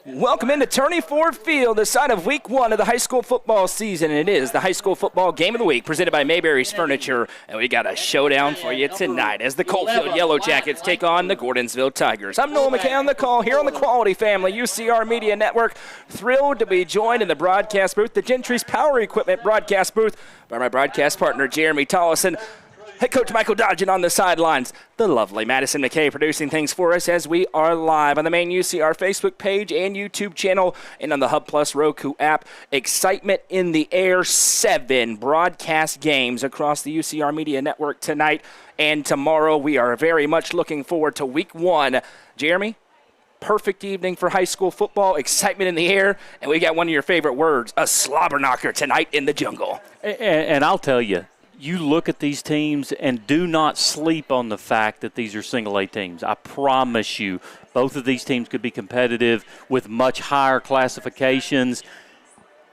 Welcome into Turney Ford Field, the site of Week 1 of the high school football season, and it is the high school football game of the week presented by Mayberry's Furniture, and we got a showdown for you tonight as the Coalfield Yellow Jackets take on the Gordonsville Tigers. I'm Noel McKay on the call here on the Quality Family UCR Media Network. Thrilled to be joined in the broadcast booth, the Gentry's Power Equipment broadcast booth, by my broadcast partner, Jeremy Tollison. Head coach Michael Dodgen on the sidelines. The lovely Madison McKay producing things for us as we are live on the main UCR Facebook page and YouTube channel and on the Hub Plus Roku app. Excitement in the air. 7 broadcast games across the UCR Media Network tonight and tomorrow. We are very much looking forward to Week 1. Jeremy, perfect evening for high school football. Excitement in the air. And we got one of your favorite words, a slobber knocker tonight in the jungle. And I'll tell you, you look at these teams and do not sleep on the fact that these are single-A teams. I promise you, both of these teams could be competitive with much higher classifications.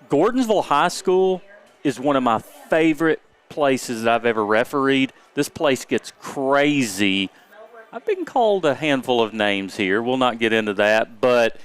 Gordonsville High School is one of my favorite places that I've ever refereed. This place gets crazy. I've been called a handful of names here. We'll not get into that, but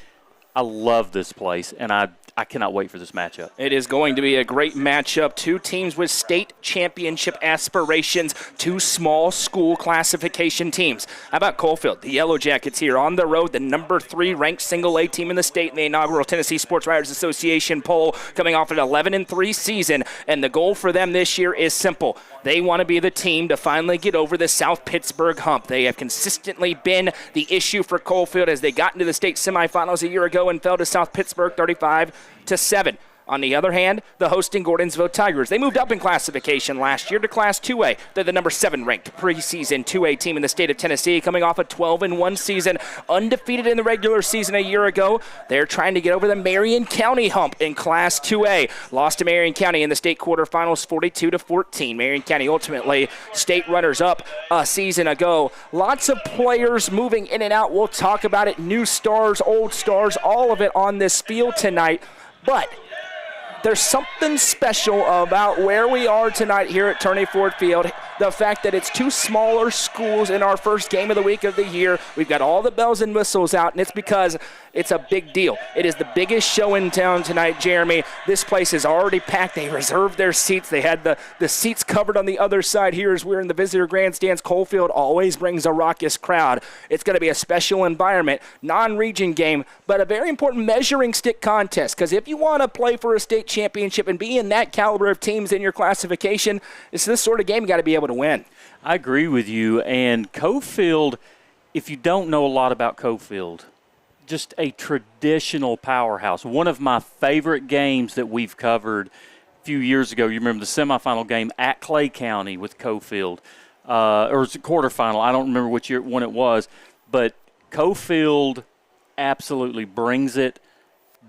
I love this place, and I cannot wait for this matchup. It is going to be a great matchup. 2 teams with state championship aspirations, 2 small school classification teams. How about Coalfield? The Yellow Jackets here on the road, the number 3 ranked single-A team in the state in the inaugural Tennessee Sports Writers Association poll, coming off an 11-3 season. And the goal for them this year is simple. They want to be the team to finally get over the South Pittsburgh hump. They have consistently been the issue for Coalfield as they got into the state semifinals a year ago and fell to South Pittsburgh 35-7. On the other hand, the hosting Gordonsville Tigers. They moved up in classification last year to Class 2A. They're the number 7 ranked preseason 2A team in the state of Tennessee, coming off a 12-1 season, undefeated in the regular season a year ago. They're trying to get over the Marion County hump in Class 2A. Lost to Marion County in the state quarterfinals 42-14. Marion County ultimately state runners-up a season ago. Lots of players moving in and out. We'll talk about it. New stars, old stars, all of it on this field tonight. But there's something special about where we are tonight here at Turney Ford Field. The fact that it's 2 smaller schools in our first game of the week of the year. We've got all the bells and whistles out, and it's because it's a big deal. It is the biggest show in town tonight, Jeremy. This place is already packed. They reserved their seats. They had the seats covered on the other side here as we're in the visitor grandstands. Coalfield always brings a raucous crowd. It's going to be a special environment, non-region game, but a very important measuring stick contest, because if you want to play for a state championship and be in that caliber of teams in your classification, it's this sort of game you got to be able to win. I agree with you. And Coalfield, if you don't know a lot about Coalfield, just a traditional powerhouse. One of my favorite games that we've covered a few years ago, you remember the semifinal game at Clay County with Coalfield, or it was the quarterfinal. I don't remember which one it was, but Coalfield absolutely brings it.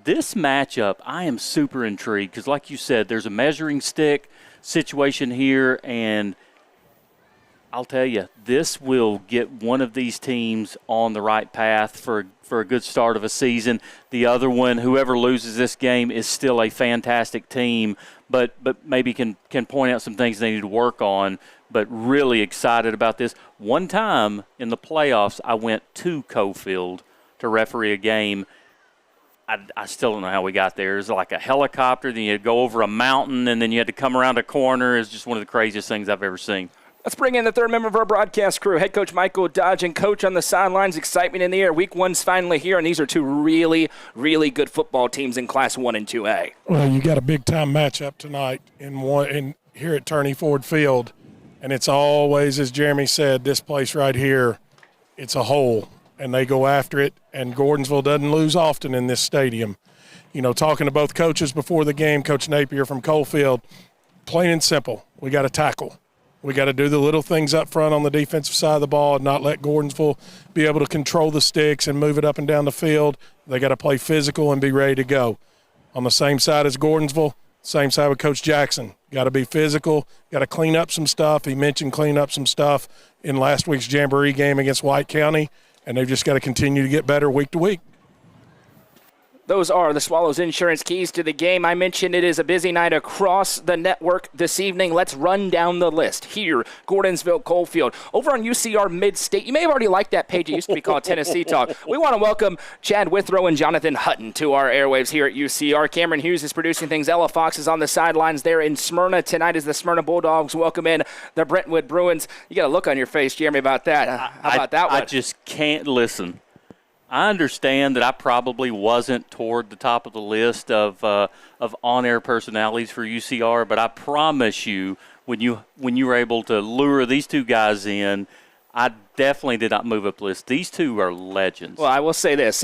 This matchup, I am super intrigued because, like you said, there's a measuring stick situation here, and I'll tell you, this will get one of these teams on the right path for a good start of a season. The other one, whoever loses this game, is still a fantastic team, but maybe can point out some things they need to work on. But really excited about this. One time in the playoffs, I went to Coalfield to referee a game. I still don't know how we got there. It was like a helicopter, then you had to go over a mountain, and then you had to come around a corner. It's just one of the craziest things I've ever seen. Let's bring in the third member of our broadcast crew, head coach Michael Dodgen, coach on the sidelines, excitement in the air. Week 1's finally here, and these are 2 really, really good football teams in Class 1 and 2A. Well, you got a big-time matchup tonight in here at Turney Ford Field, and it's always, as Jeremy said, this place right here, it's a hole, and they go after it, and Gordonsville doesn't lose often in this stadium. You know, talking to both coaches before the game, Coach Napier from Coalfield, plain and simple, we got to tackle. We got to do the little things up front on the defensive side of the ball and not let Gordonsville be able to control the sticks and move it up and down the field. They got to play physical and be ready to go. On the same side as Gordonsville, same side with Coach Jackson. Got to be physical, got to clean up some stuff. He mentioned clean up some stuff in last week's Jamboree game against White County, and they've just got to continue to get better week to week. Those are the Swallows Insurance keys to the game. I mentioned it is a busy night across the network this evening. Let's run down the list. Here, Gordonsville, Coalfield. Over on UCR Mid-State, you may have already liked that page. It used to be called Tennessee Talk. We want to welcome Chad Withrow and Jonathan Hutton to our airwaves here at UCR. Cameron Hughes is producing things. Ella Fox is on the sidelines there in Smyrna. Tonight is the Smyrna Bulldogs welcome in the Brentwood Bruins. You got a look on your face, Jeremy, about that. How about that one? I just can't listen. I understand that I probably wasn't toward the top of the list of on-air personalities for UCR, but I promise you, when you were able to lure these two guys in, I definitely did not move up the list. These two are legends. Well, I will say this.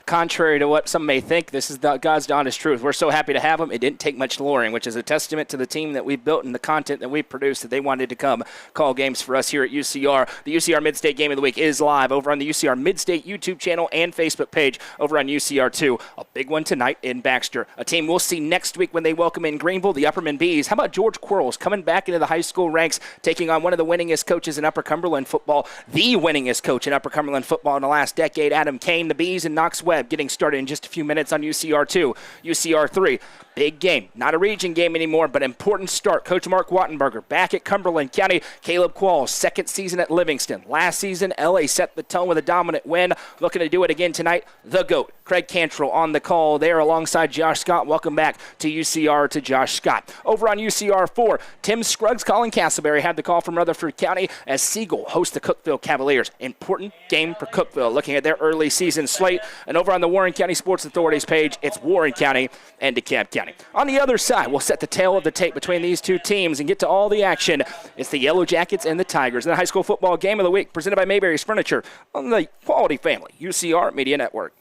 Contrary to what some may think, this is God's honest truth. We're so happy to have them. It didn't take much luring, which is a testament to the team that we've built and the content that we've produced, that they wanted to come call games for us here at UCR. The UCR Mid-State Game of the Week is live over on the UCR Mid-State YouTube channel and Facebook page over on UCR2. A big one tonight in Baxter. A team we'll see next week when they welcome in Greenville, the Upperman Bees. How about George Quarles coming back into the high school ranks, taking on one of the winningest coaches in Upper Cumberland football, the winningest coach in Upper Cumberland football in the last decade, Adam Kane. The Bees and Knox Webb getting started in just a few minutes on UCR2. UCR3, big game. Not a region game anymore, but important start. Coach Mark Wattenberger back at Cumberland County. Caleb Qualls, second season at Livingston. Last season, LA set the tone with a dominant win. Looking to do it again tonight. The GOAT, Craig Cantrell, on the call there alongside Josh Scott. Welcome back to UCR to Josh Scott. Over on UCR4, Tim Scruggs, Colin Castleberry had the call from Rutherford County as Siegel hosts the Cookeville Cavaliers. Important game for Cookeville, looking at their early season slate. And over on the Warren County Sports Authorities page, it's Warren County and DeKalb County. On the other side, we'll set the tail of the tape between these two teams and get to all the action. It's the Yellow Jackets and the Tigers in the high school football game of the week, presented by Mayberry's Furniture on the Quality Family UCR Media Network.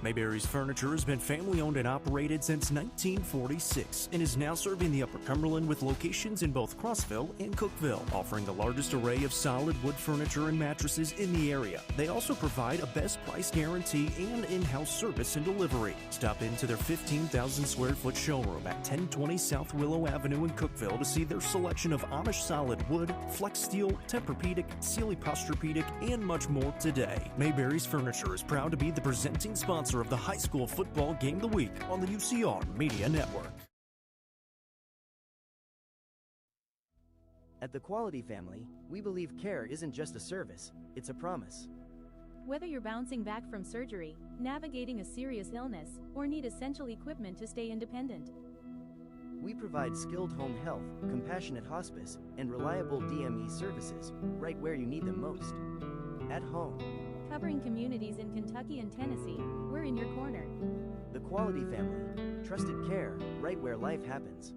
Mayberry's Furniture has been family-owned and operated since 1946 and is now serving the Upper Cumberland with locations in both Crossville and Cookeville, offering the largest array of solid wood furniture and mattresses in the area. They also provide a best price guarantee and in-house service and delivery. Stop into their 15,000 square foot showroom at 1020 South Willow Avenue in Cookeville to see their selection of Amish solid wood, flex steel, Tempur-Pedic, Sealy Posturepedic, and much more today. Mayberry's Furniture is proud to be the presenting sponsor of the high school football game of the week on the UCR Media Network. At the Quality Family, we believe care isn't just a service, it's a promise. Whether you're bouncing back from surgery, navigating a serious illness, or need essential equipment to stay independent, we provide skilled home health, compassionate hospice, and reliable DME services right where you need them most. At home. Covering communities in Kentucky and Tennessee, we're in your corner. The Quality Family. Trusted care right where life happens.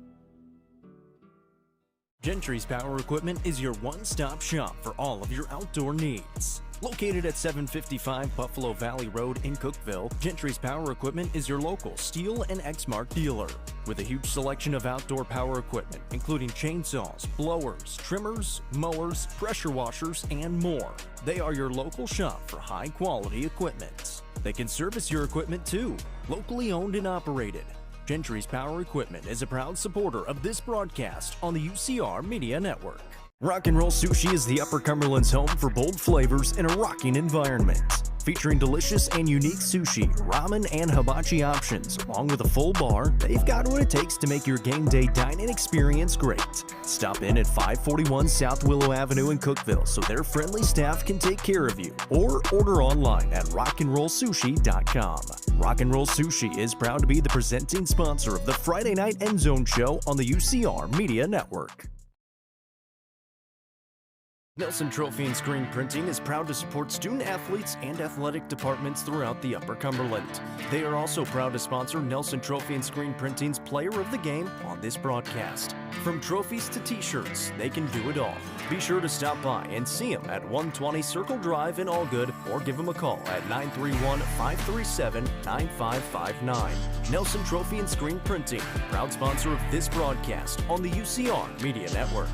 Gentry's Power Equipment is your one-stop shop for all of your outdoor needs. Located at 755 Buffalo Valley Road in Cookeville, Gentry's Power Equipment is your local Steel and Exmark dealer. With a huge selection of outdoor power equipment, including chainsaws, blowers, trimmers, mowers, pressure washers, and more. They are your local shop for high-quality equipment. They can service your equipment too, locally owned and operated. Gentry's Power Equipment is a proud supporter of this broadcast on the UCR Media Network. Rock and Roll Sushi is the Upper Cumberland's home for bold flavors in a rocking environment. Featuring delicious and unique sushi, ramen, and hibachi options, along with a full bar, they've got what it takes to make your game day dining experience great. Stop in at 541 South Willow Avenue in Cookeville so their friendly staff can take care of you, or order online at rockandrollsushi.com. Rock and Roll Sushi is proud to be the presenting sponsor of the Friday Night End Zone Show on the UCR Media Network. Nelson Trophy and Screen Printing is proud to support student athletes and athletic departments throughout the Upper Cumberland. They are also proud to sponsor Nelson Trophy and Screen Printing's Player of the Game on this broadcast. From trophies to t-shirts, they can do it all. Be sure to stop by and see them at 120 Circle Drive in Allgood, or give them a call at 931-537-9559. Nelson Trophy and Screen Printing, proud sponsor of this broadcast on the UCR Media Network.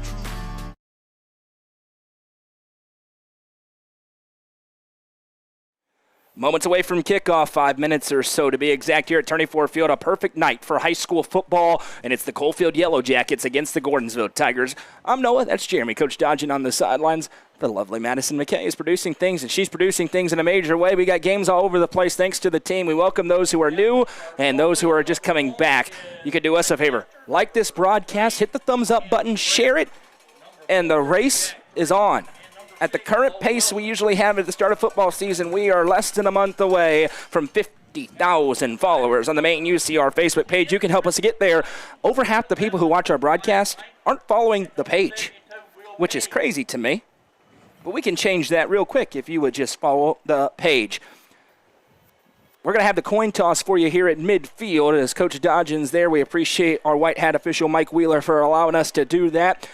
Moments away from kickoff, 5 minutes or so to be exact here at Turney Ford Field. A perfect night for high school football, and it's the Coalfield Yellow Jackets against the Gordonsville Tigers. I'm Noah, that's Jeremy. Coach Dodgen on the sidelines. The lovely Madison McKay is producing things, and she's producing things in a major way. We got games all over the place thanks to the team. We welcome those who are new and those who are just coming back. You could do us a favor. Like this broadcast, hit the thumbs up button, share it, and the race is on. At the current pace we usually have at the start of football season, we are less than a month away from 50,000 followers on the main UCR Facebook page. You can help us get there. Over half the people who watch our broadcast aren't following the page, which is crazy to me. But we can change that real quick if you would just follow the page. We're going to have the coin toss for you here at midfield. As Coach Dodgen's there, we appreciate our white hat official Mike Wheeler for allowing us to do that.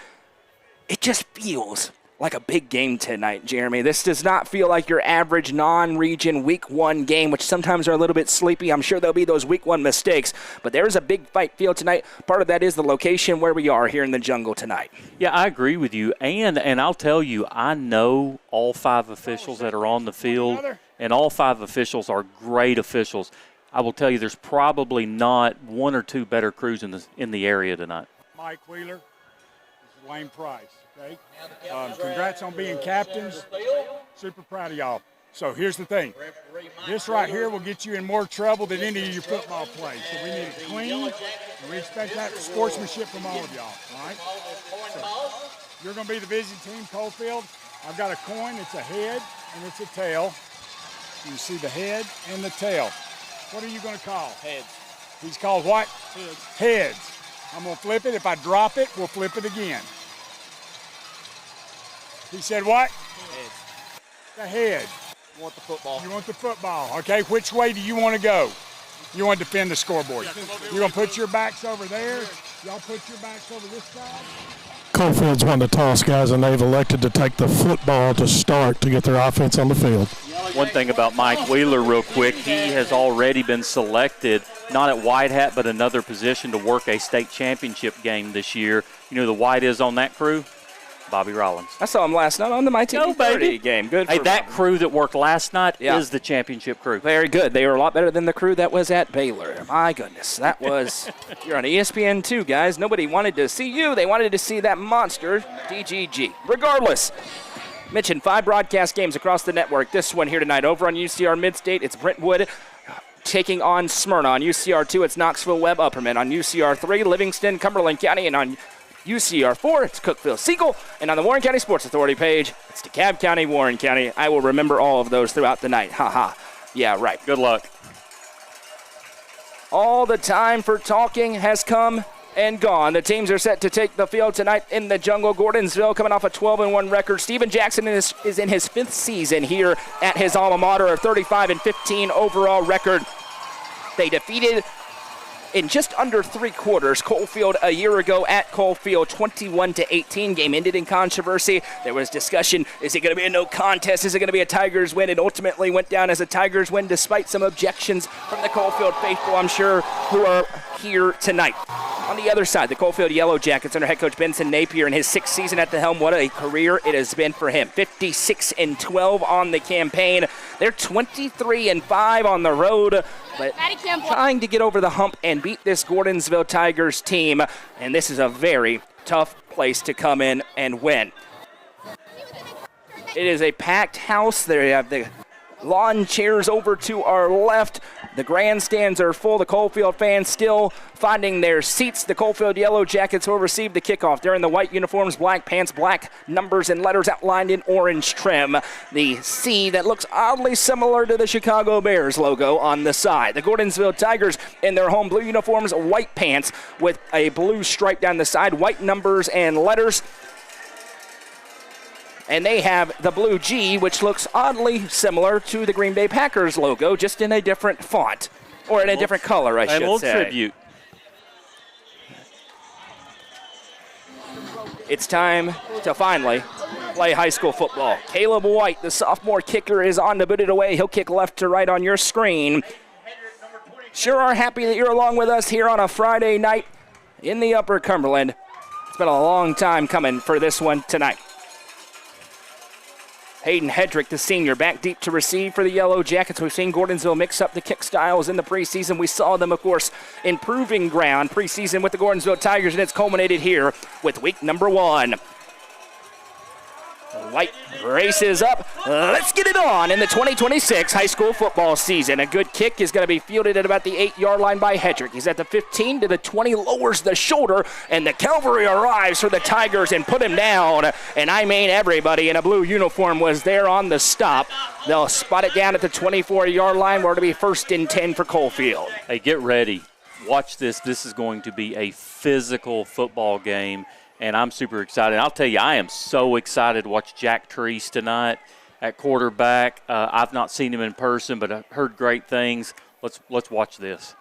It just feels like a big game tonight, Jeremy. This does not feel like your average non-region week one game, which sometimes are a little bit sleepy. I'm sure there'll be those week one mistakes, but there's a big fight field tonight. Part of that is the location where we are here in the jungle tonight. Yeah, I agree with you, and I'll tell you, I know all 5 officials that are on the field, and all 5 officials are great officials. I will tell you, there's probably not 1 or 2 better crews in the area tonight. Mike Wheeler, this is Wayne Price. Okay. Congrats on being captains. Super proud of y'all. So here's the thing. This right here will get you in more trouble than any of your football plays. So we need it clean, and we expect that sportsmanship from all of y'all. All right? So you're going to be the visiting team, Coalfield. I've got a coin. It's a head and it's a tail. You see the head and the tail. What are you going to call? Heads. He's called what? Heads. Heads. I'm going to flip it. If I drop it, we'll flip it again. He said what? Heads. The head. You want the football. You want the football. Okay, which way do you want to go? You want to defend the scoreboard. You're going to put your backs over there. Y'all put your backs over this side. Coalfield's won the toss, guys, and they've elected to take the football to start to get their offense on the field. One thing about Mike Wheeler real quick, he has already been selected, not at white hat, but another position to work a state championship game this year. You know who the white is on that crew? Bobby Rollins. I saw him last night on the My Team 30 game. Good for that crew that worked last night Yeah. is the championship crew. Very good. They were a lot better than the crew that was at Baylor. My goodness, that was – you're on ESPN2, guys. Nobody wanted to see you. They wanted to see that monster, DGG. Regardless, mentioned 5 broadcast games across the network. This one here tonight over on UCR Midstate, it's Brentwood taking on Smyrna. On UCR2, it's Knoxville Webb Upperman. On UCR3, Livingston, Cumberland County. And on UCR4, it's Cookeville Siegel, and on the Warren County Sports Authority page, it's DeKalb County, Warren County. I will remember all of those throughout the night. Yeah, right. Good luck. All the time for talking has come and gone. The teams are set to take the field tonight in the jungle. Gordonsville coming off a 12-1 record. Stephen Jackson is in his 5th season here at his alma mater, a 35-15 overall record. They defeated in just under 3 quarters Coalfield a year ago at Coalfield, 21-18. Game ended in controversy. There was discussion, is it going to be a no contest? Is it going to be a Tigers win? It ultimately went down as a Tigers win despite some objections from the Coalfield faithful, I'm sure, who are here tonight. On the other side, the Coalfield Yellow Jackets under head coach Benson Napier in his 6th season at the helm. What a career it has been for him. 56-12 on the campaign. They're 23-5 on the road, but trying to get over the hump and beat this Gordonsville Tigers team. And this is a very tough place to come in and win. It is a packed house. There you have the lawn chairs over to our left. The grandstands are full. The Coalfield fans still finding their seats. The Coalfield Yellow Jackets will receive the kickoff. They're in the white uniforms, black pants, black numbers and letters outlined in orange trim. The C that looks oddly similar to the Chicago Bears logo on the side. The Gordonsville Tigers in their home blue uniforms, white pants with a blue stripe down the side, white numbers and letters. And they have the blue G, which looks oddly similar to the Green Bay Packers logo, just in a different font, or in a different color, I should say. A little tribute. It's time to finally play high school football. Caleb White, the sophomore kicker, is on to boot it away. He'll kick left to right on your screen. Sure are happy that you're along with us here on a Friday night in the Upper Cumberland. It's been a long time coming for this one tonight. Hayden Hedrick, the senior, back deep to receive for the Yellow Jackets. We've seen Gordonsville mix up the kick styles in the preseason. We saw them, of course, improving ground preseason with the Gordonsville Tigers, and it's culminated here with week number 1. White races up. Let's get it on in the 2026 high school football season. A good kick is going to be fielded at about the 8-yard line by Hedrick. He's at the 15 to the 20, lowers the shoulder, and the cavalry arrives for the Tigers and put him down. And I mean everybody in a blue uniform was there on the stop. They'll spot it down at the 24-yard line where it'll be 1st and 10 for Coalfield. Hey, get ready. Watch this. This is going to be a physical football game. And I'm super excited. I'll tell you, I am so excited to watch Jack Treese tonight at quarterback. I've not seen him in person, but I've heard great things. Let's watch this.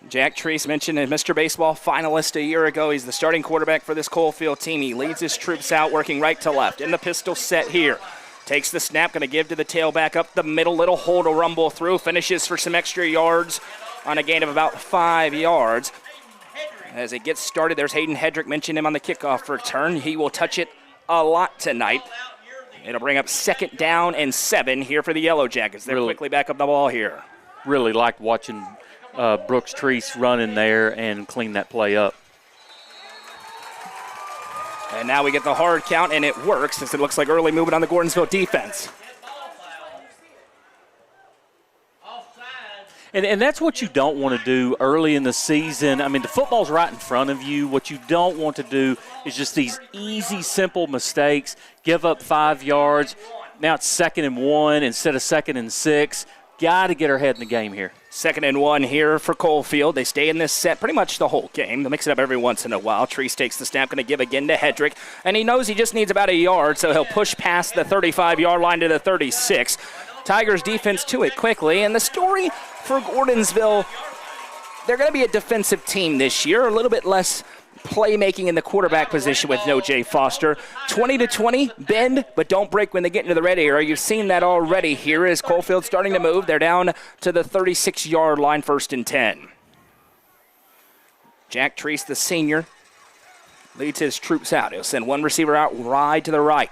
Jack Treese mentioned a Mr. Baseball finalist a year ago. He's the starting quarterback for this Coalfield team. He leads his troops out, working right to left. In the pistol set here. Takes the snap, going to give to the tailback up the middle. Little hole to rumble through. Finishes for some extra yards on a gain of about 5 yards. As it gets started, there's Hayden Hedrick, mentioned him on the kickoff return. He will touch it a lot tonight. It'll bring up 2nd down and 7 here for the Yellow Jackets. They're quickly back up the ball here. Really liked watching Brooks Treese run in there and clean that play up. And now we get the hard count, and it works as it looks like early movement on the Gordonsville defense. And that's what you don't want to do early in the season. I mean, the football's right in front of you. What you don't want to do is just these easy, simple mistakes. Give up 5 yards. Now it's 2nd and 1 instead of 2nd and 6. Got to get our head in the game here. 2nd and 1 here for Coalfield. They stay in this set pretty much the whole game. They mix it up every once in a while. Treese takes the snap, going to give again to Hedrick. And he knows he just needs about a yard, so he'll push past the 35-yard line to the 36. Tigers defense to it quickly. And the story for Gordonsville, they're going to be a defensive team this year, a little bit less playmaking in the quarterback position with no Jay Foster. 20-20, bend, but don't break when they get into the red area. You've seen that already here as Coalfield starting to move. They're down to the 36-yard line, 1st and 10. Jack Treese, the senior, leads his troops out. He'll send one receiver out wide to the right.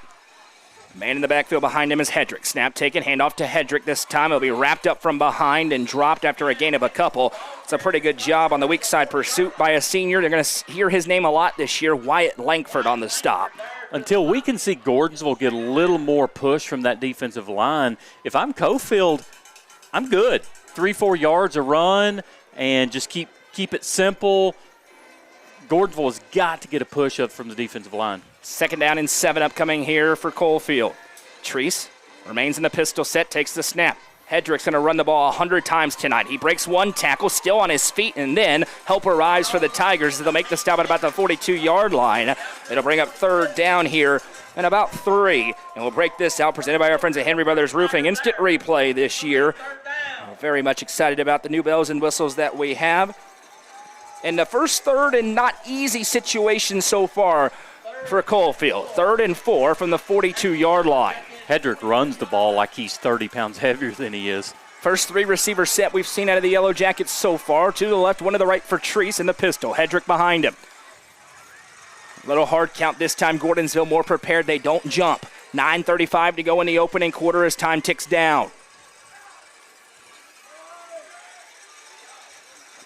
Man in the backfield behind him is Hedrick. Snap taken, handoff to Hedrick this time. He'll be wrapped up from behind and dropped after a gain of a couple. It's a pretty good job on the weak side pursuit by a senior. They're going to hear his name a lot this year, Wyatt Langford on the stop. Until we can see Gordonsville get a little more push from that defensive line, if I'm Coalfield, I'm good. 3-4 yards a run and just keep it simple. Gordonsville has got to get a push up from the defensive line. 2nd down and 7 upcoming here for Coalfield. Treese remains in the pistol set, takes the snap. Hedrick's going to run the ball 100 times tonight. He breaks one tackle, still on his feet, and then help arrives for the Tigers. They'll make the stop at about the 42-yard line. It'll bring up 3rd down here and about 3. And we'll break this out, presented by our friends at Henry Brothers Roofing. Instant replay this year. We're very much excited about the new bells and whistles that we have. And the first 3rd and not easy situation so far for Coalfield. 3rd and 4 from the 42-yard line. Hedrick runs the ball like he's 30 pounds heavier than he is. First 3 receiver set we've seen out of the Yellow Jackets so far. 2 to the left, 1 to the right for Treese in the pistol. Hedrick behind him. Little hard count this time. Gordonsville more prepared. They don't jump. 9:35 to go in the opening quarter as time ticks down.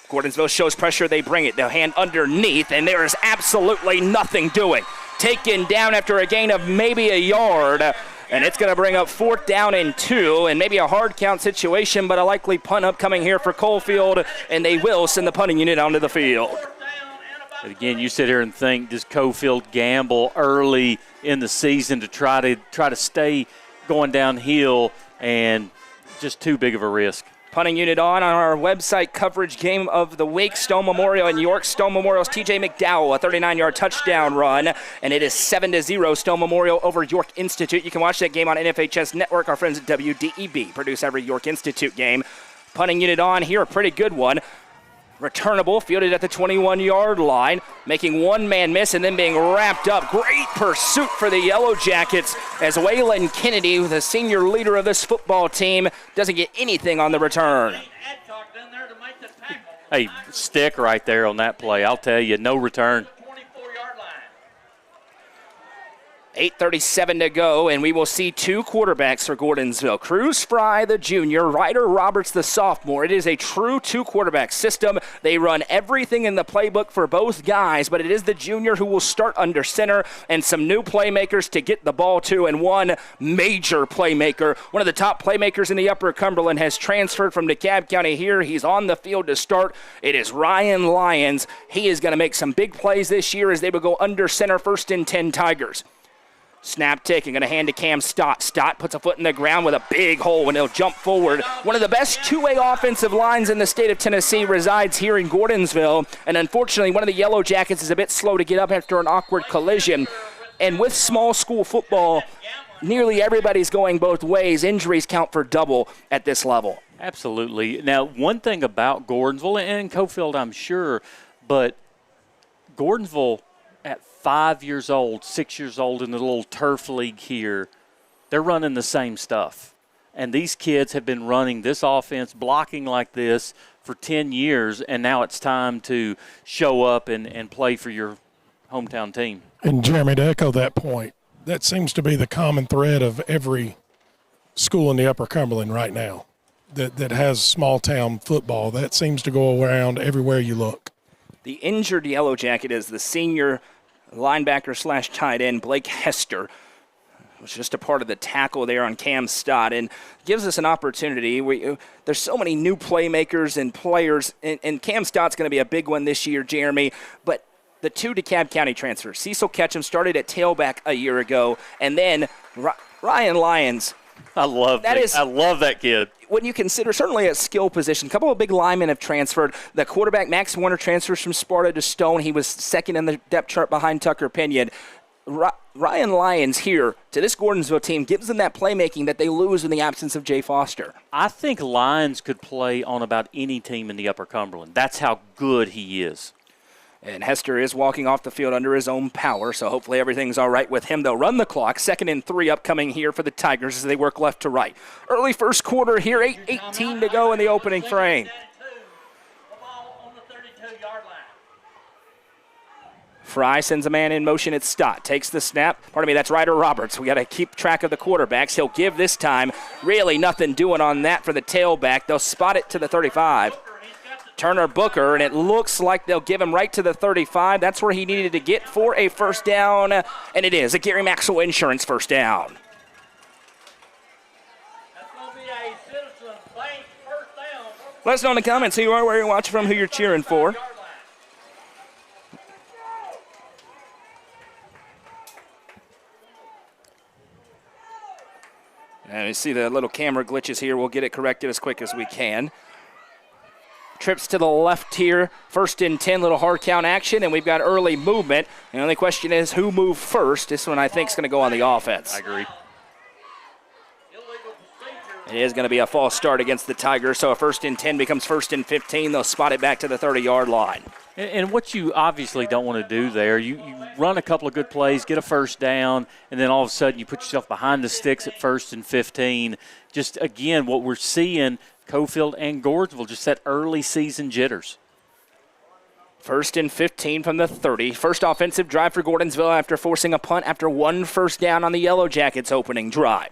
Gordonsville shows pressure. They bring it. They'll hand underneath, and there is absolutely nothing doing. Taken down after a gain of maybe a yard, and it's going to bring up 4th down and 2, and maybe a hard count situation, but a likely punt upcoming here for Coalfield, and they will send the punting unit onto the field. But again, you sit here and think, does Coalfield gamble early in the season to try to stay going downhill, and just too big of a risk. Punting unit on our website coverage game of the week. Stone Memorial and York. Stone Memorial's TJ McDowell, a 39-yard touchdown run, and it is 7-0 Stone Memorial over York Institute. You can watch that game on NFHS Network. Our friends at WDEB produce every York Institute game. Punting unit on here, a pretty good one. Returnable, fielded at the 21-yard line, making one man miss and then being wrapped up. Great pursuit for the Yellow Jackets as Waylon Kennedy, the senior leader of this football team, doesn't get anything on the return. Hey, stick right there on that play. I'll tell you, no return. 8:37 to go, and we will see two quarterbacks for Gordonsville. Cruz Fry, the junior, Ryder Roberts, the sophomore. It is a true two-quarterback system. They run everything in the playbook for both guys, but it is the junior who will start under center, and some new playmakers to get the ball to, and one major playmaker. One of the top playmakers in the Upper Cumberland has transferred from DeKalb County here. He's on the field to start. It is Ryan Lyons. He is going to make some big plays this year as they will go under center, 1st and 10 Tigers. Snap taking, going to hand to Cam Stott. Stott puts a foot in the ground with a big hole, and he'll jump forward. One of the best two-way offensive lines in the state of Tennessee resides here in Gordonsville, and unfortunately, one of the Yellow Jackets is a bit slow to get up after an awkward collision. And with small school football, nearly everybody's going both ways. Injuries count for double at this level. Absolutely. Now, one thing about Gordonsville, and Coalfield, I'm sure, but Gordonsville at 5 years old, 6 years old in the little turf league here, they're running the same stuff. And these kids have been running this offense, blocking like this for 10 years, and now it's time to show up and play for your hometown team. And, Jeremy, to echo that point, that seems to be the common thread of every school in the Upper Cumberland right now that has small-town football. That seems to go around everywhere you look. The injured Yellow Jacket is the senior linebacker / tight end, Blake Hester, was just a part of the tackle there on Cam Stott, and gives us an opportunity. There's so many new playmakers and players, and Cam Stott's going to be a big one this year, Jeremy, but the two DeKalb County transfers. Cecil Ketchum started at tailback a year ago, and then Ryan Lyons. I love that kid. When you consider, certainly at skill position, a couple of big linemen have transferred. The quarterback, Max Warner, transfers from Sparta to Stone. He was second in the depth chart behind Tucker Pinion. Ryan Lyons here to this Gordonsville team gives them that playmaking that they lose in the absence of Jay Foster. I think Lyons could play on about any team in the Upper Cumberland. That's how good he is. And Hester is walking off the field under his own power, so hopefully everything's all right with him. They'll run the clock. 2nd and 3 upcoming here for the Tigers as they work left to right. Early first quarter here, 8:18 to go in the opening frame. Fry sends a man in motion at Stott. Takes the snap. Pardon me, that's Ryder Roberts. We got to keep track of the quarterbacks. He'll give this time. Really nothing doing on that for the tailback. They'll spot it to the 35. Turner Booker, and it looks like they'll give him right to the 35. That's where he needed to get for a first down, and it is a Gary Maxwell Insurance first down. That's going to be a Citizens Bank first down. Let us know in the comments who you are, where you're watching from, who you're cheering for. And you see the little camera glitches here. We'll get it corrected as quick as we can. Trips to the left here, 1st and 10, little hard count action, and we've got early movement. The only question is who moved first. This one I think is going to go on the offense. I agree. It is going to be a false start against the Tigers, so a 1st and 10 becomes 1st and 15. They'll spot it back to the 30-yard line. And what you obviously don't want to do there, you run a couple of good plays, get a first down, and then all of a sudden you put yourself behind the sticks at 1st and 15. Just, again, what we're seeing, Coalfield and Gordonsville, just that early season jitters. 1st and 15 from the 30. First offensive drive for Gordonsville after forcing a punt after one first down on the Yellow Jackets' opening drive.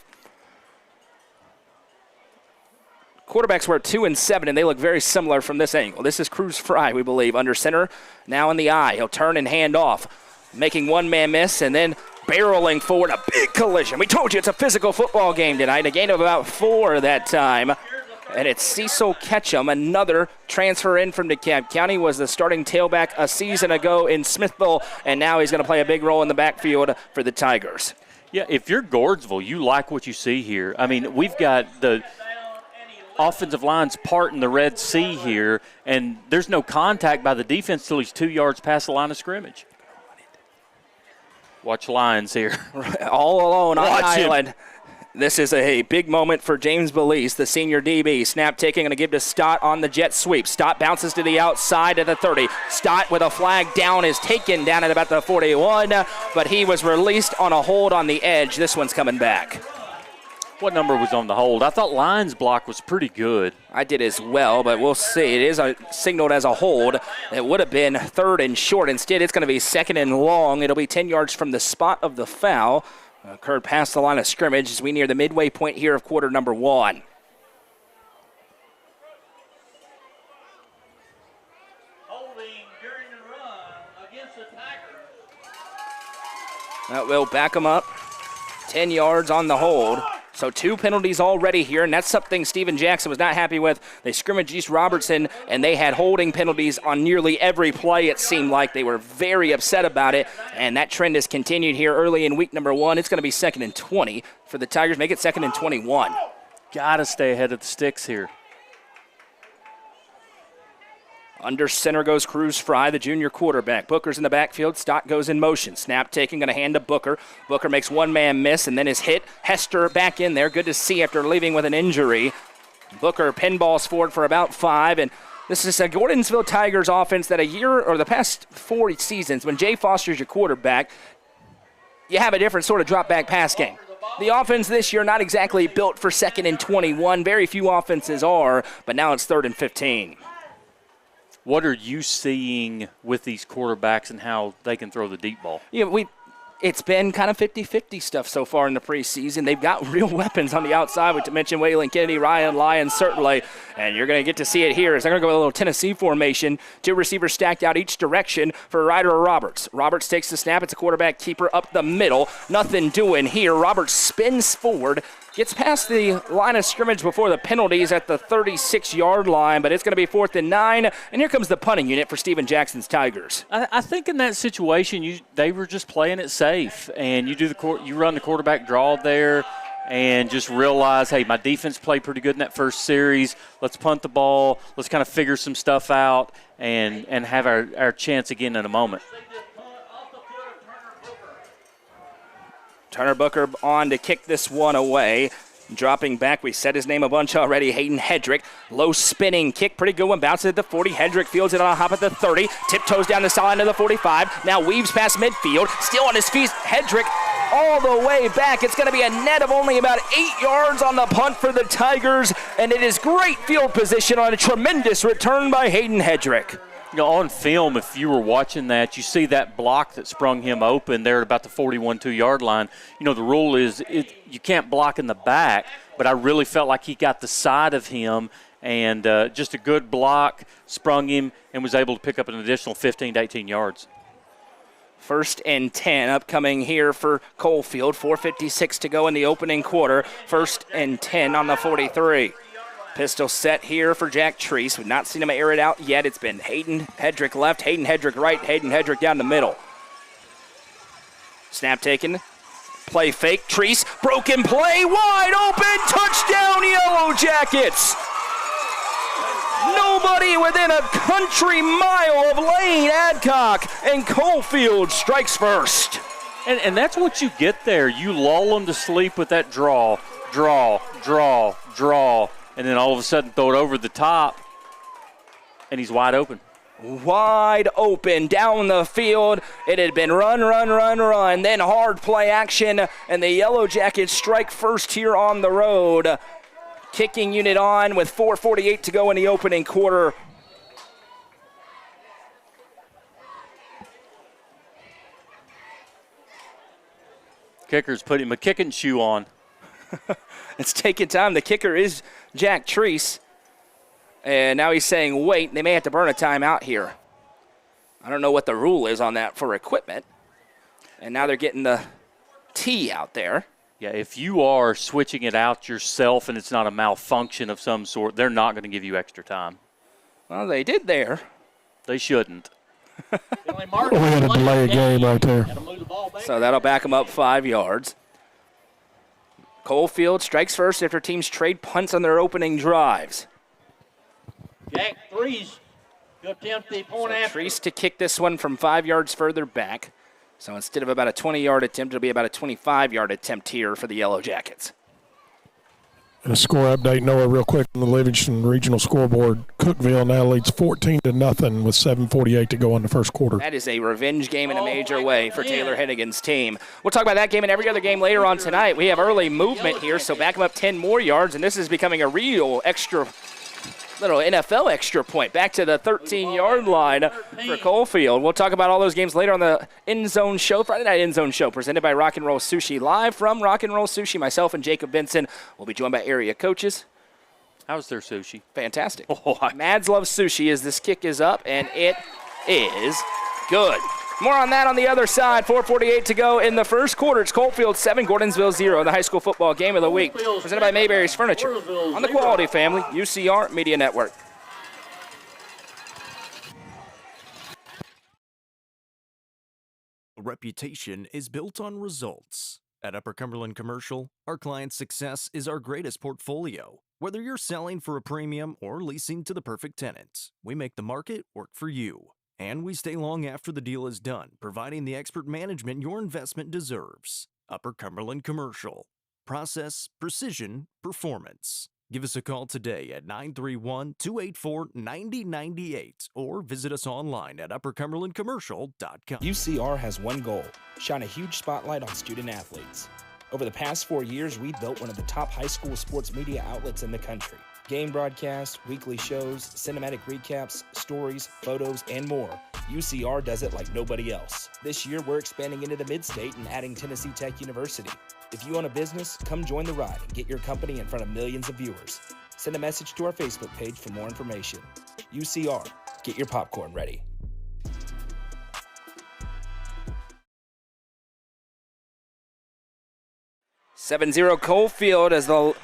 Quarterbacks were 2 and 7, and they look very similar from this angle. This is Cruz Fry, we believe, under center. Now in the eye. He'll turn and hand off, making one man miss, and then barreling forward, a big collision. We told you it's a physical football game tonight. A gain of about 4 that time. And it's Cecil Ketchum, another transfer in from DeKalb County, was the starting tailback a season ago in Smithville, and now he's going to play a big role in the backfield for the Tigers. Yeah, if you're Gordonsville, you like what you see here. I mean, we've got the offensive line's part in the Red Sea here, and there's no contact by the defense till he's 2 yards past the line of scrimmage. Watch Lions here. All alone on the him. island. This is a big moment for James Belize, the senior DB. Snap taking, going to give to Stott on the jet sweep. Stott bounces to the outside at the 30. Stott with a flag down is taken down at about the 41, but he was released on a hold on the edge. This one's coming back. What number was on the hold? I thought Lyons' block was pretty good. I did as well, but we'll see. It is signaled as a hold. It would have been 3rd and short. Instead, it's going to be 2nd and long. It'll be 10 yards from the spot of the foul. Occurred past the line of scrimmage as we near the midway point here of quarter number 1. Holding during the run against the Tigers. That will back them up. 10 yards on the hold. So 2 penalties already here, and that's something Steven Jackson was not happy with. They scrimmaged East Robertson, and they had holding penalties on nearly every play, it seemed like. They were very upset about it, and that trend has continued here early in week number 1. It's going to be 2nd and 20 for the Tigers. Make it 2nd and 21. Got to stay ahead of the sticks here. Under center goes Cruz Fry, the junior quarterback. Booker's in the backfield. Stott goes in motion. Snap taking, going to hand to Booker. Booker makes one man miss and then is hit. Hester back in there. Good to see after leaving with an injury. Booker pinballs forward for about 5. And this is a Gordonsville Tigers offense that the past 4 seasons, when Jay Foster's your quarterback, you have a different sort of drop back pass game. The offense this year not exactly built for 2nd and 21. Very few offenses are, but now it's 3rd and 15. What are you seeing with these quarterbacks and how they can throw the deep ball? Yeah, it's been kind of 50-50 stuff so far in the preseason. They've got real weapons on the outside, to mention Waylon Kennedy, Ryan Lyons, certainly. And you're going to get to see it here as they're going to go with a little Tennessee formation. 2 receivers stacked out each direction for Ryder or Roberts. Roberts takes the snap. It's a quarterback keeper up the middle. Nothing doing here. Roberts spins forward. Gets past the line of scrimmage before the penalties at the 36-yard line, but it's going to be 4th and 9. And here comes the punting unit for Steven Jackson's Tigers. I think in that situation, they were just playing it safe, and you run the quarterback draw there, and just realize, hey, my defense played pretty good in that first series. Let's punt the ball. Let's kind of figure some stuff out and have our chance again in a moment. Turner Booker on to kick this one away. Dropping back, we said his name a bunch already, Hayden Hedrick. Low spinning kick, pretty good one, bounces at the 40. Hedrick fields it on a hop at the 30. Tiptoes down the sideline to the 45. Now weaves past midfield, still on his feet. Hedrick all the way back. It's going to be a net of only about 8 yards on the punt for the Tigers, and it is great field position on a tremendous return by Hayden Hedrick. You know, on film, if you were watching that, you see that block that sprung him open there at about the 41-2-yard line. You know, the rule is you can't block in the back, but I really felt like he got the side of him, and just a good block, sprung him, and was able to pick up an additional 15 to 18 yards. 1st and 10 upcoming here for Coalfield. 4:56 to go in the opening quarter. 1st and 10 on the 43. Pistol set here for Jack Treese. We've not seen him air it out yet. It's been Hayden Hedrick left, Hayden Hedrick right, Hayden Hedrick down the middle. Snap taken. Play fake. Treese. Broken play. Wide open. Touchdown, Yellow Jackets. Nobody within a country mile of Lane Adcock, and Coalfield strikes first. And that's what you get there. You lull them to sleep with that draw, and then all of a sudden throw it over the top, and he's wide open. Wide open down the field. It had been run, then hard play action, and the Yellow Jackets strike first here on the road. Kicking unit on with 4:48 to go in the opening quarter. Kicker's putting a kicking shoe on. It's taking time. The kicker is Jack Treese. And now he's saying, wait, they may have to burn a timeout here. I don't know what the rule is on that for equipment. And now they're getting the tee out there. Yeah, if you are switching it out yourself and it's not a malfunction of some sort, they're not going to give you extra time. Well, they did there. They shouldn't. We had a delay of game right there. So that'll back them up 5 yards. Coalfield strikes first after teams trade punts on their opening drives. Jack Treese to attempt the point after. Treese to kick this one from 5 yards further back. So instead of about a 20-yard attempt, it'll be about a 25-yard attempt here for the Yellow Jackets. And a score update, Noah, real quick on the Livingston Regional Scoreboard. Cookeville now leads 14-0 with 7:48 to go in the first quarter. That is a revenge game in a major way for Taylor Hennigan's team. We'll talk about that game and every other game later on tonight. We have early movement here, so back them up 10 more yards, and this is becoming a real little NFL extra point. Back to the 13-yard line for Coalfield. We'll talk about all those games later on the End Zone Show, Friday Night End Zone Show, presented by Rock and Roll Sushi. Live from Rock and Roll Sushi, myself and Jacob Benson will be joined by area coaches. How's their sushi? Fantastic. Mads loves sushi as this kick is up, and it is good. More on that on the other side. 4:48 to go in the first quarter. It's Coalfield 7, Gordonsville 0, the high school football game of the week. Presented by Mayberry's Furniture on the Quality Family, UCR Media Network. A reputation is built on results. At Upper Cumberland Commercial, our client's success is our greatest portfolio. Whether you're selling for a premium or leasing to the perfect tenant, we make the market work for you. And we stay long after the deal is done, providing the expert management your investment deserves. Upper Cumberland Commercial. Process, precision, performance. Give us a call today at 931-284-9098 or visit us online at uppercumberlandcommercial.com. UCR has one goal: shine a huge spotlight on student athletes. Over the past 4 years, we've built one of the top high school sports media outlets in the country. Game broadcasts, weekly shows, cinematic recaps, stories, photos, and more. UCR does it like nobody else. This year, we're expanding into the mid-state and adding Tennessee Tech University. If you own a business, come join the ride and get your company in front of millions of viewers. Send a message to our Facebook page for more information. UCR, get your popcorn ready. $7-0 Coalfield as the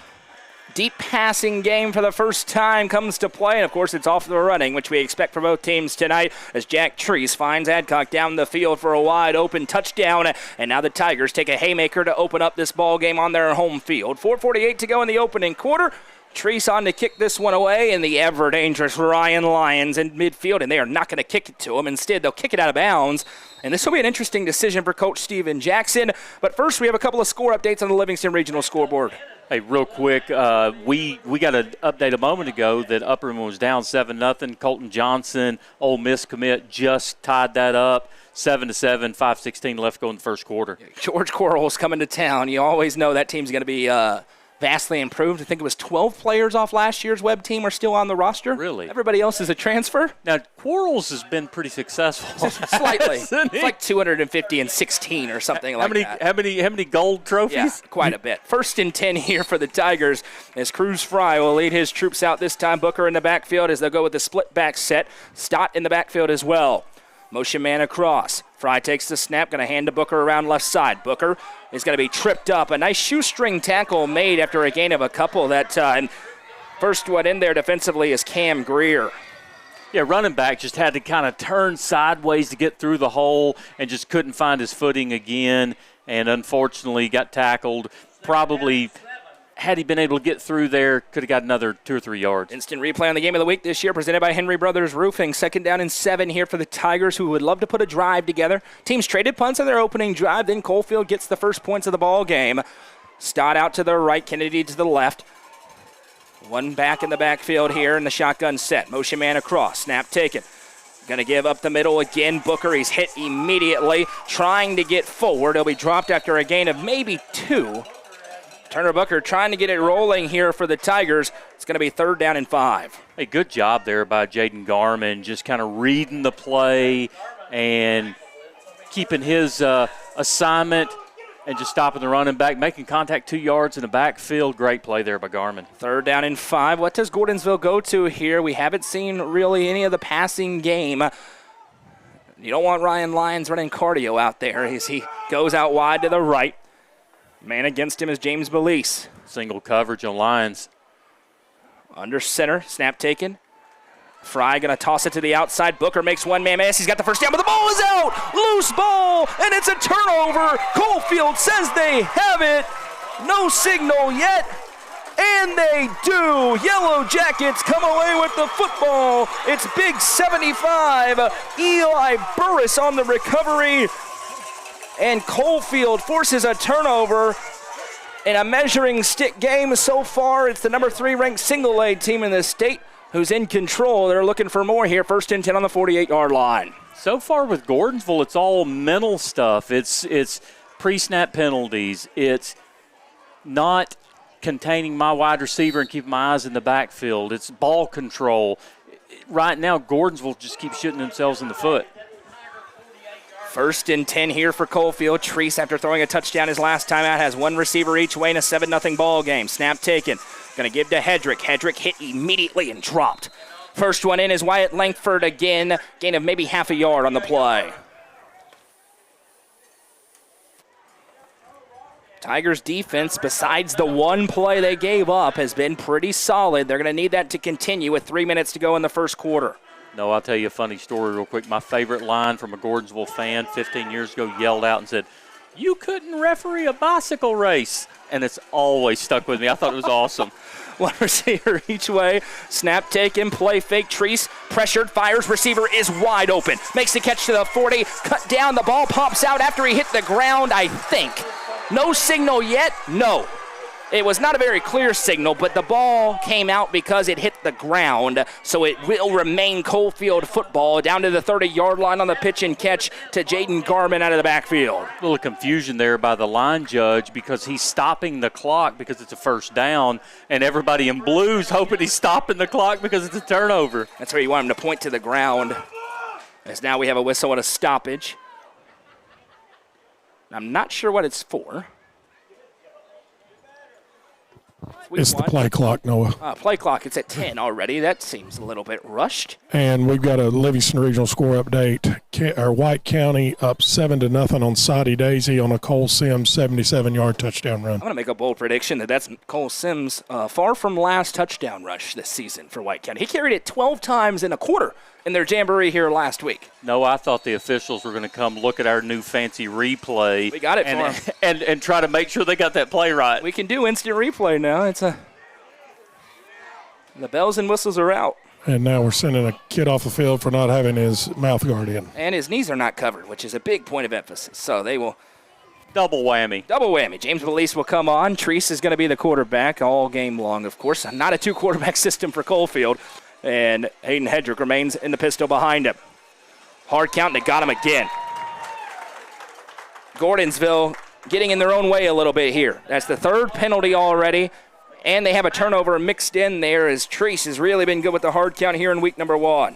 deep passing game for the first time comes to play. And, of course, it's off the running, which we expect for both teams tonight as Jack Treese finds Adcock down the field for a wide-open touchdown. And now the Tigers take a haymaker to open up this ball game on their home field. 4:48 to go in the opening quarter. Treese on to kick this one away, and the ever-dangerous Ryan Lyons in midfield, and they are not going to kick it to him. Instead, they'll kick it out of bounds. And this will be an interesting decision for Coach Steven Jackson. But first, we have a couple of score updates on the Livingston Regional Scoreboard. Hey, real quick, we got an update a moment ago that Upperman was down 7-0. Colton Johnson, Ole Miss commit, just tied that up. 7-7, 5:16 left to go in the first quarter. George Quarles coming to town. You always know that team's going to be vastly improved. I think it was 12 players off last year's web team are still on the roster. Really? Everybody else is a transfer? Now, Quarles has been pretty successful. Slightly. It's like 250-16 or something like that. How many gold trophies? Yeah, quite a bit. 1st and 10 here for the Tigers as Cruz Fry will lead his troops out this time. Booker in the backfield as they'll go with the split back set. Stott in the backfield as well. Motion man across. Fry takes the snap, going to hand to Booker around left side. Booker is going to be tripped up. A nice shoestring tackle made after a gain of a couple that time. First one in there defensively is Cam Greer. Yeah, running back just had to kind of turn sideways to get through the hole and just couldn't find his footing again, and unfortunately got tackled. Probably, had he been able to get through there, could have got another 2 or 3 yards. Instant replay on the game of the week this year presented by Henry Brothers Roofing. 2nd down and 7 here for the Tigers, who would love to put a drive together. Teams traded punts on their opening drive. Then Coalfield gets the first points of the ball game. Stott out to the right, Kennedy to the left. One back in the backfield here in the shotgun set. Motion man across. Snap taken. Going to give up the middle again. Booker, he's hit immediately. Trying to get forward. He'll be dropped after a gain of maybe 2. Turner Booker trying to get it rolling here for the Tigers. It's going to be 3rd down and 5. Hey, good job there by Jaden Garman, just kind of reading the play and keeping his assignment and just stopping the running back, making contact 2 yards in the backfield. Great play there by Garman. 3rd down and 5. What does Gordonsville go to here? We haven't seen really any of the passing game. You don't want Ryan Lyons running cardio out there as he goes out wide to the right. Man against him is James Belize. Single coverage on Lyons. Under center, snap taken. Fry going to toss it to the outside. Booker makes one-man miss. He's got the first down, but the ball is out. Loose ball, and it's a turnover. Coalfield says they have it. No signal yet, and they do. Yellow Jackets come away with the football. It's big 75. Eli Burris on the recovery. And Coalfield forces a turnover. In a measuring stick game so far, it's the number 3 ranked single-A team in the state who's in control. They're looking for more here. 1st and 10 on the 48-yard line. So far with Gordonsville, it's all mental stuff. It's pre-snap penalties. It's not containing my wide receiver and keeping my eyes in the backfield. It's ball control. Right now, Gordonsville just keeps shooting themselves in the foot. 1st and 10 here for Coalfield. Treese, after throwing a touchdown his last time out, has 1 receiver each way in a 7-0 ball game. Snap taken. Going to give to Hedrick. Hedrick hit immediately and dropped. First one in is Wyatt Langford again. Gain of maybe half a yard on the play. Tigers defense, besides the one play they gave up, has been pretty solid. They're going to need that to continue with 3 minutes to go in the first quarter. No, I'll tell you a funny story real quick. My favorite line from a Gordonsville fan 15 years ago yelled out and said, "You couldn't referee a bicycle race." And it's always stuck with me. I thought it was awesome. 1 receiver each way. Snap taken, play fake. Treese pressured, fires. Receiver is wide open. Makes the catch to the 40. Cut down. The ball pops out after he hit the ground, I think. No signal yet? No. It was not a very clear signal, but the ball came out because it hit the ground, so it will remain Coalfield football down to the 30-yard line on the pitch and catch to Jaden Garman out of the backfield. A little confusion there by the line judge because he's stopping the clock because it's a first down, and everybody in blue's hoping he's stopping the clock because it's a turnover. That's where you want him to point to the ground. As now we have a whistle and a stoppage. I'm not sure what it's for. It's the play clock, Noah. Play clock, it's at 10 already. That seems a little bit rushed. And we've got a Livingston Regional score update. White County up 7-0 on Soddy Daisy on a Cole Sims 77-yard touchdown run. I'm going to make a bold prediction that's Cole Sims' far from last touchdown rush this season for White County. He carried it 12 times in a quarter in their jamboree here last week. No, I thought the officials were going to come look at our new fancy replay. We got it for them. And try to make sure they got that play right. We can do instant replay now. The bells and whistles are out. And now we're sending a kid off the field for not having his mouth guard in. And his knees are not covered, which is a big point of emphasis. So they will. Double whammy. Double whammy. James Belize will come on. Treese is going to be the quarterback all game long, of course. Not a 2-quarterback system for Coalfield. And Hayden Hedrick remains in the pistol behind him. Hard count, and they got him again. Gordonsville getting in their own way a little bit here. That's the 3rd penalty already. And they have a turnover mixed in there as Treese has really been good with the hard count here in week number 1.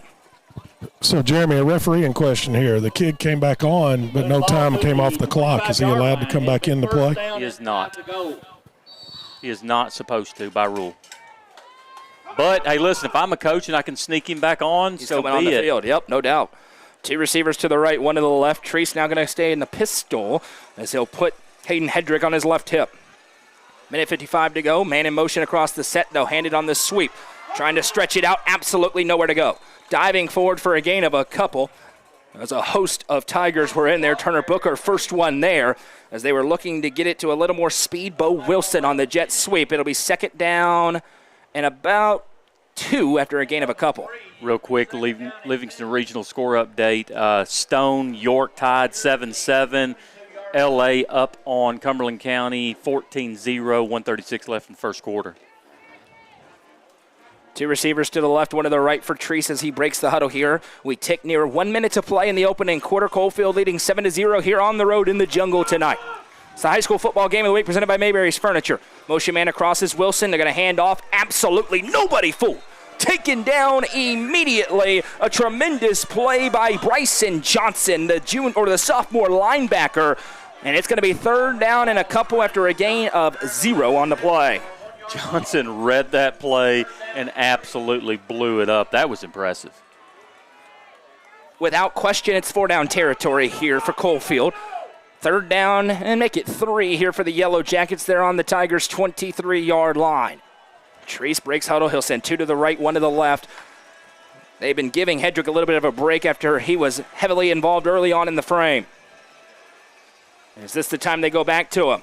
So, Jeremy, a referee in question here. The kid came back on, but no time came off the clock. Is he allowed to come back into play? He is not. He is not supposed to by rule. But, hey, listen, if I'm a coach and I can sneak him back on, He's so coming on be the it. field. Yep, no doubt. 2 receivers to the right, 1 to the left. Treese now going to stay in the pistol as he'll put Hayden Hedrick on his left hip. Minute 55 to go. Man in motion across the set. They'll hand it on the sweep. Trying to stretch it out. Absolutely nowhere to go. Diving forward for a gain of a couple. As a host of Tigers were in there. Turner Booker, first one there. As they were looking to get it to a little more speed. Bo Wilson on the jet sweep. It'll be 2nd down and about 2 after a gain of a couple. Real quick, Livingston Regional score update. Stone, York tied 7-7. LA up on Cumberland County 14-0, 1:36 left in the first quarter. 2 receivers to the left, 1 to the right for Treese as he breaks the huddle here. We tick near 1 minute to play in the opening quarter. Coalfield leading 7-0 here on the road in the jungle tonight. It's the high school football game of the week presented by Mayberry's Furniture. Motion man across is Wilson. They're going to hand off. Absolutely nobody fool. Taken down immediately. A tremendous play by Bryson Johnson, the sophomore linebacker. And it's going to be 3rd down and a couple after a gain of 0 on the play. Johnson read that play and absolutely blew it up. That was impressive. Without question, it's 4-down territory here for Coalfield. 3rd down and make it 3 here for the Yellow Jackets. They're on the Tigers' 23-yard line. Treese breaks huddle. He'll send 2 to the right, 1 to the left. They've been giving Hedrick a little bit of a break after he was heavily involved early on in the frame. Is this the time they go back to him?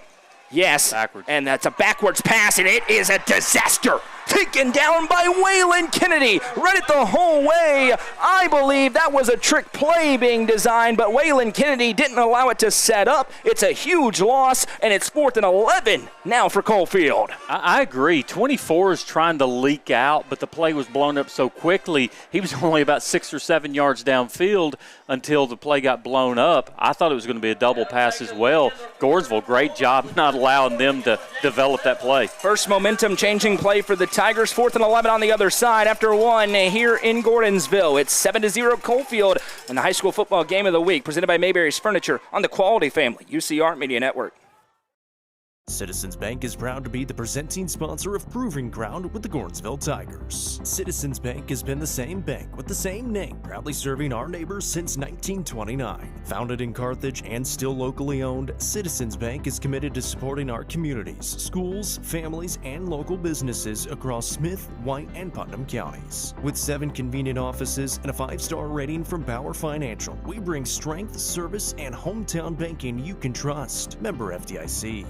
Yes. Backwards. And that's a backwards pass, and it is a disaster. taken down by Waylon Kennedy. Read it the whole way. I believe that was a trick play being designed, but Waylon Kennedy didn't allow it to set up. It's a huge loss, and it's 4th and 11 now for Coalfield. I agree. 24 is trying to leak out, but the play was blown up so quickly. He was only about 6 or 7 yards downfield until the play got blown up. I thought it was going to be a double pass as well. Gordonsville, great job not allowing them to develop that play. First momentum-changing play for the Tigers. 4th and 11 on the other side after one here in Gordonsville. It's 7-0 Coalfield in the high school football game of the week, presented by Mayberry's Furniture on the Quality Family, UCR Media Network. Citizens Bank is proud to be the presenting sponsor of Proving Ground with the Gordonsville Tigers. Citizens Bank has been the same bank with the same name, proudly serving our neighbors since 1929. Founded in Carthage and still locally owned, Citizens Bank is committed to supporting our communities, schools, families, and local businesses across Smith, White, and Putnam counties. With 7 convenient offices and a 5-star rating from Bauer Financial, we bring strength, service, and hometown banking you can trust. Member FDIC.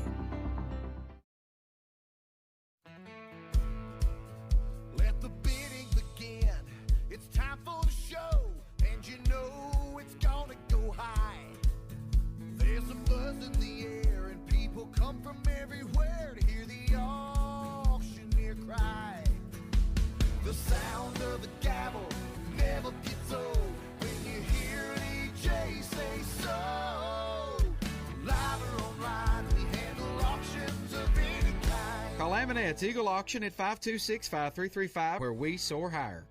It's Eagle Auction at 526-5335, where we soar higher.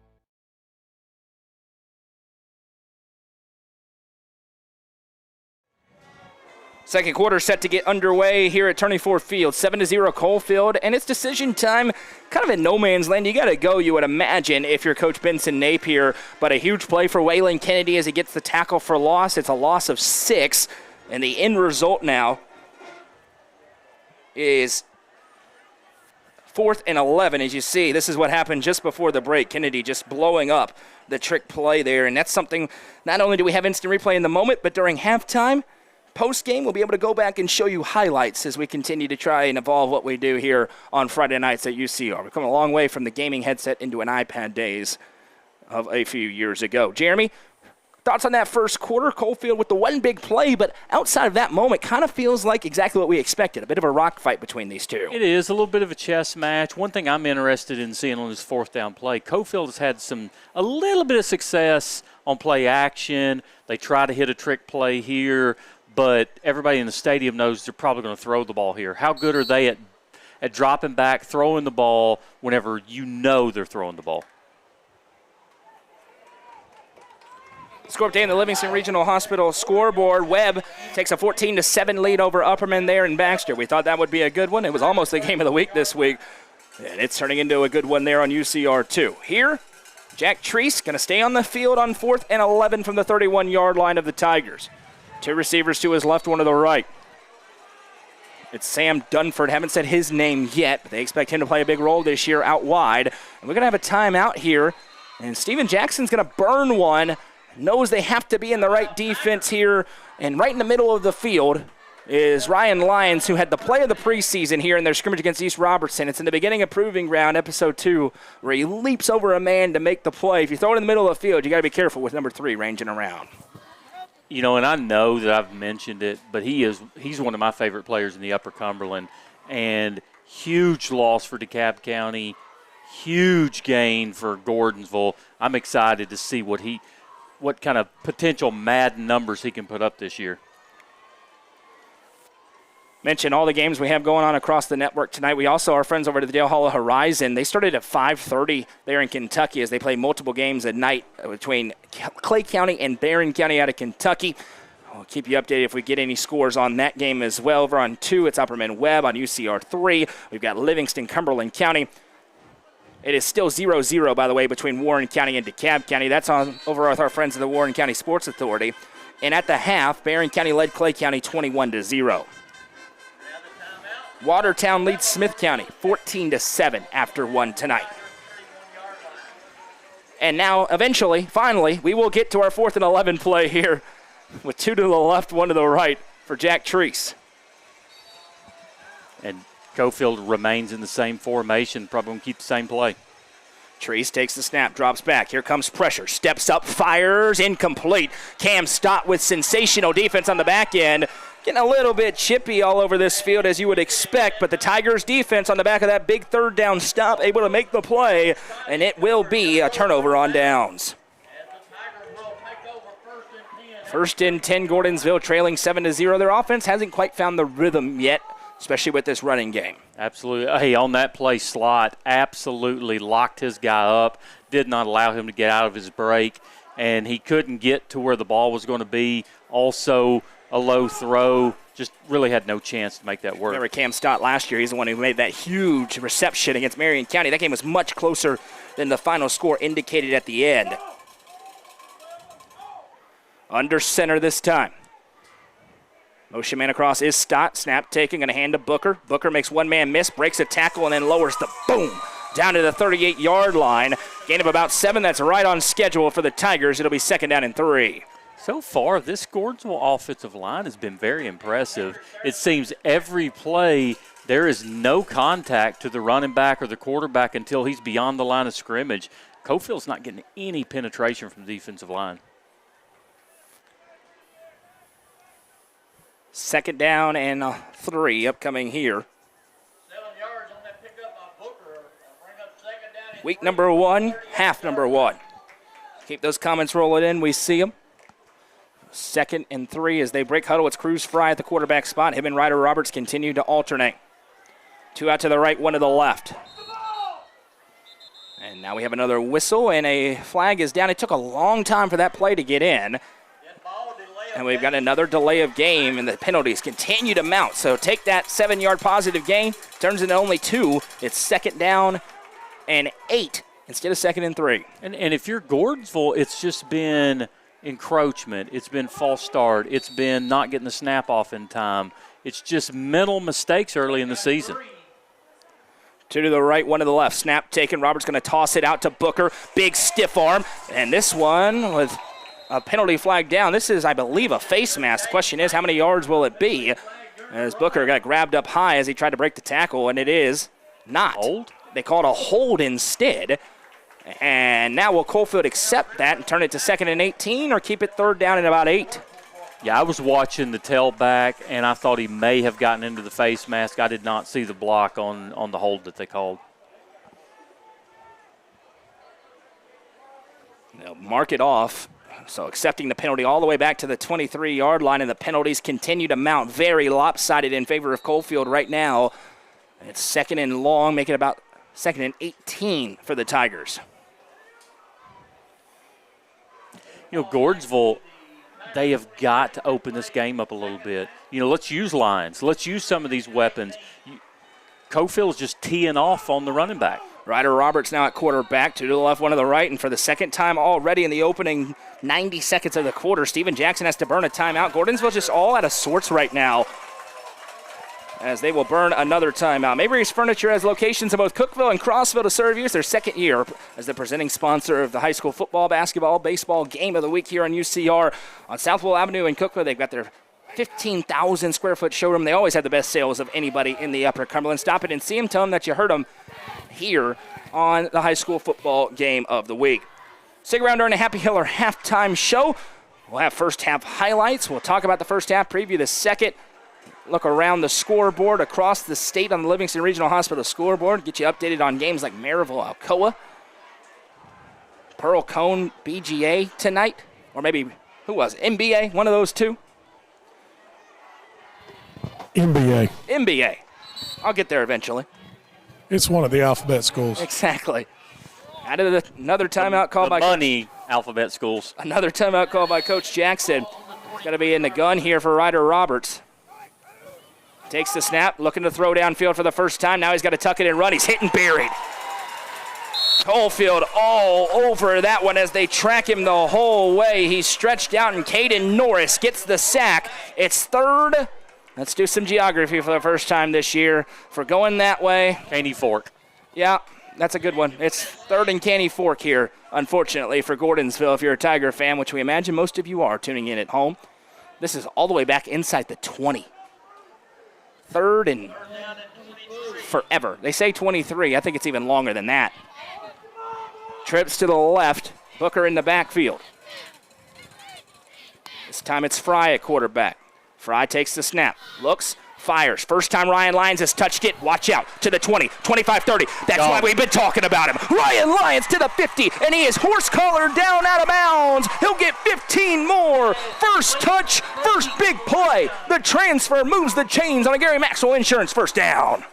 Second quarter set to get underway here at Turney Ford Field. 7-0 Coalfield, and it's decision time. Kind of in no man's land. You got to go, you would imagine, if you're Coach Benson Napier. But a huge play for Waylon Kennedy as he gets the tackle for loss. It's a loss of 6, and the end result now is 4th and 11. As you see, this is what happened just before the break. Kennedy just blowing up the trick play there, and that's something not only do we have instant replay in the moment, but during halftime, post-game, we'll be able to go back and show you highlights as we continue to try and evolve what we do here on Friday nights at UCR. We've come a long way from the gaming headset into an iPad days of a few years ago. Jeremy, thoughts on that first quarter? Coalfield with the one big play, but outside of that moment, kind of feels like exactly what we expected, a bit of a rock fight between these two. It is a little bit of a chess match. One thing I'm interested in seeing on this 4th down play, Coalfield has had a little bit of success on play action. They try to hit a trick play here, but everybody in the stadium knows they're probably going to throw the ball here. How good are they at dropping back, throwing the ball whenever you know they're throwing the ball? Score update in the Livingston Regional Hospital scoreboard. Webb takes a 14-7 lead over Upperman there in Baxter. We thought that would be a good one. It was almost the game of the week this week, and it's turning into a good one there on UCR2. Here, Jack Treese going to stay on the field on 4th and 11 from the 31-yard line of the Tigers. 2 receivers to his left, 1 to the right. It's Sam Dunford. Haven't said his name yet, but they expect him to play a big role this year out wide. And we're going to have a timeout here, and Steven Jackson's going to burn one. Knows they have to be in the right defense here, and right in the middle of the field is Ryan Lyons, who had the play of the preseason here in their scrimmage against East Robertson. It's in the beginning of Proving Ground, episode 2, where he leaps over a man to make the play. If you throw it in the middle of the field, you got to be careful with number 3 ranging around. You know, and I know that I've mentioned it, but he's one of my favorite players in the Upper Cumberland, and huge loss for DeKalb County, huge gain for Gordonsville. I'm excited to see what kind of potential Madden numbers he can put up this year. Mention all the games we have going on across the network tonight. We also are friends over at the Dale Hollow Horizon. They started at 5:30 there in Kentucky as they play multiple games at night between Clay County and Barron County out of Kentucky. We'll keep you updated if we get any scores on that game as well. Over on 2, it's Upperman Webb. On UCR 3, we've got Livingston, Cumberland County. It is still 0-0, by the way, between Warren County and DeKalb County. That's on over with our friends at the Warren County Sports Authority. And at the half, Barron County led Clay County 21-0. Watertown leads Smith County 14-7 after 1 tonight. And now, eventually, finally, we will get to our 4th and 11 play here with 2 to the left, 1 to the right for Jack Treese. And Coalfield remains in the same formation, probably going to keep the same play. Treese takes the snap, drops back. Here comes pressure. Steps up, fires, incomplete. Cam Stott with sensational defense on the back end. Getting a little bit chippy all over this field as you would expect, but the Tigers defense on the back of that big third down stop able to make the play, and it will be a turnover on downs. First and 10, Gordonsville trailing 7-0. Their offense hasn't quite found the rhythm yet, especially with this running game. Absolutely. Hey, on that play, Slot absolutely locked his guy up, did not allow him to get out of his break, and he couldn't get to where the ball was going to be. Also, a low throw, just really had no chance to make that work. Remember Cam Stott last year, he's the one who made that huge reception against Marion County. That game was much closer than the final score indicated at the end. Under center this time. Motion man across is Stott. Snap taking, going to hand to Booker. Booker makes one man miss, breaks a tackle, and then lowers the boom down to the 38-yard line. Gain of about 7. That's right on schedule for the Tigers. It'll be 2nd down and 3. So far, this Gordonsville offensive line has been very impressive. It seems every play there is no contact to the running back or the quarterback until he's beyond the line of scrimmage. Coalfield's not getting any penetration from the defensive line. 2nd down and 3 upcoming here. 7 yards on that pickup by Booker. Bring up 2nd down and Week number 1, half number 1. Keep those comments rolling in. We see them. 2nd and 3 as they break huddle. It's Cruz Fry at the quarterback spot. Him and Ryder Roberts continue to alternate. 2 out to the right, 1 to the left. And now we have another whistle, and a flag is down. It took a long time for that play to get in. And we've got another delay of game, and the penalties continue to mount. So take that 7-yard positive gain, turns into only 2. It's 2nd down and 8 instead of 2nd and 3. And if you're Gordonsville, it's just been encroachment. It's been false start. It's been not getting the snap off in time. It's just mental mistakes early in the season. 2 to the right, 1 to the left. Snap taken. Roberts going to toss it out to Booker. Big stiff arm. And this one with a penalty flag down. This is, I believe, a face mask. The question is, how many yards will it be? As Booker got grabbed up high as he tried to break the tackle, and it is not. Hold? They called a hold instead. And now will Coalfield accept that and turn it to 2nd and 18 or keep it 3rd down and about 8? Yeah, I was watching the tailback, and I thought he may have gotten into the face mask. I did not see the block on the hold that they called. They'll mark it off. So accepting the penalty all the way back to the 23-yard line, and the penalties continue to mount. Very lopsided in favor of Coalfield right now. It's 2nd and long, making about 2nd and 18 for the Tigers. You know, Gordonsville, they have got to open this game up a little bit. You know, let's use lines. Let's use some of these weapons. Coalfield's just teeing off on the running back. Ryder Roberts now at quarterback, 2 to the left, 1 to the right, and for the 2nd time already in the opening 90 seconds of the quarter, Steven Jackson has to burn a timeout. Gordonsville's just all out of sorts right now as they will burn another timeout. Mayberry's Furniture has locations in both Cookeville and Crossville to serve you. It's their 2nd year as the presenting sponsor of the high school football, basketball, baseball game of the week here on UCR. On Southwell Avenue in Cookeville, they've got their 15,000 square foot showroom. They always have the best sales of anybody in the Upper Cumberland. Stop it and see them. Tell them that you heard them here on the high school football game of the week. Stick around during a Happy Hiller halftime show. We'll have first half highlights. We'll talk about the first half, preview the second, look around the scoreboard across the state on the Livingston Regional Hospital scoreboard, get you updated on games like Maryville, Alcoa, Pearl Cone, BGA tonight, or maybe, who was it? MBA, one of those two? NBA. I'll get there eventually. It's one of the alphabet schools. Exactly. Another timeout called by money alphabet schools. Another timeout called by Coach Jackson. Got to be in the gun here for Ryder Roberts. Takes the snap, looking to throw downfield for the first time. Now he's got to tuck it and run. He's hit and buried. Coalfield all over that one as they track him the whole way. He's stretched out, and Caden Norris gets the sack. It's 3rd. Let's do some geography for the first time this year. For going that way. Caney Fork. Yeah, that's a good one. It's 3rd and Caney Fork here, unfortunately, for Gordonsville, if you're a Tiger fan, which we imagine most of you are tuning in at home. This is all the way back inside the 20. 3rd and forever. They say 23. I think it's even longer than that. Trips to the left. Booker in the backfield. This time it's Fry at quarterback. Fry takes the snap. Looks. Fires. First time Ryan Lyons has touched it. Watch out. To the 20, 25, 30. That's why we've been talking about him. Ryan Lyons to the 50, and he is horse collar down out of bounds. He'll get 15 more. First touch, first big play. The transfer moves the chains on a Gary Maxwell Insurance first down.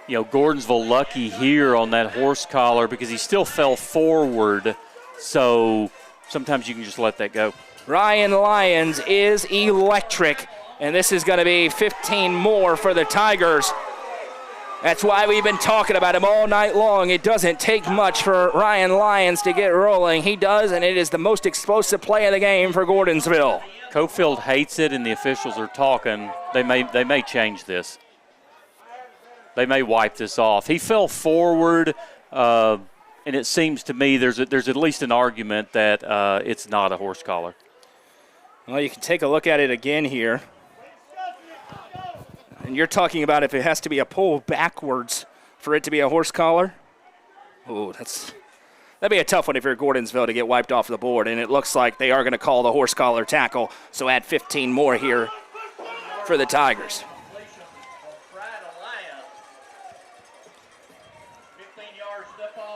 Gordonsville lucky here on that horse collar because he still fell forward. So sometimes you can just let that go. Ryan Lyons is electric. And this is going to be 15 more for the Tigers. That's why we've been talking about him all night long. It doesn't take much for Ryan Lyons to get rolling. He does, and it is the most explosive play of the game for Gordonsville. Coalfield hates it, and the officials are talking. They may change this. They may wipe this off. He fell forward, and it seems to me there's at least an argument that it's not a horse collar. Well, you can take a look at it again here. And you're talking about if it has to be a pull backwards for it to be a horse collar. Oh, that'd be a tough one if you're Gordonsville to get wiped off the board. And it looks like they are going to call the horse collar tackle. So add 15 more here for the Tigers.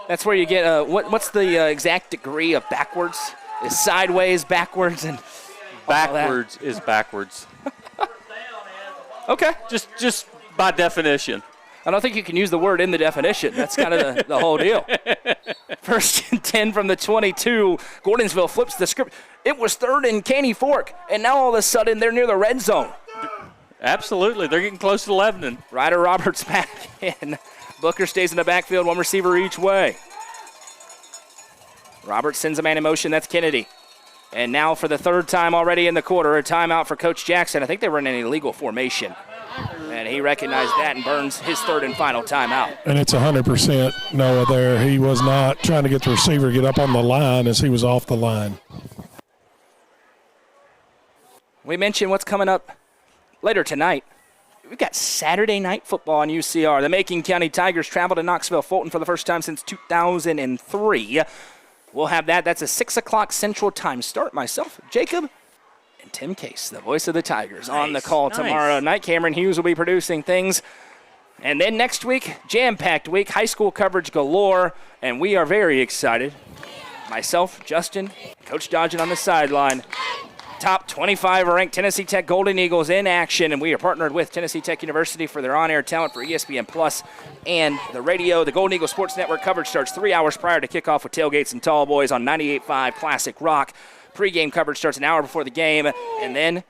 That's where you get what's the exact degree of backwards? Is sideways, backwards, and backwards is backwards. Okay. Just by definition. I don't think you can use the word in the definition. That's kind of the whole deal. First and 10 from the 22. Gordonsville flips the script. It was third and Caney Fork, and now all of a sudden they're near the red zone. Absolutely. They're getting close to Lebanon. Ryder Roberts back in. Booker stays in the backfield, one receiver each way. Roberts sends a man in motion. That's Kennedy. And now for the third time already in the quarter, a timeout for Coach Jackson. I think they were in an illegal formation. And he recognized that and burns his third and final timeout. And it's 100% Noah there. He was not trying to get the receiver to get up on the line as he was off the line. We mentioned what's coming up later tonight. We've got Saturday night football on UCR. The Macon County Tigers travel to Knoxville Fulton for the first time since 2003. We'll have that. That's a 6 o'clock Central Time start. Myself, Jacob, and Tim Case, the voice of the Tigers, on the call tomorrow night. Cameron Hughes will be producing things. And then next week, jam-packed week, high school coverage galore, and we are very excited. Myself, Justin, Coach Dodgen on the sideline. Top 25 ranked Tennessee Tech Golden Eagles in action, and we are partnered with Tennessee Tech University for their on-air talent for ESPN Plus and the radio. The Golden Eagle Sports Network coverage starts 3 hours prior to kickoff with tailgates and tall boys on 98.5 Classic Rock. Pre-game coverage starts an hour before the game, and then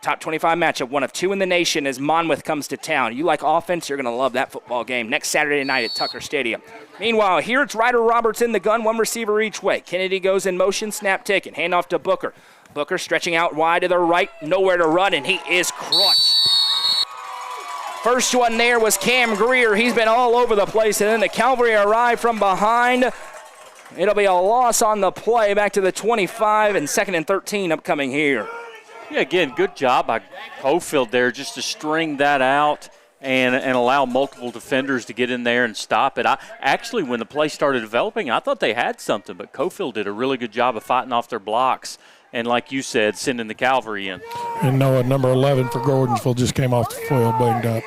top 25 matchup, one of two in the nation as Monmouth comes to town. You like offense, you're going to love that football game next Saturday night at Tucker Stadium. Meanwhile, here it's Ryder Roberts in the gun, one receiver each way. Kennedy goes in motion, snap taken, handoff to Booker. Booker stretching out wide to the right, nowhere to run, and he is crushed. First one there was Cam Greer. He's been all over the place, and then the Cavalry arrive from behind. It'll be a loss on the play back to the 25, and 2nd and 13 upcoming here. Yeah, again, good job by Coalfield there just to string that out and allow multiple defenders to get in there and stop it. Actually, when the play started developing, I thought they had something, but Coalfield did a really good job of fighting off their blocks. And like you said, sending the Cavalry in. And Noah, number 11 for Gordonsville, just came off the field banged up.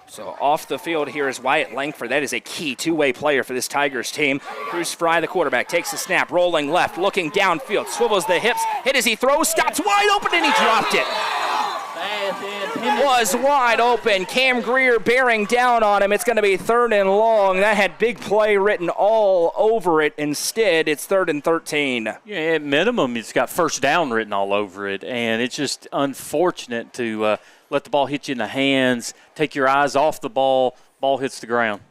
So off the field here is Wyatt Langford. That is a key two-way player for this Tigers team. Bruce Fry, the quarterback, takes the snap, rolling left, looking downfield, swivels the hips, hit as he throws, stops wide open, and he dropped it. Was wide open. Cam Greer bearing down on him. It's going to be 3rd and long. That had big play written all over it. Instead, it's 3rd and 13. Yeah, at minimum, it's got first down written all over it, and it's just unfortunate to let the ball hit you in the hands, take your eyes off the ball hits the ground.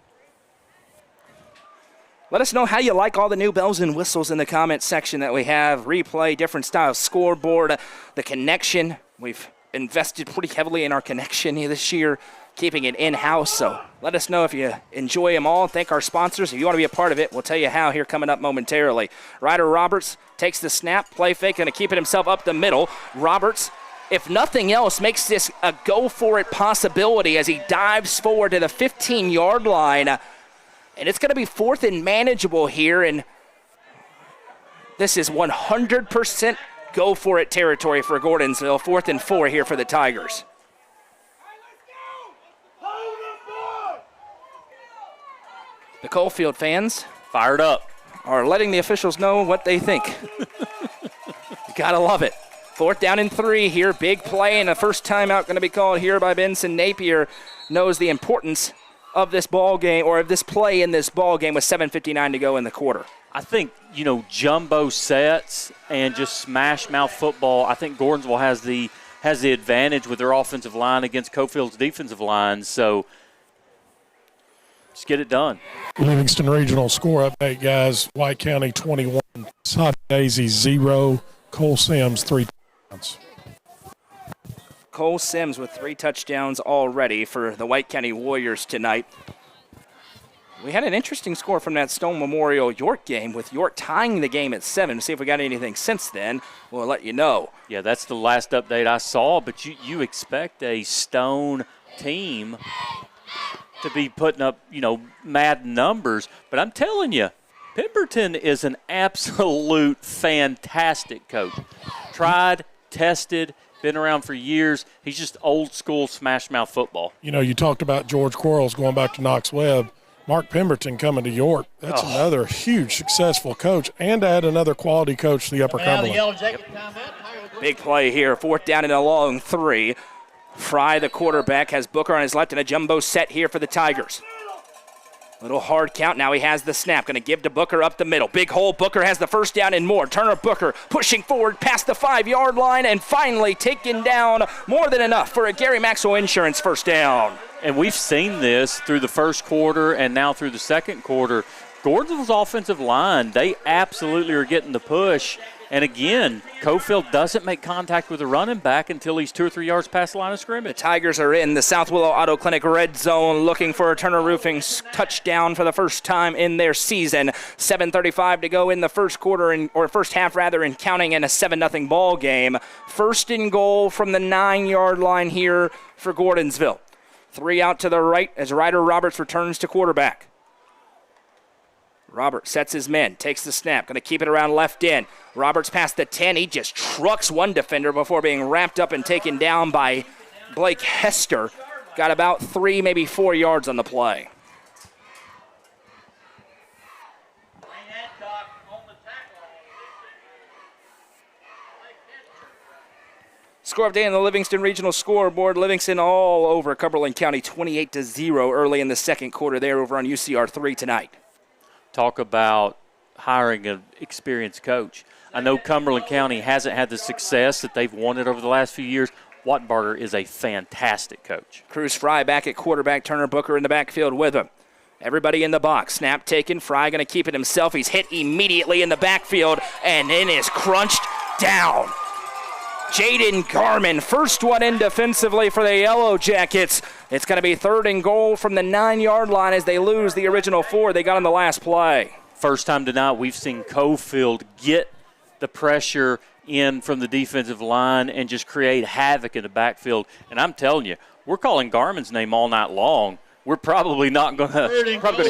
Let us know how you like all the new bells and whistles in the comment section that we have. Replay, different styles, scoreboard, the connection. We've invested pretty heavily in our connection this year, keeping it in-house. So let us know if you enjoy them all. Thank our sponsors. If you want to be a part of it, we'll tell you how here coming up momentarily. Ryder Roberts takes the snap, play fake, going to keep it himself up the middle. Roberts if nothing else, makes this a go-for-it possibility as he dives forward to the 15-yard line. And it's going to be 4th and manageable here, and this is 100% go-for-it territory for Gordonsville. 4th and 4 here for the Tigers. The Coalfield fans Fired up. are letting the officials know what they think. You gotta love it. 4th down and 3 here. Big play, and the first timeout going to be called here by Benson Napier. Knows the importance of this ball game, or of this play in this ball game with 7:59 to go in the quarter. I think, jumbo sets and just smash mouth football, I think Gordonsville has the advantage with their offensive line against Coalfield's defensive line. So just get it done. Livingston Regional score update, guys. White County 21, Soddy Daisy 0, Cole Sims 3 touchdowns. Cole Sims with 3 touchdowns already for the White County Warriors tonight. We had an interesting score from that Stone Memorial York game, with York tying the game at 7. See if we got anything since then. We'll let you know. Yeah, that's the last update I saw, but you expect a Stone team to be putting up, mad numbers. But I'm telling you, Pemberton is an absolute fantastic coach. Tried, tested, been around for years. He's just old school smash mouth football. You talked about George Quarles going back to Knox Webb. Mark Pemberton coming to York. That's another huge successful coach, and add another quality coach to the Upper Cumberland. Big play here. 4th down and a long 3. Fry, the quarterback, has Booker on his left, and a jumbo set here for the Tigers. Little hard count. Now he has the snap. Going to give to Booker up the middle. Big hole. Booker has the first down and more. Turner Booker pushing forward past the 5-yard line, and finally taken down. More than enough for a Gary Maxwell Insurance first down. And we've seen this through the first quarter and now through the second quarter. Gordonsville's offensive line, they absolutely are getting the push. And again, Coalfield doesn't make contact with the running back until he's 2 or 3 yards past the line of scrimmage. The Tigers are in the South Willow Auto Clinic red zone, looking for a Turner Roofing touchdown for the first time in their season. 7:35 to go in the first quarter, or first half rather, and counting, in a 7-0 ball game. 1st and goal from the 9-yard line here for Gordonsville. 3 out to the right as Ryder Roberts returns to quarterback. Roberts sets his men, takes the snap, going to keep it around left end. Roberts past the 10. He just trucks one defender before being wrapped up and taken down by Blake Hester. Got about 3, maybe 4 yards on the play. Score update on the Livingston Regional scoreboard. Livingston all over Cumberland County, 28-0 early in the second quarter there over on UCR 3 tonight. Talk about hiring an experienced coach. I know Cumberland County hasn't had the success that they've wanted over the last few years. Wattenbarger is a fantastic coach. Cruz Fry back at quarterback. Turner Booker in the backfield with him. Everybody in the box. Snap taken. Fry going to keep it himself. He's hit immediately in the backfield and then is crunched down. Jaden Garman, first one in defensively for the Yellow Jackets. It's going to be 3rd and goal from the 9-yard line as they lose the original 4 they got on the last play. First time tonight we've seen Coalfield get the pressure in from the defensive line and just create havoc in the backfield. And I'm telling you, we're calling Garman's name all night long. We're probably not going to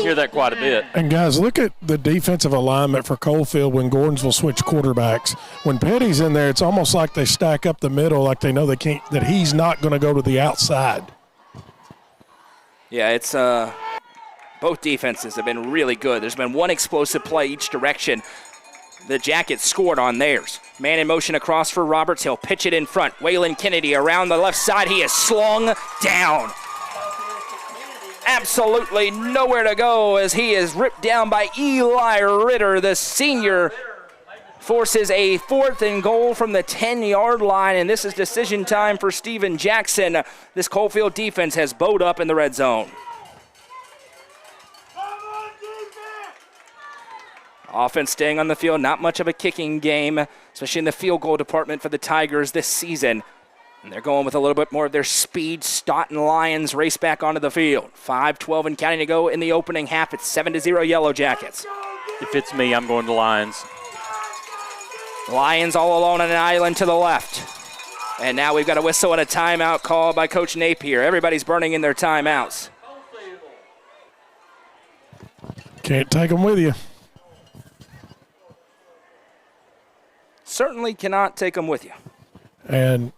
hear that quite a bit. And guys, look at the defensive alignment for Coalfield when Gordonsville switched quarterbacks. When Petty's in there, it's almost like they stack up the middle, like they know they can't, that he's not going to go to the outside. Yeah, it's both defenses have been really good. There's been one explosive play each direction. The Jackets scored on theirs. Man in motion across for Roberts. He'll pitch it in front. Waylon Kennedy around the left side. He is slung down. Absolutely nowhere to go as he is ripped down by Eli Ritter. The senior forces a 4th and goal from the 10-yard line, and this is decision time for Steven Jackson. This Coalfield defense has bowed up in the red zone. Offense staying on the field, not much of a kicking game, especially in the field goal department for the Tigers this season. And they're going with a little bit more of their speed. Stoughton Lions race back onto the field. 5:12 and counting to go in the opening half. It's 7-0 Yellow Jackets. If it's me, I'm going to Lions. Lions all alone on an island to the left. And now we've got a whistle and a timeout called by Coach Napier. Everybody's burning in their timeouts. Can't take them with you. Certainly cannot take them with you. And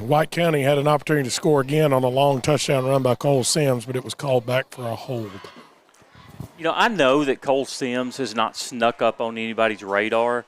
White County had an opportunity to score again on a long touchdown run by Cole Sims, but it was called back for a hold. You know, I know that Cole Sims has not snuck up on anybody's radar,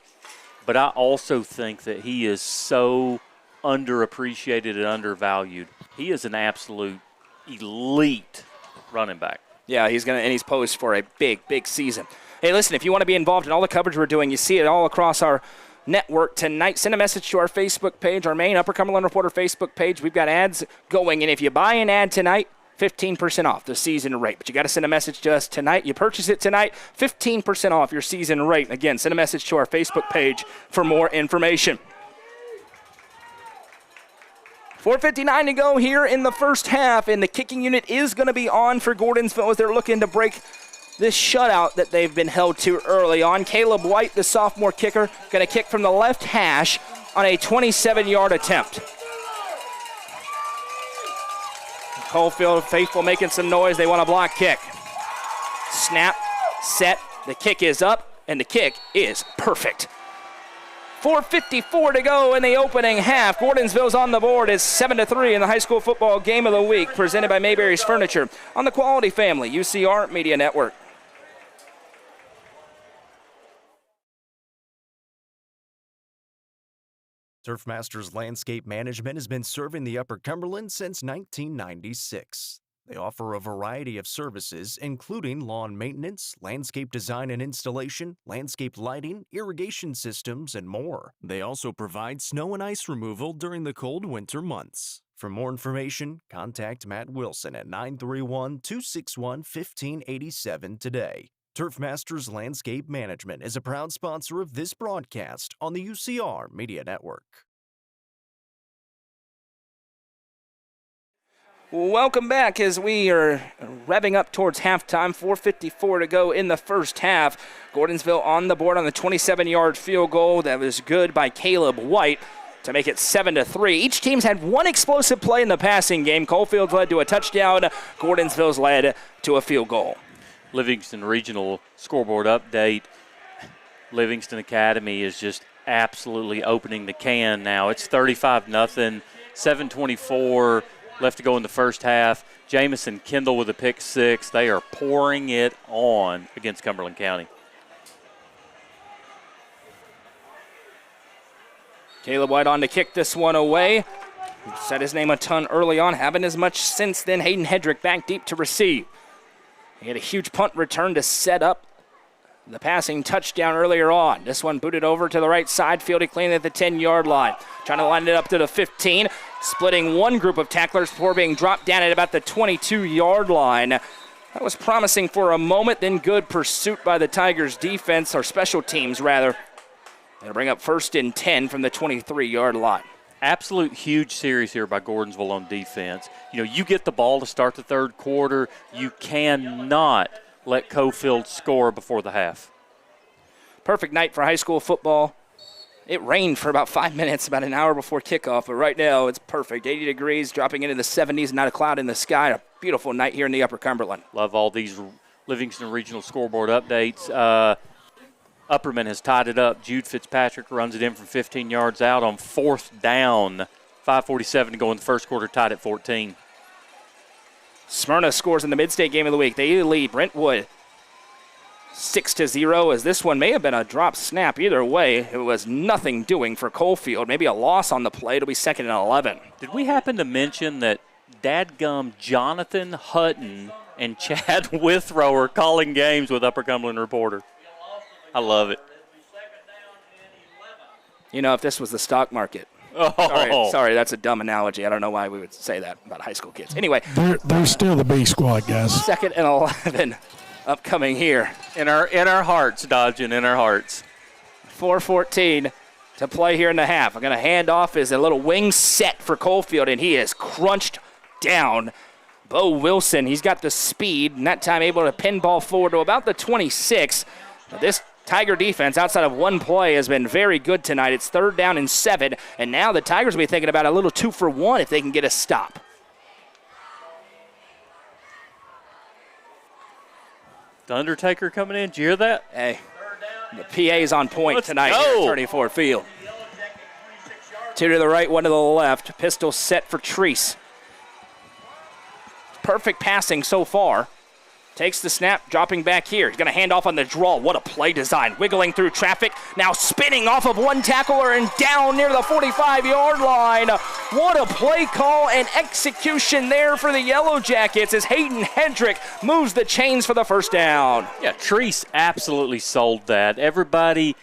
but I also think that he is so underappreciated and undervalued. He is an absolute elite running back. Yeah, he's poised for a big, big season. Hey, listen, if you want to be involved in all the coverage we're doing, you see it all across our network tonight. Send a message to our Facebook page, our main Upper Cumberland Reporter Facebook page. We've got ads going, and if you buy an ad tonight, 15% off the season rate. But you got to send a message to us tonight. You purchase it tonight, 15% off your season rate. Again, send a message to our Facebook page for more information. 4:59 to go here in the first half, and the kicking unit is going to be on for Gordonsville as they're looking to break this shutout that they've been held to early on. Caleb White, the sophomore kicker, going to kick from the left hash on a 27-yard attempt. Coalfield faithful making some noise. They want a block kick. Snap, set, the kick is up, and the kick is perfect. 4:54 to go in the opening half. Gordonsville's on the board. It's 7-3 in the high school football game of the week, presented by Mayberry's Furniture on the Quality Family UCR Media Network. Turfmasters Landscape Management has been serving the Upper Cumberland since 1996. They offer a variety of services, including lawn maintenance, landscape design and installation, landscape lighting, irrigation systems, and more. They also provide snow and ice removal during the cold winter months. For more information, contact Matt Wilson at 931-261-1587 today. Turfmasters Landscape Management is a proud sponsor of this broadcast on the UCR Media Network. Welcome back as we are revving up towards halftime. 4:54 to go in the first half. Gordonsville on the board on the 27-yard field goal. That was good by Caleb White to make it 7-3. Each team's had one explosive play in the passing game. Coalfield's led to a touchdown. Gordonsville's led to a field goal. Livingston Regional scoreboard update. Livingston Academy is just absolutely opening the can now. It's 35-0, 7:24 left to go in the first half. Jamison Kendall with a pick six. They are pouring it on against Cumberland County. Caleb White on to kick this one away. Said his name a ton early on, haven't as much since then. Hayden Hedrick back deep to receive. He had a huge punt return to set up the passing touchdown earlier on. This one booted over to the right side, fielded clean at the 10-yard line. Trying to line it up to the 15, splitting one group of tacklers before being dropped down at about the 22-yard line. That was promising for a moment, then good pursuit by the Tigers defense, or special teams rather. They'll bring up 1st and 10 from the 23-yard line. Absolute huge series here by Gordonsville on defense. You know, you get the ball to start the third quarter. You cannot let Coalfield score before the half. Perfect night for high school football. It rained for about 5 minutes, about an hour before kickoff, but right now it's perfect. 80 degrees, dropping into the 70s, not a cloud in the sky. A beautiful night here in the Upper Cumberland. Love all these Livingston Regional scoreboard updates. Upperman has tied it up. Jude Fitzpatrick runs it in from 15 yards out on 4th down. 5:47 to go in the first quarter, tied at 14. Smyrna scores in the Mid-State game of the week. They lead Brentwood 6-0, as this one may have been a drop snap. Either way, it was nothing doing for Coalfield. Maybe a loss on the play. It'll be 2nd and 11. Did we happen to mention that dadgum Jonathan Hutton and Chad Withrow are calling games with Upper Cumberland Reporter? I love it. You know, if this was the stock market. Oh. Sorry, that's a dumb analogy. I don't know why we would say that about high school kids. Anyway. They're still the B squad, guys. 2nd and 11 upcoming here. In our hearts, Dodgen, in our hearts. 4:14 to play here in the half. I'm going to hand off as a little wing set for Coalfield, and he is crunched down. Bo Wilson, he's got the speed, and that time able to pinball forward to about the 26. But this Tiger defense, outside of one play, has been very good tonight. It's 3rd down and 7, and now the Tigers will be thinking about a little 2-for-1 if they can get a stop. The Undertaker coming in. Did you hear that? Hey, the PA's on point Let's tonight go. here at Turney Ford Field. 2 to the right, 1 to the left. Pistol set for Treese. Perfect passing so far. Takes the snap, dropping back here. He's going to hand off on the draw. What a play design. Wiggling through traffic. Now spinning off of one tackler and down near the 45-yard line. What a play call and execution there for the Yellow Jackets as Hayden Hendrick moves the chains for the first down. Yeah, Treese absolutely sold that. Everybody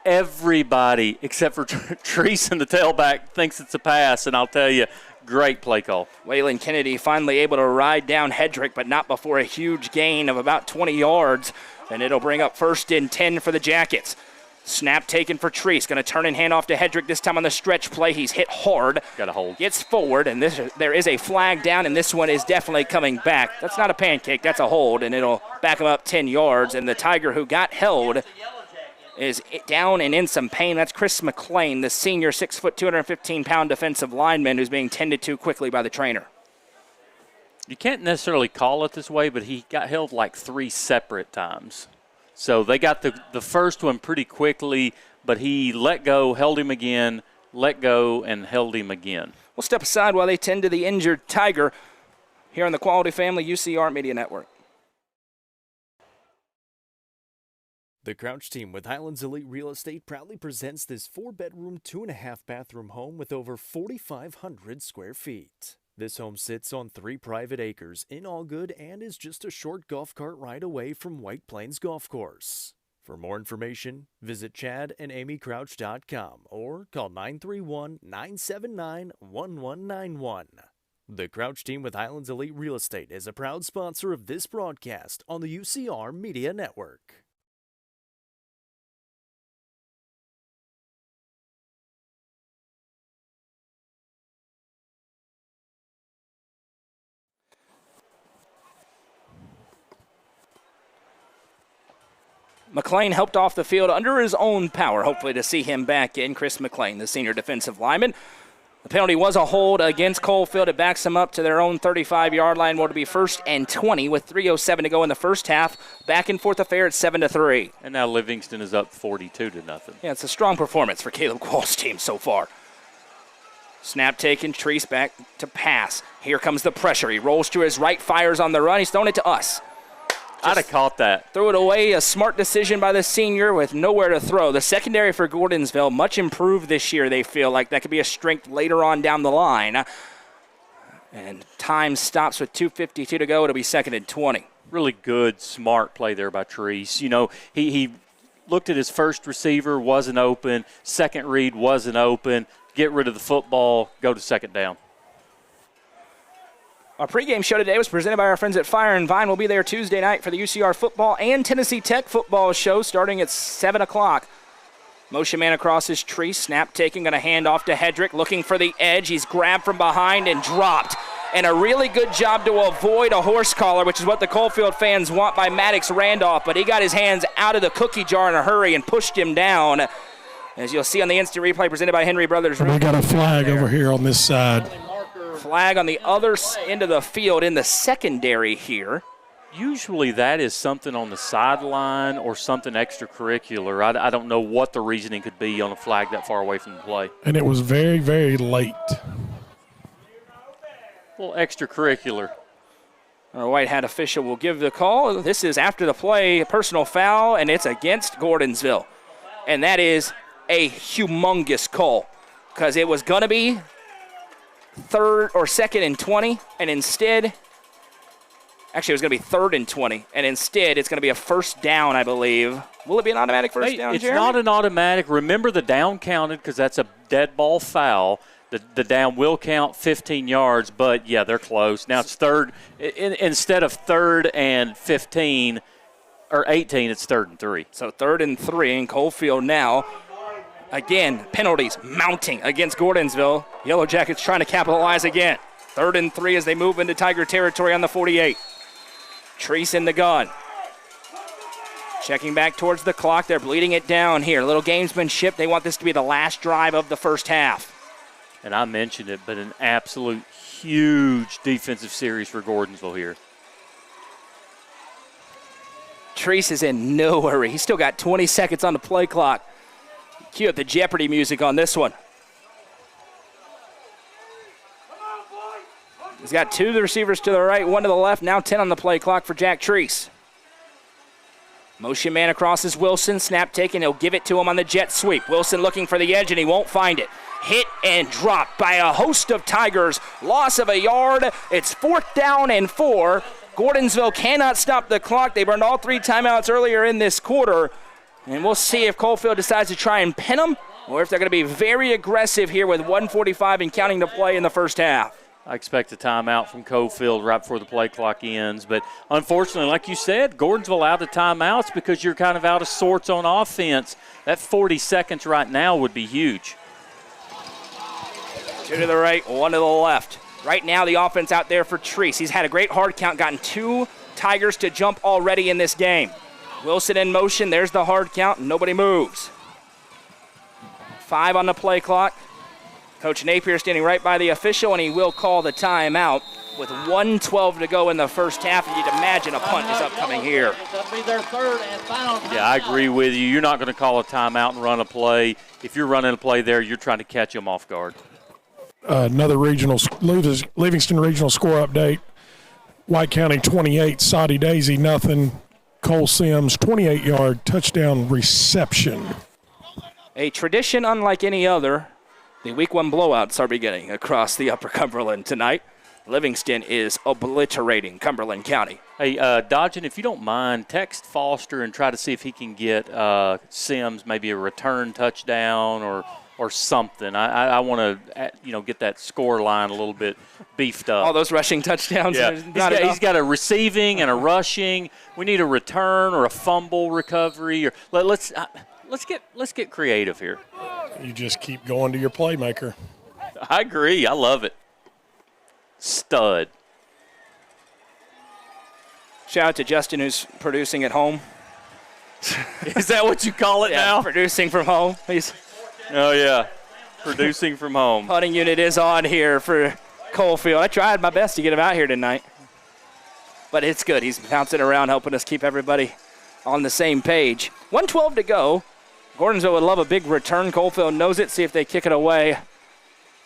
except for Treese and the tailback thinks it's a pass, and I'll tell you, great play call. Waylon Kennedy finally able to ride down Hedrick, but not before a huge gain of about 20 yards. And it'll bring up 1st and 10 for the Jackets. Snap taken for Treese. Going to turn and hand off to Hedrick this time on the stretch play. He's hit hard. Got a hold. Gets forward, and there is a flag down, and this one is definitely coming back. That's not a pancake. That's a hold, and it'll back him up 10 yards. And the Tiger who got held is down and in some pain. That's Chris McLean, the senior 6 foot, 215-pound defensive lineman who's being tended to quickly by the trainer. You can't necessarily call it this way, but he got held like 3 separate times. So they got the first one pretty quickly, but he let go, held him again, let go, and held him again. We'll step aside while they tend to the injured Tiger here on the Quality Family UCR Media Network. The Crouch team with Highlands Elite Real Estate proudly presents this 4-bedroom, 2.5-bathroom home with over 4,500 square feet. This home sits on 3 private acres in Allgood and is just a short golf cart ride away from White Plains Golf Course. For more information, visit chadandamycrouch.com or call 931-979-1191. The Crouch team with Highlands Elite Real Estate is a proud sponsor of this broadcast on the UCR Media Network. McLean helped off the field under his own power, hopefully to see him back in. Chris McLean, the senior defensive lineman. The penalty was a hold against Coalfield. It backs them up to their own 35-yard line. Will be 1st and 20 with 3:07 to go in the first half. Back and forth affair at 7-3. And now Livingston is up 42-0. Yeah, it's a strong performance for Caleb Quall's team so far. Snap taken, Treese back to pass. Here comes the pressure. He rolls to his right, fires on the run. He's throwing it to us. I'd have caught that. Threw it away, a smart decision by the senior with nowhere to throw. The secondary for Gordonsville, much improved this year, they feel like. That could be a strength later on down the line. And time stops with 2:52 to go. It'll be 2nd and 20. Really good, smart play there by Treese. You know, he looked at his first receiver, wasn't open. Second read, wasn't open. Get rid of the football, go to 2nd down. Our pregame show today was presented by our friends at Fire and Vine. We'll be there Tuesday night for the UCR football and Tennessee Tech football show starting at 7 o'clock. Motion man across his tree. Snap taking, going to hand off to Hedrick. Looking for the edge. He's grabbed from behind and dropped. And a really good job to avoid a horse collar, which is what the Coalfield fans want by Maddox Randolph. But he got his hands out of the cookie jar in a hurry and pushed him down. As you'll see on the instant replay presented by Henry Brothers. We got a flag over here on this side. Flag on the other end of the field in the secondary here. Usually that is something on the sideline or something extracurricular. I don't know what the reasoning could be on a flag that far away from the play. And it was very, very late. A little extracurricular. Our white hat official will give the call. This is after the play, a personal foul, and it's against Gordonsville. And that is a humongous call because it was going to be 2nd and 20, and instead, actually it was going to be 3rd and 20, and instead it's going to be a 1st down, I believe. Will it be an automatic first down, It's Jeremy? not an automatic. Remember the down counted because that's a dead ball foul. The down will count 15 yards, but, yeah, they're close. Now it's 3rd. Instead of 3rd and 15 or 18, it's 3rd and 3. So 3rd and 3 in Coalfield now. Again, penalties mounting against Gordonsville. Yellow Jackets trying to capitalize again. 3rd and 3 as they move into Tiger territory on the 48. Treese in the gun. Checking back towards the clock. They're bleeding it down here. A little gamesmanship. They want this to be the last drive of the first half. And I mentioned it, but an absolute huge defensive series for Gordonsville here. Treese is in no hurry. He's still got 20 seconds on the play clock. Cue up the Jeopardy music on this one. He's got 2 of the receivers to the right, 1 to the left. Now 10 on the play clock for Jack Treese. Motion man across is Wilson. Snap taken. He'll give it to him on the jet sweep. Wilson looking for the edge, and he won't find it. Hit and dropped by a host of Tigers. Loss of a yard. It's 4th down and 4. Gordonsville cannot stop the clock. They burned all 3 timeouts earlier in this quarter. And we'll see if Coalfield decides to try and pin them or if they're going to be very aggressive here with 1:45 and counting to play in the first half. I expect a timeout from Coalfield right before the play clock ends. But unfortunately, like you said, Gordonsville out of timeouts because you're kind of out of sorts on offense. That 40 seconds right now would be huge. 2 to the right, 1 to the left. Right now, the offense out there for Treese. He's had a great hard count, gotten 2 Tigers to jump already in this game. Wilson in motion. There's the hard count. Nobody moves. 5 on the play clock. Coach Napier standing right by the official, and he will call the timeout with 1:12 to go in the first half. And you'd imagine a punt is upcoming here. That'll be their 3rd and final timeout. Yeah, I agree with you. You're not going to call a timeout and run a play. If you're running a play there, you're trying to catch them off guard. Another Livingston regional score update. White County 28, Soddy Daisy nothing. Cole Sims 28-yard touchdown reception. A tradition unlike any other. The Week 1 blowouts are beginning across the Upper Cumberland tonight. Livingston is obliterating Cumberland County. Hey, Dodgen, if you don't mind, text Foster and try to see if he can get Sims maybe a return touchdown or something. I want to get that score line a little bit beefed up. All those rushing touchdowns. Yeah, he's got a receiving and a rushing. We need a return or a fumble recovery. Or let's get creative here. You just keep going to your playmaker. I agree. I love it. Stud. Shout out to Justin, who's producing at home. Is that what you call it now? Producing from home. Oh, yeah. Producing from home. Punting unit is on here for Coalfield. I tried my best to get him out here tonight. But it's good. He's bouncing around, helping us keep everybody on the same page. 1:12 to go. Gordonsville would love a big return. Coalfield knows it. See if they kick it away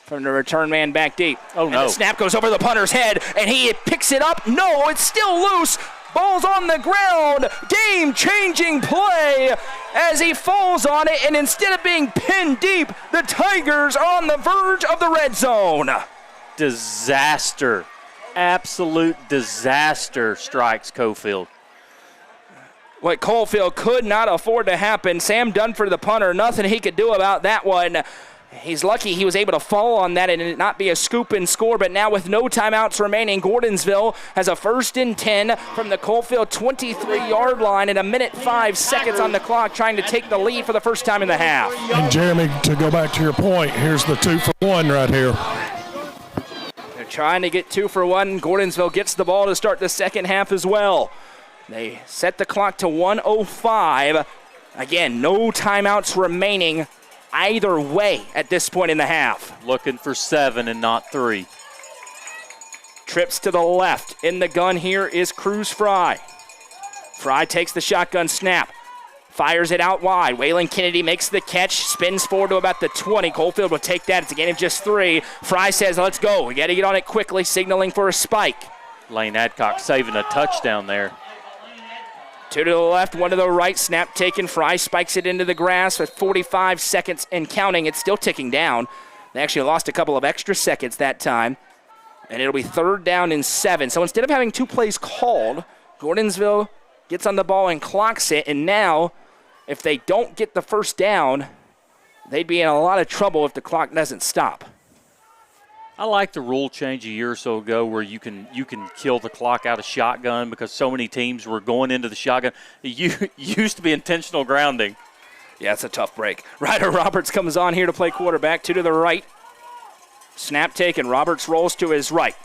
from the return man back deep. Oh, no. And the snap goes over the punter's head, and he picks it up. No, it's still loose. Ball's on the ground. Game-changing play as he falls on it, and instead of being pinned deep, the Tigers are on the verge of the red zone. Disaster. Absolute disaster strikes Coalfield. What Coalfield could not afford to happen. Sam Dunford, the punter, nothing he could do about that one. He's lucky he was able to fall on that and it not be a scoop and score, but now with no timeouts remaining, Gordonsville has a 1st and 10 from the Coalfield 23-yard line and 1:05 on the clock, trying to take the lead for the first time in the half. And Jeremy, to go back to your point, here's the 2-for-1 right here. They're trying to get 2 for 1. Gordonsville gets the ball to start the second half as well. They set the clock to 1:05. Again, no timeouts remaining either way at this point in the half. Looking for 7 and not 3. Trips to the left. In the gun here is Cruz Fry. Fry takes the shotgun snap. Fires it out wide. Waylon Kennedy makes the catch. Spins forward to about the 20. Coalfield will take that. It's a gain of just 3. Fry says, let's go. We got to get on it quickly, signaling for a spike. Lane Adcock saving a touchdown there. 2 to the left, 1 to the right. Snap taken. Fry spikes it into the grass with 45 seconds and counting. It's still ticking down. They actually lost a couple of extra seconds that time. And it'll be 3rd down and 7. So instead of having 2 plays called, Gordonsville gets on the ball and clocks it. And now, if they don't get the first down, they'd be in a lot of trouble if the clock doesn't stop. I like the rule change a year or so ago where you can kill the clock out of shotgun because so many teams were going into the shotgun. It used to be intentional grounding. Yeah, it's a tough break. Ryder Roberts comes on here to play quarterback. 2 to the right. Snap taken. Roberts rolls to his right.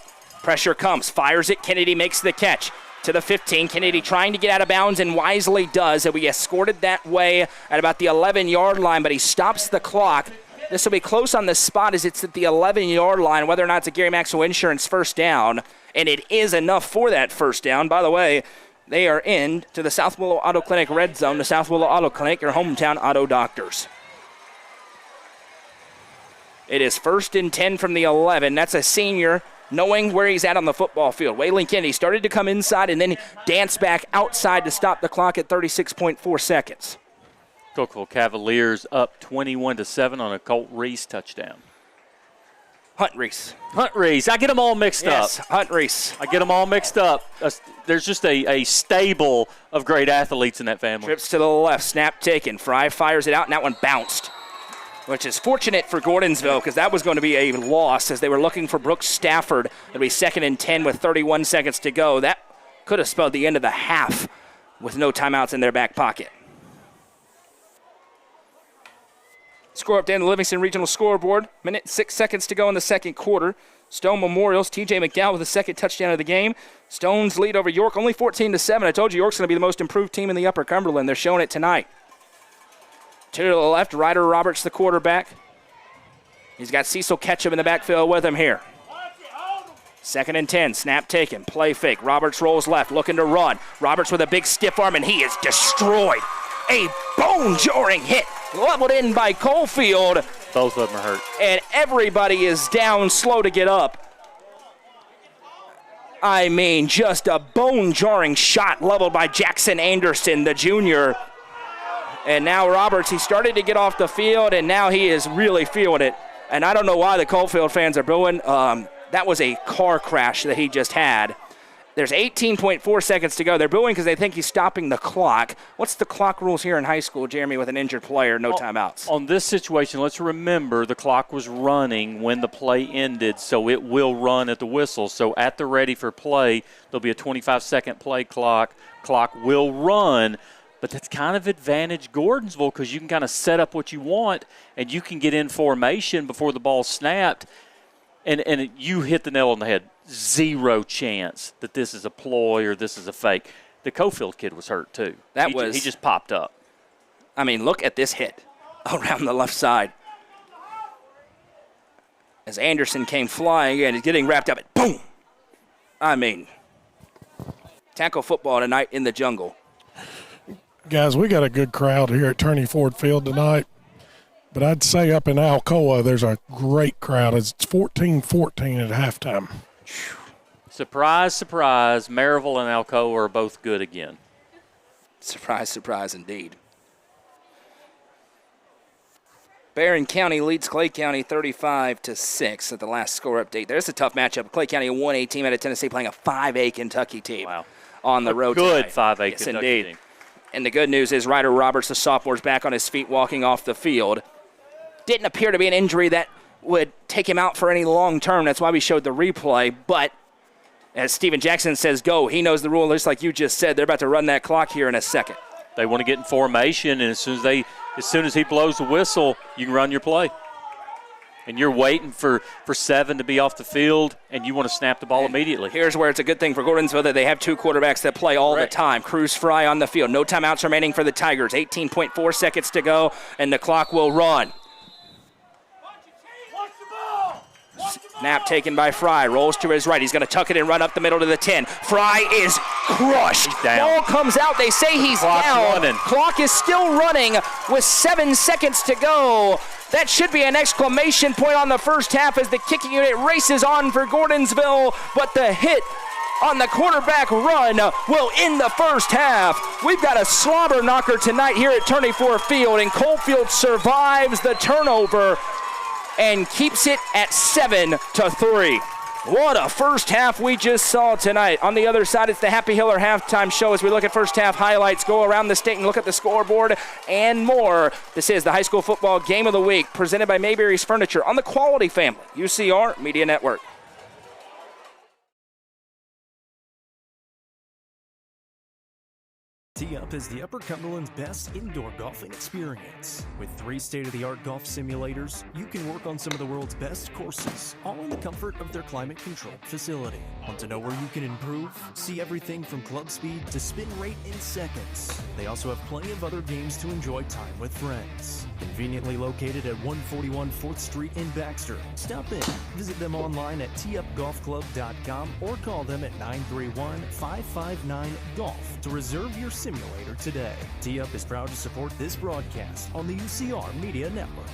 Pressure comes. Fires it. Kennedy makes the catch. to the 15. Kennedy trying to get out of bounds and wisely does. And we escorted that way at about the 11-yard line, but he stops the clock. This will be close on the spot as it's at the 11-yard line, whether or not it's a Gary Maxwell Insurance first down. And it is enough for that first down. By the way, they are in to the South Willow Auto Clinic red zone. The South Willow Auto Clinic, your hometown auto doctors. It is 1st and 10 from the 11. That's a senior knowing where he's at on the football field. Waylon Kennedy started to come inside and then dance back outside to stop the clock at 36.4 seconds. Coalfield Cavaliers up 21-7 on a Colt Reese touchdown. Hunt Reese. I get them all mixed up. Yes, Hunt Reese. I get them all mixed up. There's just a stable of great athletes in that family. Trips to the left, snap taken. Fry fires it out, and that one bounced, which is fortunate for Gordonsville because that was going to be a loss as they were looking for Brooks Stafford. It'll be 2nd and 10 with 31 seconds to go. That could have spelled the end of the half with no timeouts in their back pocket. Score update on the Livingston Regional scoreboard. 6 seconds to go in the second quarter. Stone Memorial's TJ McDowell with the second touchdown of the game. Stone's lead over York only 14-7. I told you York's going to be the most improved team in the Upper Cumberland. They're showing it tonight. To the left, Ryder Roberts, the quarterback. He's got Cecil Ketchum in the backfield with him here. 2nd and 10, snap taken, play fake. Roberts rolls left, looking to run. Roberts with a big stiff arm, and he is destroyed. A bone-jarring hit, leveled in by Coalfield. Both of them are hurt. And everybody is down, slow to get up. I mean, just a bone-jarring shot leveled by Jackson Anderson, the junior. And now Roberts, he started to get off the field, and now he is really feeling it. And I don't know why the Coalfield fans are booing. That was a car crash that he just had. There's 18.4 seconds to go. They're booing because they think he's stopping the clock. What's the clock rules here in high school, Jeremy, with an injured player, no timeouts? On this situation, let's remember the clock was running when the play ended, so it will run at the whistle. So at the ready for play, there'll be a 25-second play clock. Clock will run, but that's kind of advantage Gordonsville because you can kind of set up what you want, and you can get in formation before the ball's snapped, and you hit the nail on the head. Zero chance that this is a ploy or this is a fake. The Coalfield kid was hurt too. He just popped up. I mean, look at this hit around the left side. As Anderson came flying and is getting wrapped up, boom! I mean, tackle football tonight in the jungle. Guys, we got a good crowd here at Turney Ford Field tonight. But I'd say up in Alcoa, there's a great crowd. It's 14-14 at halftime. Surprise, surprise, Maryville and Alcoa are both good again. Surprise, surprise indeed. Barron County leads Clay County 35-6 at the last score update. There's a tough matchup. Clay County, a 1A team out of Tennessee, playing a 5A Kentucky team on the road good tonight. 5A yes, Kentucky indeed. team. And the good news is Ryder Roberts, the sophomore, is back on his feet walking off the field. Didn't appear to be an injury that would take him out for any long term. That's why we showed the replay. But as Steven Jackson says, go. He knows the rule, just like you just said. They're about to run that clock here in a second. They want to get in formation, and as soon as he blows the whistle, you can run your play. And you're waiting for 7 to be off the field, and you want to snap the ball immediately. Here's where it's a good thing for Gordonsville that they have two quarterbacks that play all the time. Cruz Fry on the field. No timeouts remaining for the Tigers. 18.4 seconds to go, and the clock will run. Snap taken by Fry. Rolls to his right. He's going to tuck it and run up the middle to the 10. Fry is crushed. Ball comes out. They say he's down. Running. Clock is still running with 7 seconds to go. That should be an exclamation point on the first half as the kicking unit races on for Gordonsville, but the hit on the quarterback run will end the first half. We've got a slobber knocker tonight here at Turney Ford Field, and Coalfield survives the turnover and keeps it at 7-3. What a first half we just saw tonight. On the other side, it's the Happy Hiller halftime show as we look at first half highlights, go around the state and look at the scoreboard and more. This is the High School Football Game of the Week presented by Mayberry's Furniture on the Quality Family, UCR Media Network. Tee-Up is the Upper Cumberland's best indoor golfing experience. With 3 state-of-the-art golf simulators, you can work on some of the world's best courses, all in the comfort of their climate-controlled facility. Want to know where you can improve? See everything from club speed to spin rate in seconds. They also have plenty of other games to enjoy time with friends. Conveniently located at 141 4th Street in Baxter. Stop in. Visit them online at teeupgolfclub.com or call them at 931-559-GOLF to reserve your simulator today. Tee-Up is proud to support this broadcast on the UCR Media Network.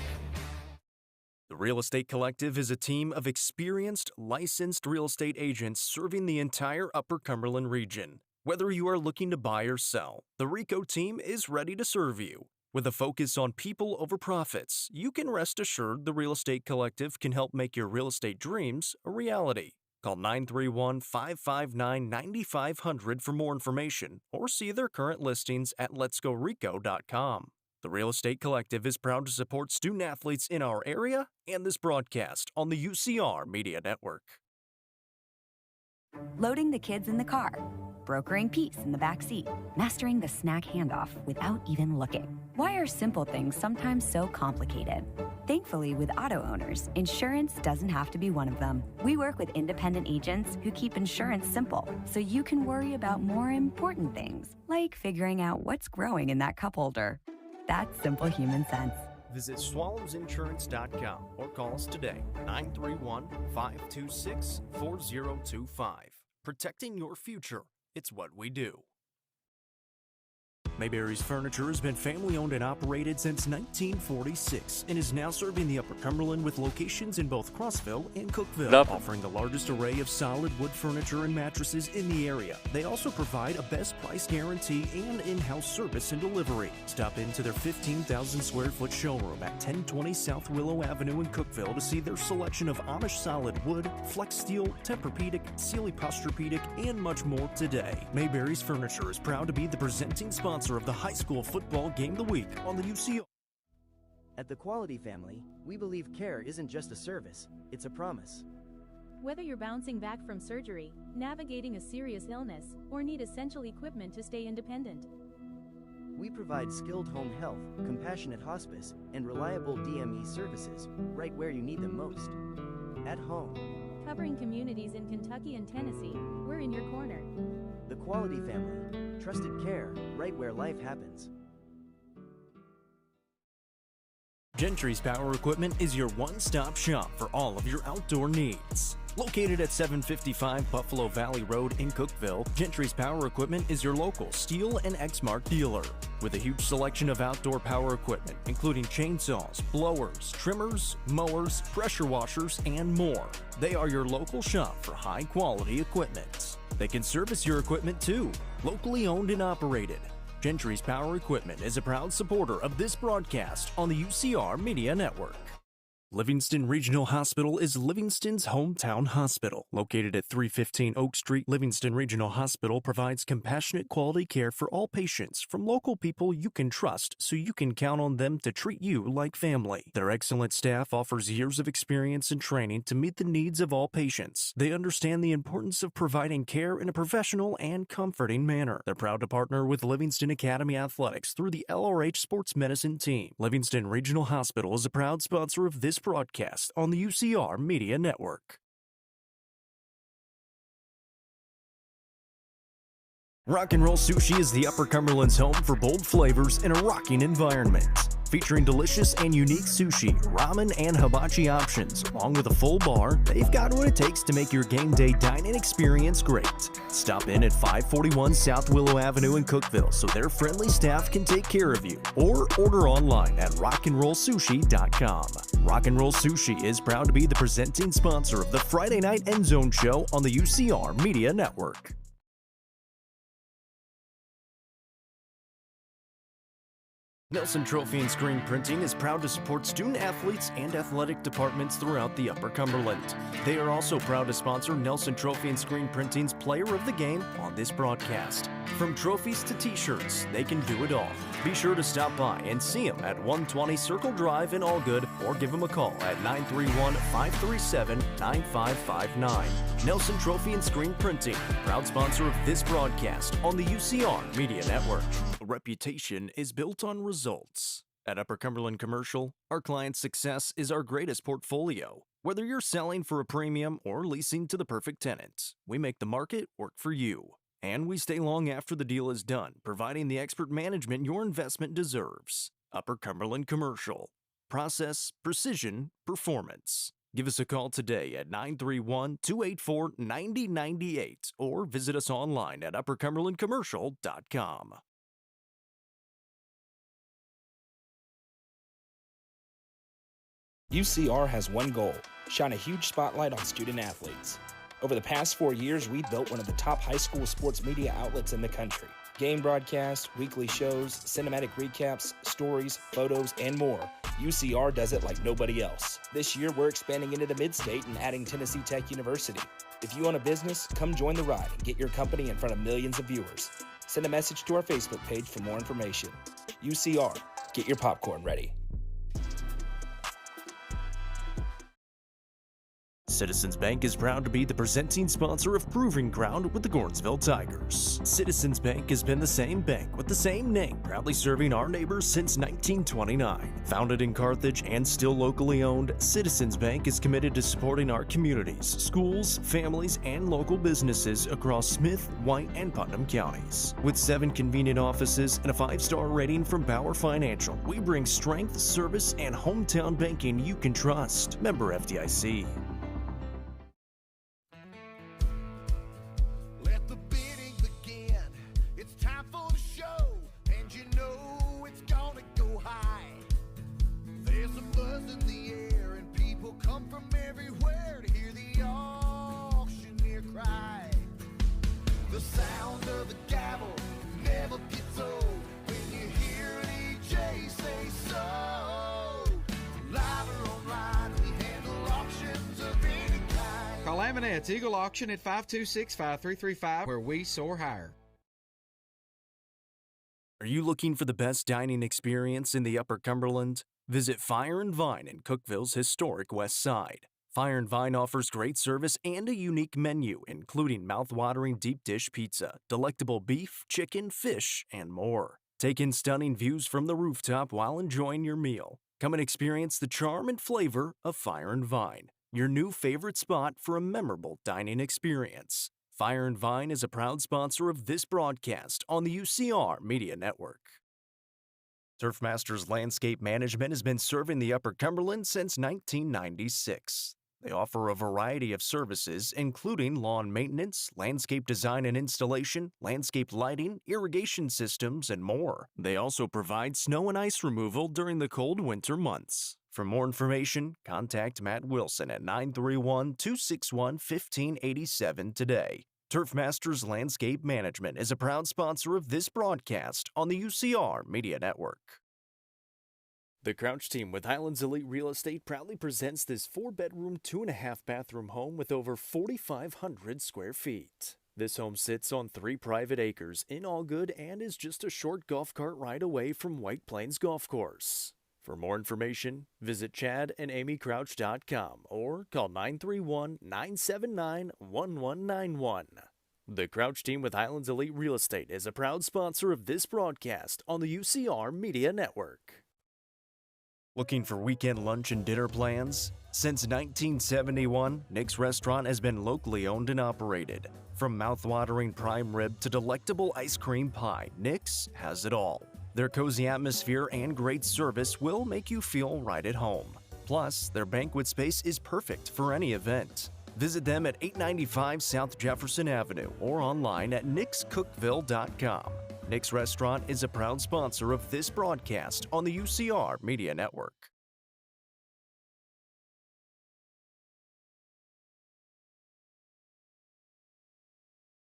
The Real Estate Collective is a team of experienced, licensed real estate agents serving the entire Upper Cumberland region. Whether you are looking to buy or sell, the RICO team is ready to serve you. With a focus on people over profits, you can rest assured the Real Estate Collective can help make your real estate dreams a reality. Call 931-559-9500 for more information or see their current listings at letsgorico.com. The Real Estate Collective is proud to support student athletes in our area and this broadcast on the UCR Media Network. Loading the kids in the car, brokering peace in the back seat, mastering the snack handoff without even looking. Why are simple things sometimes so complicated? Thankfully, with auto owners, insurance doesn't have to be one of them. We work with independent agents who keep insurance simple, so you can worry about more important things, like figuring out what's growing in that cup holder. That's simple human sense. Visit swallowsinsurance.com or call us today, 931-526-4025. Protecting your future, it's what we do. Mayberry's Furniture has been family-owned and operated since 1946 and is now serving the Upper Cumberland with locations in both Crossville and Cookville, offering the largest array of solid wood furniture and mattresses in the area. They also provide a best price guarantee and in-house service and delivery. Stop into their 15,000 square foot showroom at 1020 South Willow Avenue in Cookville to see their selection of Amish solid wood, flex steel, Tempur-Pedic, Sealy Posturepedic, and much more today. Mayberry's Furniture is proud to be the presenting sponsor of the high school football game of the week on the UCO. At the Quality family, we believe care isn't just a service, it's a promise. Whether you're bouncing back from surgery, navigating a serious illness, or need essential equipment to stay independent, we provide skilled home health, compassionate hospice, and reliable DME services right where you need them most. At home. Covering communities in Kentucky and Tennessee, we're in your corner. The Quality family. Trusted care, right where life happens. Gentry's Power Equipment is your one-stop shop for all of your outdoor needs. Located at 755 Buffalo Valley Road in Cookville, Gentry's Power Equipment is your local Steel and Exmark dealer. With a huge selection of outdoor power equipment, including chainsaws, blowers, trimmers, mowers, pressure washers, and more. They are your local shop for high-quality equipment. They can service your equipment too, locally owned and operated. Gentry's Power Equipment is a proud supporter of this broadcast on the UCR Media Network. Livingston Regional Hospital is Livingston's hometown hospital. Located at 315 Oak Street, Livingston Regional Hospital provides compassionate quality care for all patients from local people you can trust so you can count on them to treat you like family. Their excellent staff offers years of experience and training to meet the needs of all patients. They understand the importance of providing care in a professional and comforting manner. They're proud to partner with Livingston Academy Athletics through the LRH Sports Medicine team. Livingston Regional Hospital is a proud sponsor of this broadcast on the UCR Media Network. Rock and Roll Sushi is the Upper Cumberland's home for bold flavors in a rocking environment. Featuring delicious and unique sushi, ramen, and hibachi options, along with a full bar, they've got what it takes to make your game day dining experience great. Stop in at 541 South Willow Avenue in Cookville so their friendly staff can take care of you, or order online at rockandrollsushi.com. Rock and Roll Sushi is proud to be the presenting sponsor of the Friday Night End Zone Show on the UCR Media Network. Nelson Trophy and Screen Printing is proud to support student athletes and athletic departments throughout the Upper Cumberland. They are also proud to sponsor Nelson Trophy and Screen Printing's Player of the Game on this broadcast. From trophies to t-shirts, they can do it all. Be sure to stop by and see them at 120 Circle Drive in Allgood or give them a call at 931-537-9559. Nelson Trophy and Screen Printing, proud sponsor of this broadcast on the UCR Media Network. A reputation is built on results. At Upper Cumberland Commercial, our client's success is our greatest portfolio. Whether you're selling for a premium or leasing to the perfect tenant, we make the market work for you. And we stay long after the deal is done, providing the expert management your investment deserves. Upper Cumberland Commercial. Process, precision, performance. Give us a call today at 931-284-9098 or visit us online at uppercumberlandcommercial.com. UCR has one goal: shine a huge spotlight on student athletes. Over the past 4 years, we built one of the top high school sports media outlets in the country. Game broadcasts, weekly shows, cinematic recaps, stories, photos, and more. UCR does it like nobody else. This year, we're expanding into the mid-state and adding Tennessee Tech University. If you own a business, come join the ride and get your company in front of millions of viewers. Send a message to our Facebook page for more information. UCR, get your popcorn ready. Citizens Bank is proud to be the presenting sponsor of Proving Ground with the Gordonsville Tigers. Citizens Bank has been the same bank with the same name, proudly serving our neighbors since 1929. Founded in Carthage and still locally owned, Citizens Bank is committed to supporting our communities, schools, families, and local businesses across Smith, White, and Putnam counties. With 7 convenient offices and a 5-star rating from Bauer Financial, we bring strength, service, and hometown banking you can trust. Member FDIC. The sound of the gavel never gets old when you hear an EJ say so. Live or online, we handle auctions of any kind. Call Amanette's Eagle Auction at 526-5335, where we soar higher. Are you looking for the best dining experience in the Upper Cumberland? Visit Fire and Vine in Cookville's historic West Side. Fire and Vine offers great service and a unique menu, including mouth-watering deep dish pizza, delectable beef, chicken, fish, and more. Take in stunning views from the rooftop while enjoying your meal. Come and experience the charm and flavor of Fire and Vine, your new favorite spot for a memorable dining experience. Fire and Vine is a proud sponsor of this broadcast on the UCR Media Network. Turfmasters Landscape Management has been serving the Upper Cumberland since 1996. They offer a variety of services, including lawn maintenance, landscape design and installation, landscape lighting, irrigation systems, and more. They also provide snow and ice removal during the cold winter months. For more information, contact Matt Wilson at 931-261-1587 today. Turfmasters Landscape Management is a proud sponsor of this broadcast on the UCR Media Network. The Crouch team with Highlands Elite Real Estate proudly presents this 4-bedroom, 2.5-bathroom home with over 4,500 square feet. This home sits on 3 private acres in Allgood and is just a short golf cart ride away from White Plains Golf Course. For more information, visit chadandamycrouch.com or call 931-979-1191. The Crouch team with Highlands Elite Real Estate is a proud sponsor of this broadcast on the UCR Media Network. Looking for weekend lunch and dinner plans? Since 1971, Nick's Restaurant has been locally owned and operated. From mouth-watering prime rib to delectable ice cream pie, Nick's has it all. Their cozy atmosphere and great service will make you feel right at home. Plus, their banquet space is perfect for any event. Visit them at 895 South Jefferson Avenue or online at nickscookville.com. Nick's Restaurant is a proud sponsor of this broadcast on the UCR Media Network.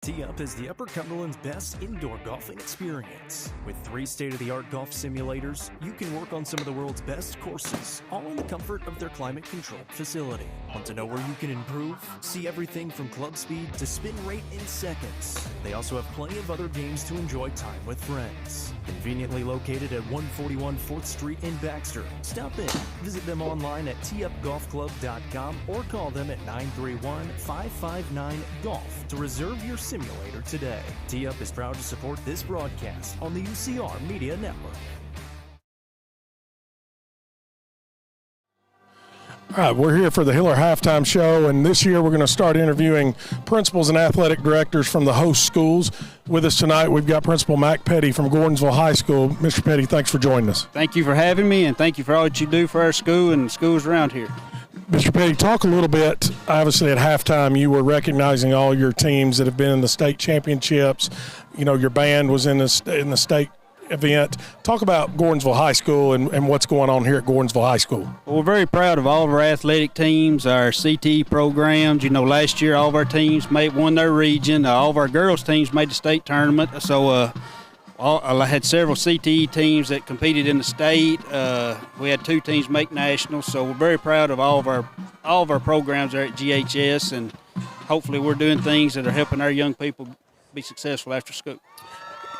Tee Up is the Upper Cumberland's best indoor golfing experience. With 3 state-of-the-art golf simulators, you can work on some of the world's best courses, all in the comfort of their climate-controlled facility. Want to know where you can improve? See everything from club speed to spin rate in seconds. They also have plenty of other games to enjoy time with friends. Conveniently located at 141 4th Street in Baxter. Stop in. Visit them online at teupgolfclub.com or call them at 931-559-GOLF to reserve your simulator today. Tee Up is proud to support this broadcast on the UCR Media Network. All right, we're here for the Hiller Halftime Show, and this year we're going to start interviewing principals and athletic directors from the host schools. With us tonight, we've got Principal Mac Petty from Gordonsville High School. Mr. Petty, thanks for joining us. Thank you for having me, and thank you for all that you do for our school and schools around here. Mr. Petty, talk a little bit. Obviously, at halftime, you were recognizing all your teams that have been in the state championships. You know, your band was in the state event. Talk about Gordonsville High School and what's going on here at Gordonsville High School. Well, we're very proud of all of our athletic teams, our CT programs. You know, last year all of our teams won their region. All of our girls' teams made the state tournament. So I had several CTE teams that competed in the state. We had 2 teams make nationals. So we're very proud of all of our programs there at GHS, and hopefully we're doing things that are helping our young people be successful after school.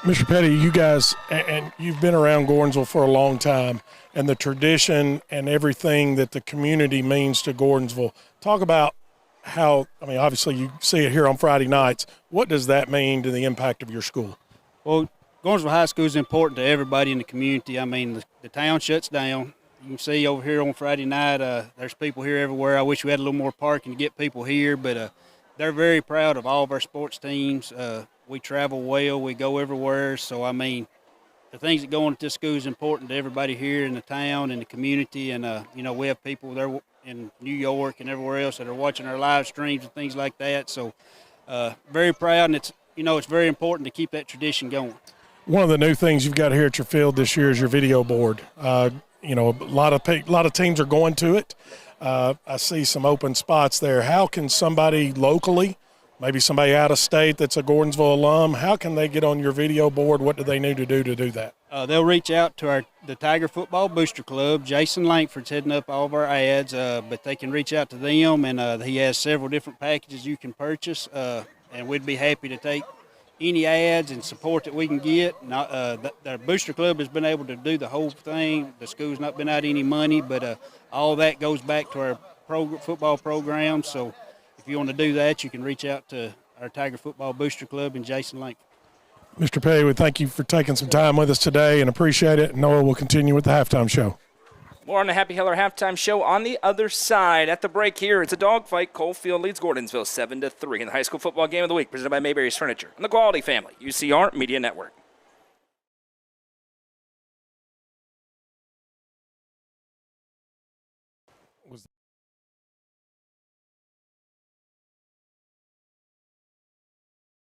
Mr. Petty, you guys, and you've been around Gordonsville for a long time, and the tradition and everything that the community means to Gordonsville. Talk about how, I mean, obviously you see it here on Friday nights. What does that mean to the impact of your school? Well, Gordonsville High School is important to everybody in the community. I mean, the town shuts down. You can see over here on Friday night, there's people here everywhere. I wish we had a little more parking to get people here, but they're very proud of all of our sports teams. We travel well. We go everywhere. So, I mean, the things that go on at this school is important to everybody here in the town and the community. And, you know, we have people there in New York and everywhere else that are watching our live streams and things like that. So, very proud, and it's very important to keep that tradition going. One of the new things you've got here at your field this year is your video board. You know, a lot of teams are going to it. I see some open spots there. How can somebody locally, maybe somebody out of state that's a Gordonsville alum, how can they get on your video board? What do they need to do that? They'll reach out to the Tiger Football Booster Club. Jason Langford's heading up all of our ads, but they can reach out to them, and he has several different packages you can purchase, and we'd be happy to take any ads and support that we can get. The Booster Club has been able to do the whole thing. The school's not been out any money, but all that goes back to our football program. So if you want to do that, you can reach out to our Tiger Football Booster Club and Jason Langford. Mr. Petty, we thank you for taking some time with us today and appreciate it. Noah will continue with the halftime show. More on the Happy Hiller Halftime Show on the other side. At the break here, it's a dogfight. Coalfield leads Gordonsville 7-3 in the high school football game of the week, presented by Mayberry's Furniture and the Quality Family, UCR Media Network.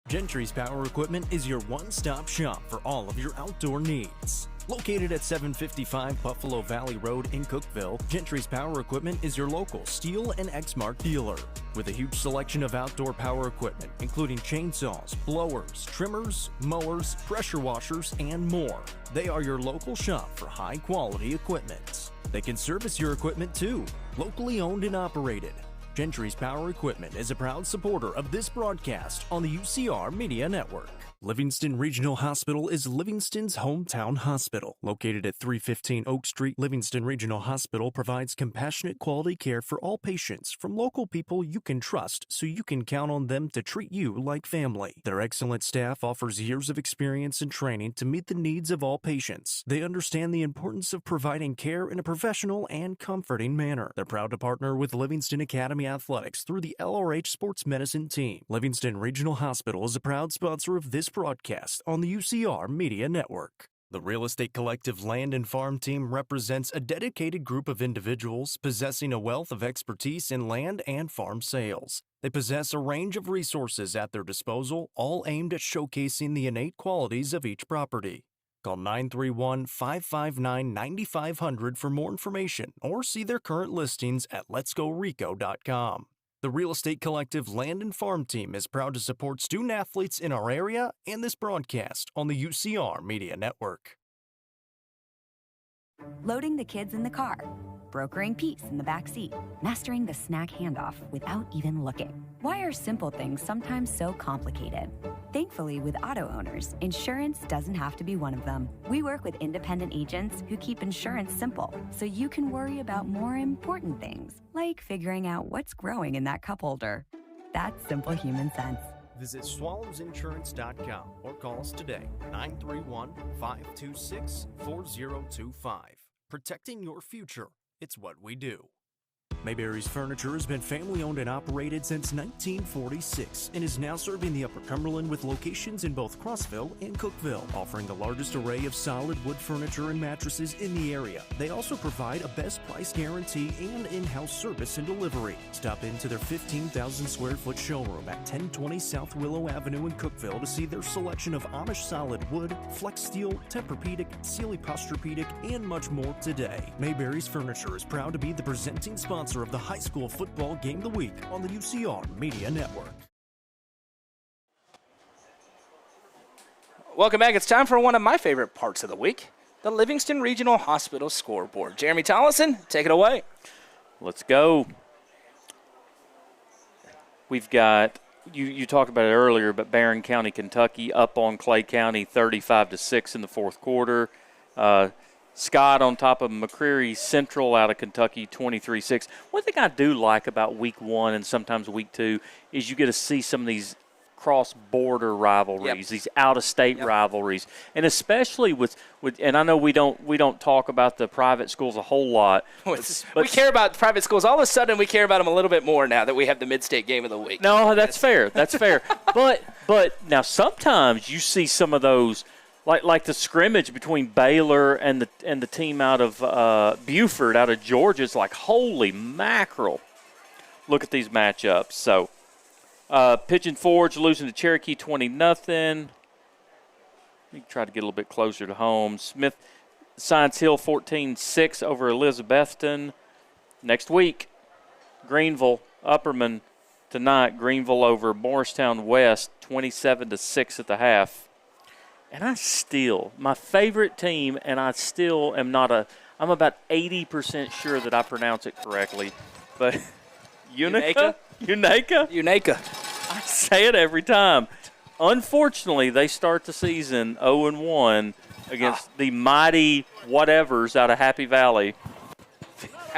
Gentry's Power Equipment is your one-stop shop for all of your outdoor needs. Located at 755 Buffalo Valley Road in Cookville, Gentry's Power Equipment is your local Steel and Exmark dealer. With a huge selection of outdoor power equipment, including chainsaws, blowers, trimmers, mowers, pressure washers, and more. They are your local shop for high-quality equipment. They can service your equipment too, locally owned and operated. Gentry's Power Equipment is a proud supporter of this broadcast on the UCR Media Network. Livingston Regional Hospital is Livingston's hometown hospital. Located at 315 Oak Street, Livingston Regional Hospital provides compassionate quality care for all patients from local people you can trust, so you can count on them to treat you like family. Their excellent staff offers years of experience and training to meet the needs of all patients. They understand the importance of providing care in a professional and comforting manner. They're proud to partner with Livingston Academy Athletics through the LRH Sports Medicine team. Livingston Regional Hospital is a proud sponsor of this broadcast on the UCR Media Network. The Real Estate Collective Land and Farm Team represents a dedicated group of individuals possessing a wealth of expertise in land and farm sales. They possess a range of resources at their disposal, all aimed at showcasing the innate qualities of each property. Call 931-559-9500 for more information or see their current listings at letsgorico.com. The Real Estate Collective Land and Farm Team is proud to support student athletes in our area and this broadcast on the UCR Media Network. Loading the kids in the car, brokering peace in the back seat, mastering the snack handoff without even looking. Why are simple things sometimes so complicated? Thankfully, with auto owners, insurance doesn't have to be one of them. We work with independent agents who keep insurance simple, so you can worry about more important things, like figuring out what's growing in that cup holder. That's simple human sense. Visit swallowsinsurance.com or call us today, 931-526-4025. Protecting your future, it's what we do. Mayberry's Furniture has been family-owned and operated since 1946 and is now serving the Upper Cumberland with locations in both Crossville and Cookville, offering the largest array of solid wood furniture and mattresses in the area. They also provide a best price guarantee and in-house service and delivery. Stop into their 15,000 square foot showroom at 1020 South Willow Avenue in Cookville to see their selection of Amish solid wood, flex steel, Tempur-Pedic, Sealy Posturepedic, and much more today. Mayberry's Furniture is proud to be the presenting sponsor of the high school football game of the week on the UCR Media Network. Welcome back. It's time for one of my favorite parts of the week, the Livingston Regional Hospital scoreboard. Jeremy Tollison, take it away. Let's go. We've got, you talked about it earlier, but Barron County, Kentucky up on Clay County 35-6 in the fourth quarter. Scott on top of McCreary Central out of Kentucky, 23-6. One thing I do like about week one and sometimes week two is you get to see some of these cross-border rivalries, these out-of-state rivalries, and especially with and I know we don't talk about the private schools a whole lot. But we care about private schools. All of a sudden, we care about them a little bit more now that we have the mid-state game of the week. No, that's fair. That's fair. But now sometimes you see some of those. Like the scrimmage between Baylor and the team out of Buford, out of Georgia, it's like, holy mackerel. Look at these matchups. So, Pigeon Forge losing to Cherokee 20-0. You can try to get a little bit closer to home. Smith Science Hill 14-6 over Elizabethton. Next week, Greenville, Upperman tonight. Greenville over Morristown West, 27-6 at the half. And my favorite team, and I still am I'm about 80% sure that I pronounce it correctly, but Unaka? I say it every time. Unfortunately, they start the season 0-1 against the mighty whatevers out of Happy Valley.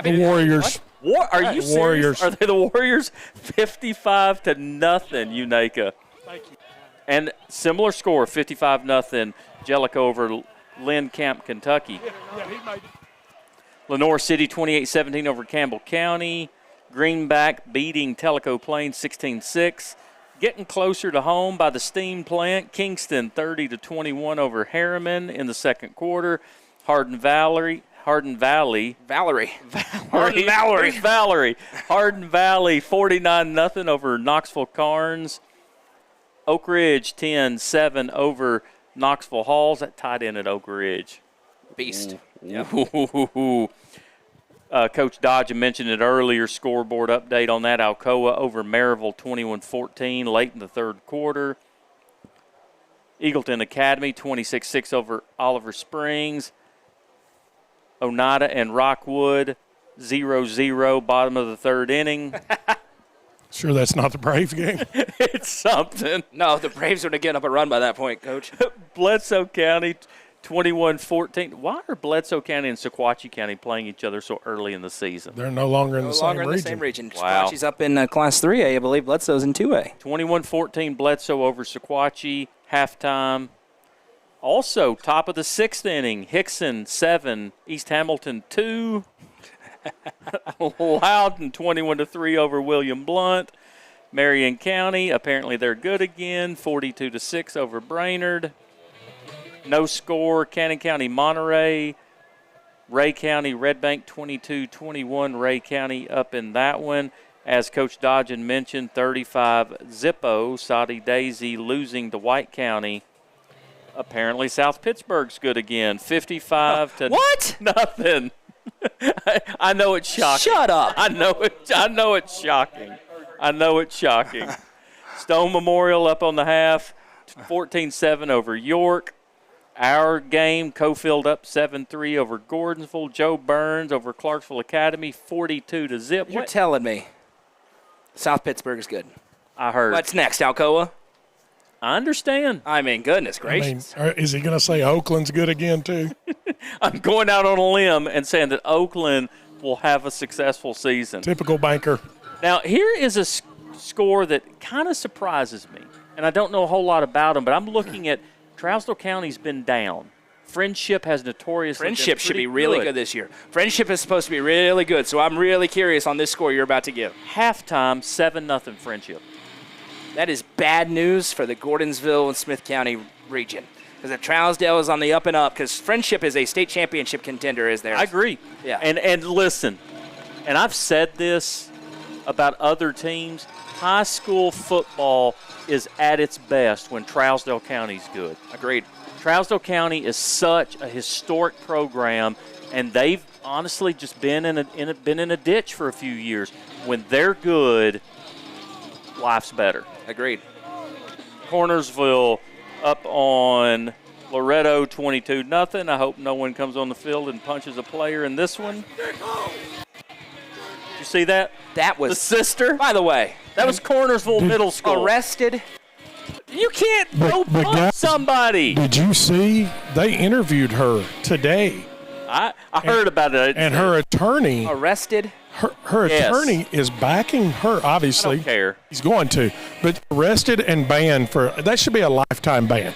The Warriors. Are you serious? Warriors. Are they the Warriors? 55-0, Unaka. Thank you. And similar score, 55-0, Jellicoe over Lynn Camp, Kentucky. Lenore City, 28-17 over Campbell County. Greenback beating Tellico Plains, 16-6. Getting closer to home by the steam plant. Kingston, 30-21 over Harriman in the second quarter. Hardin Valley. Hardin Valley, 49-0 over Knoxville Carnes. Oak Ridge 10-7 over Knoxville Halls. That tied in at Oak Ridge. Beast. Coach Dodge mentioned it earlier. Scoreboard update on that. Alcoa over Maryville 21-14 late in the third quarter. Eagleton Academy 26-6 over Oliver Springs. Oneida and Rockwood 0-0 bottom of the third inning. Sure that's not the Braves game? It's something. No, the Braves would have given up a run by that point, Coach. Bledsoe County 21-14. Why are Bledsoe County and Sequatchie County playing each other so early in the season? They're no longer in the same region. Wow. Sequatchie's up in Class 3A, I believe. Bledsoe's in 2A. 21-14 Bledsoe over Sequatchie, halftime. Also, top of the sixth inning, Hickson 7, East Hamilton 2. Loudon 21-3 over William Blunt. Marion County, apparently they're good again, 42-6 over Brainerd. No score, Cannon County, Monterey. Ray County, Red Bank 22-21. Ray County up in that one. As Coach Dodgen mentioned, 35 Zippo, Soddy Daisy losing to White County. Apparently South Pittsburgh's good again, 55-0. What? I know it's shocking. Shut up. I know it's shocking. I know it's shocking. Stone Memorial up on the half, 14-7 over York. Our game, Coalfield up 7-3 over Gordonsville. Joe Burns over Clarksville Academy, 42-0. You're telling me South Pittsburgh is good. I heard. What's next, Alcoa? I understand. I mean, goodness gracious. Is he going to say Oakland's good again, too? I'm going out on a limb and saying that Oakland will have a successful season. Typical banker. Now, here is a score that kind of surprises me, and I don't know a whole lot about them, but I'm looking at Trousdale County's been down. Friendship has notoriously Friendship been should be pretty really good this year. Friendship is supposed to be really good, so I'm really curious on this score you're about to give. Halftime, 7-0 Friendship. That is bad news for the Gordonsville and Smith County region. Because if Trousdale is on the up and up, because Friendship is a state championship contender, is there? I agree. Yeah. And listen, and I've said this about other teams, high school football is at its best when Trousdale County's good. Agreed. Trousdale County is such a historic program, and they've honestly just been in a ditch for a few years. When they're good, life's better. Agreed. Cornersville up on Loretto, 22-0. I hope no one comes on the field and punches a player in this one. Did you see that? That was the sister. By the way, that was Cornersville Middle School. Arrested. You can't go punch somebody. Did you see? They interviewed her today. I heard about it. And her attorney. Arrested. Her attorney is backing her, obviously. I don't care. He's going to. But arrested and banned for, that should be a lifetime ban.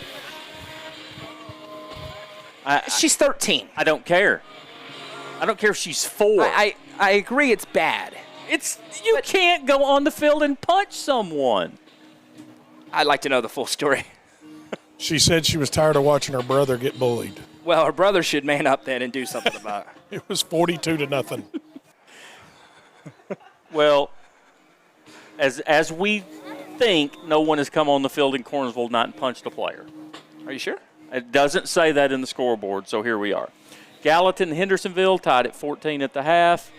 She's 13. I don't care. I don't care if she's 4. I agree it's bad. You can't go on the field and punch someone. I'd like to know the full story. She said she was tired of watching her brother get bullied. Well, her brother should man up then and do something about it. It was 42-0. Well, as we think, no one has come on the field in Cornersville not and punched a player. Are you sure? It doesn't say that in the scoreboard, so here we are. Gallatin and Hendersonville tied at 14 at the half.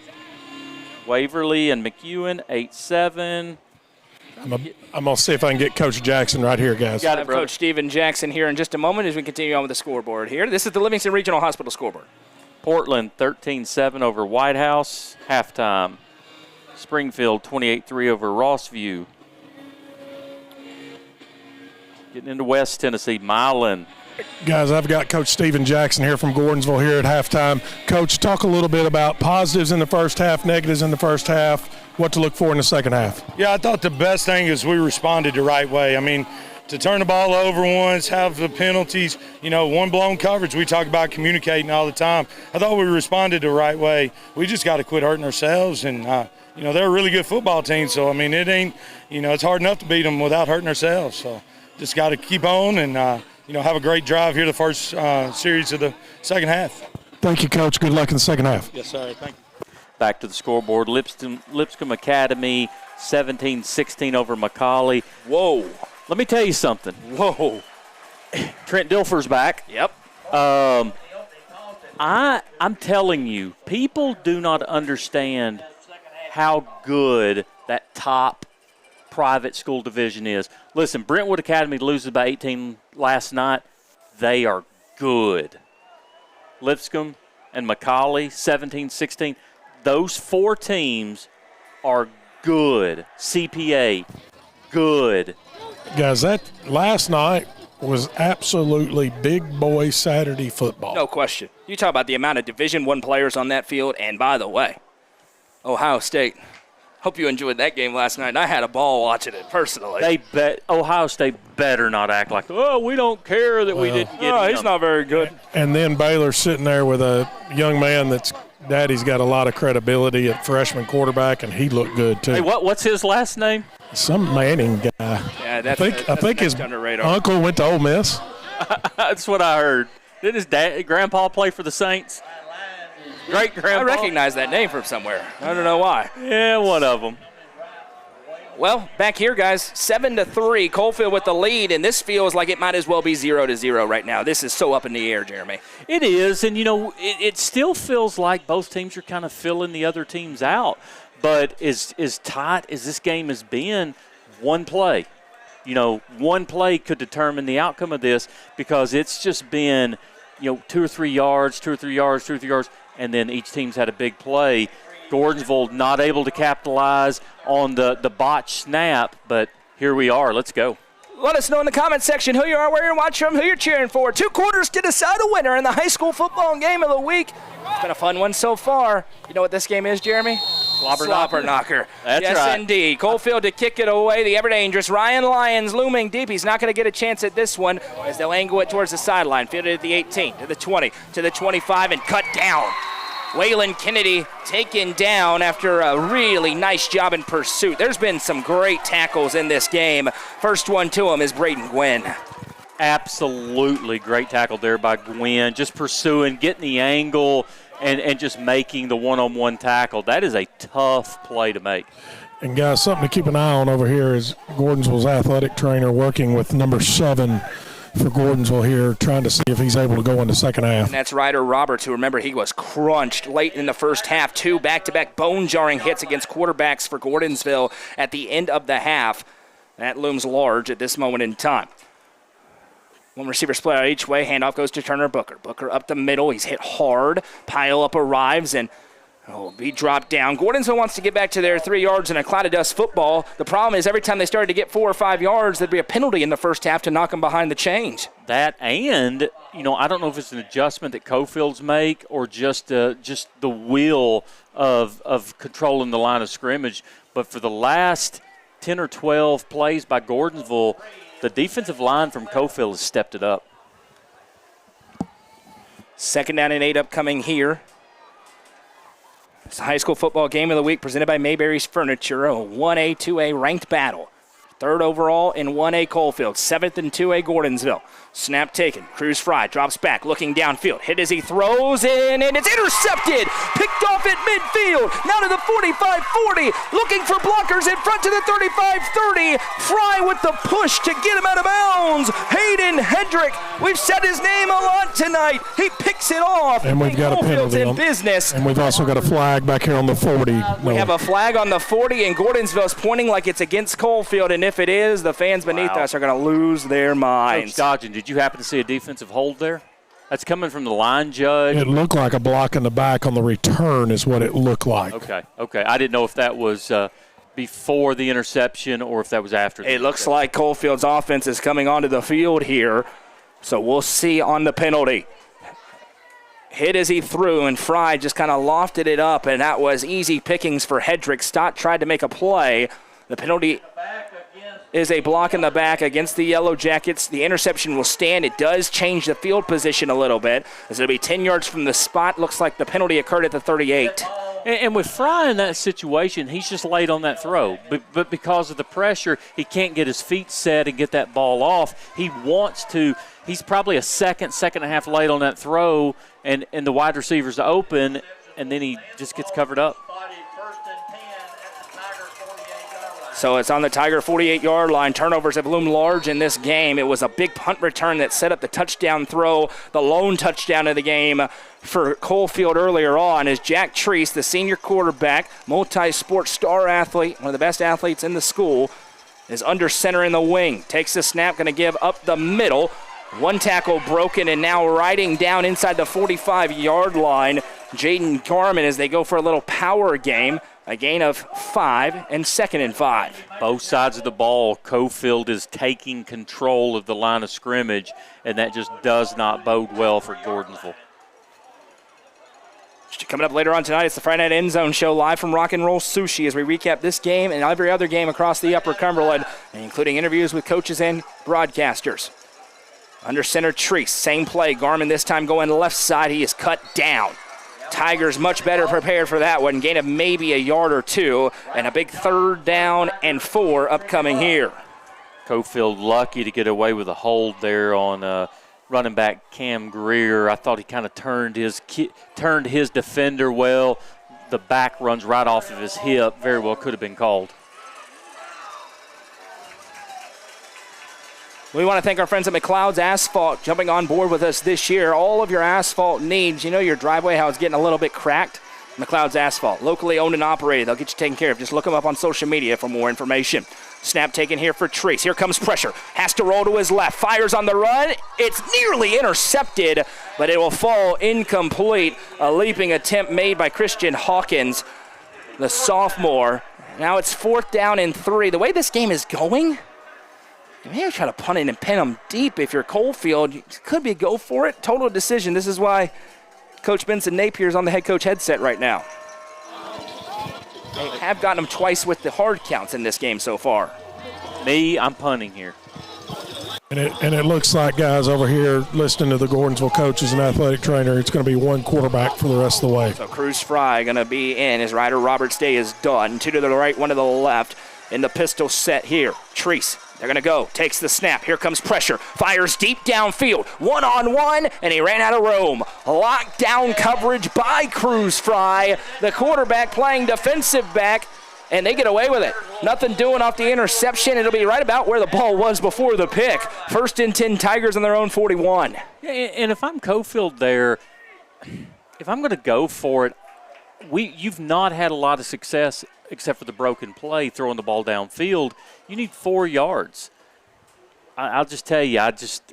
Waverly and McEwen, 8-7. I'm going to see if I can get Coach Jackson right here, guys. Got it, Coach Stephen Jackson here in just a moment as we continue on with the scoreboard here. This is the Livingston Regional Hospital scoreboard. Portland, 13-7 over White House, halftime. Springfield, 28-3 over Rossview. Getting into West Tennessee, Milan. Guys, I've got Coach Stephen Jackson here from Gordonsville here at halftime. Coach, talk a little bit about positives in the first half, negatives in the first half, what to look for in the second half. Yeah, I thought the best thing is we responded the right way. I mean, to turn the ball over once, have the penalties, one blown coverage. We talk about communicating all the time. I thought we responded the right way. We just got to quit hurting ourselves. And, they're a really good football team. So, I mean, it ain't, it's hard enough to beat them without hurting ourselves. So, just got to keep on and, have a great drive here the first series of the second half. Thank you, Coach. Good luck in the second half. Yes, sir. Thank you. Back to the scoreboard. Lipscomb Academy, 17-16 over McCauley. Whoa. Let me tell you something. Whoa. Trent Dilfer's back. Yep. I'm telling you, people do not understand how good that top private school division is. Listen, Brentwood Academy loses by 18 last night. They are good. Lipscomb and McCauley, 17-16. Those 4 teams are good. CPA, good. Guys, that last night was absolutely big boy Saturday football. No question. You talk about the amount of Division I players on that field, and by the way, Ohio State. Hope you enjoyed that game last night. And I had a ball watching it personally. Ohio State better not act like, we don't care that we didn't get him. He's not very good. And then Baylor's sitting there with a young man that's daddy's got a lot of credibility at freshman quarterback, and he looked good too. Hey, what's his last name? Some Manning guy. Yeah, I think his uncle went to Ole Miss. That's what I heard. Did his grandpa play for the Saints? Great grandpa. I recognize that name from somewhere. I don't know why. Yeah, one of them. Well, back here, guys, 7-3, Coalfield with the lead, and this feels like it might as well be 0-0 right now. This is so up in the air, Jeremy. It is, and it still feels like both teams are kind of filling the other teams out. But as tight as this game has been, one play. One play could determine the outcome of this because it's just been, 2 or 3 yards, 2 or 3 yards, 2 or 3 yards, and then each team's had a big play. Gordonsville not able to capitalize on the botched snap, but here we are. Let's go. Let us know in the comments section who you are, where you're watching from, who you're cheering for. 2 quarters to decide a winner in the high school football game of the week. It's been a fun one so far. You know what this game is, Jeremy? Slobber knocker. That's yes, right. indeed. Coalfield to kick it away. The ever dangerous Ryan Lyons looming deep. He's not going to get a chance at this one as they'll angle it towards the sideline. Fielded at the 18, to the 20, to the 25, and cut down. Waylon Kennedy taken down after a really nice job in pursuit. There's been some great tackles in this game. First one to him is Braden Gwynn. Absolutely great tackle there by Gwynn. Just pursuing, getting the angle, and just making the one-on-one tackle. That is a tough play to make. And, guys, something to keep an eye on over here is Gordonsville's athletic trainer working with number 7 for Gordonsville here, trying to see if he's able to go in the second half. And that's Ryder Roberts, who, remember, he was crunched late in the first half. 2 back-to-back bone-jarring hits against quarterbacks for Gordonsville at the end of the half. That looms large at this moment in time. One receiver split out each way. Handoff goes to Turner Booker. Booker up the middle. He's hit hard. Pile-up arrives, and be dropped down. Gordonsville wants to get back to their 3 yards in a cloud of dust football. The problem is every time they started to get 4 or 5 yards, there'd be a penalty in the first half to knock them behind the chains. That, and, I don't know if it's an adjustment that Coalfields make or just the will of controlling the line of scrimmage. But for the last 10 or 12 plays by Gordonsville, the defensive line from Coalfield has stepped it up. 2nd down and 8 upcoming here. It's the high school football game of the week presented by Mayberry's Furniture, a 1A, 2A ranked battle. 3rd overall in 1A Coalfield, 7th in 2A Gordonsville. Snap taken. Cruz Fry drops back, looking downfield. Hit as he throws in, and it's intercepted. Picked off at midfield. Now to the 45-40. Looking for blockers in front to the 35-30. Fry with the push to get him out of bounds. Hayden Hendrick. We've said his name a lot tonight. He picks it off. And we've got a penalty in business. And we've also got a flag back here on the 40. We have a flag on the 40, and Gordonsville's pointing like it's against Coalfield. And if it is, the fans beneath us are going to lose their minds. Coach Dodgen, did you happen to see a defensive hold there? That's coming from the line judge. It looked like a block in the back on the return is what it looked like. Okay. I didn't know if that was before the interception or if that was after. It looks like Coalfield's offense is coming onto the field here, so we'll see on the penalty. Hit as he threw, and Fry just kind of lofted it up, and that was easy pickings for Hedrick. Stott tried to make a play. The penalty is a block in the back against the Yellow Jackets. The interception will stand. It does change the field position a little bit, as it'll be 10 yards from the spot. Looks like the penalty occurred at the 38. And with Fry in that situation, he's just late on that throw. But because of the pressure, he can't get his feet set and get that ball off. He wants to. He's probably a second and a half late on that throw, and the wide receiver's open, and then he just gets covered up. So it's on the Tiger 48-yard line. Turnovers have loomed large in this game. It was a big punt return that set up the touchdown throw, the lone touchdown of the game for Coalfield earlier on, as Jack Treese, the senior quarterback, multi-sport star athlete, one of the best athletes in the school, is under center in the wing. Takes the snap, going to give up the middle. One tackle broken, and now riding down inside the 45-yard line, Jaden Garman, as they go for a little power game. A gain of 5 and 2nd and 5. Both sides of the ball, Coalfield is taking control of the line of scrimmage, and that just does not bode well for Gordonsville. Coming up later on tonight, it's the Friday Night End Zone Show live from Rock and Roll Sushi as we recap this game and every other game across the Upper Cumberland, including interviews with coaches and broadcasters. Under center, Treese, same play. Garman this time going left side. He is cut down. Tigers much better prepared for that one. Gain of maybe a yard or 2, and a big 3rd down and 4 upcoming here. Coalfield lucky to get away with a hold there on running back Cam Greer. I thought he kind of turned his defender well. The back runs right off of his hip. Very well could have been called. We want to thank our friends at McLeod's Asphalt jumping on board with us this year. All of your asphalt needs. You know your driveway, how it's getting a little bit cracked? McLeod's Asphalt, locally owned and operated. They'll get you taken care of. Just look them up on social media for more information. Snap taken here for Treese. Here comes pressure. Has to roll to his left. Fires on the run. It's nearly intercepted, but it will fall incomplete. A leaping attempt made by Christian Hawkins, the sophomore. Now it's 4th down and 3. The way this game is going, you may try to punt it and pin them deep if you're Coalfield. You could be go for it. Total decision. This is why Coach Benson Napier's on the head coach headset right now. They have gotten him twice with the hard counts in this game so far. I'm punting here. And it looks like, guys, over here listening to the Gordonsville coaches and athletic trainer, it's going to be one quarterback for the rest of the way. So Cruz Fry going to be in. His rider Roberts Day is done. 2 to the right, 1 to the left. In the pistol set here. Treese, they're going to go. Takes the snap. Here comes pressure. Fires deep downfield. 1-on-1, and he ran out of room. Lockdown coverage by Cruz Fry. The quarterback playing defensive back, and they get away with it. Nothing doing off the interception. It'll be right about where the ball was before the pick. 1st and 10 Tigers on their own 41. And if I'm Coalfield there, if I'm going to go for it, you've not had a lot of success except for the broken play, throwing the ball downfield. You need 4 yards. I'll just tell you, I just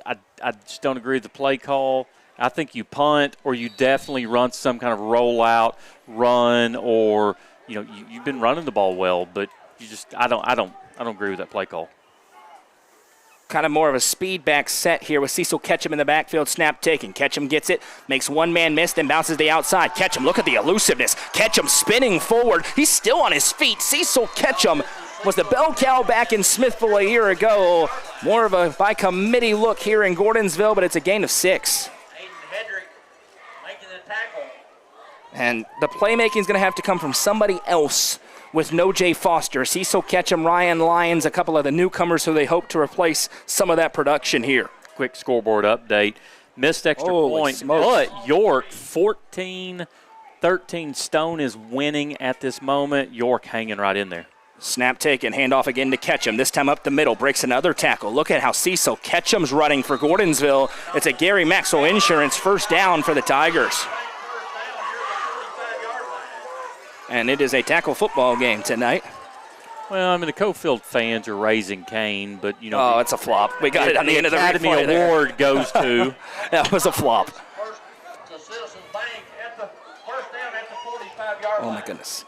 don't agree with the play call. I think you punt, or you definitely run some kind of rollout run, or you've been running the ball well, but I don't agree with that play call. Kind of more of a speed back set here with Cecil Ketchum in the backfield. Snap taken. Ketchum gets it, makes one man miss, then bounces the outside. Ketchum, look at the elusiveness. Ketchum spinning forward. He's still on his feet. Cecil Ketchum was the bell cow back in Smithville a year ago. More of a by committee look here in Gordonsville, but it's a gain of 6. And the playmaking is going to have to come from somebody else with no Jay Foster. Cecil Ketchum, Ryan Lyons, a couple of the newcomers who they hope to replace some of that production here. Quick scoreboard update. Missed extra point, but York 14-13. Stone is winning at this moment. York hanging right in there. Snap taken, handoff again to Ketchum. This time up the middle, breaks another tackle. Look at how Cecil Ketchum's running for Gordonsville. It's a Gary Maxwell Insurance 1st down for the Tigers. And it is a tackle football game tonight. Well, I mean, the Coalfield fans are raising Cain, but, Oh, it's a flop. We got it on the end of the Academy replay Award there. goes to. That was a flop. Oh, my goodness.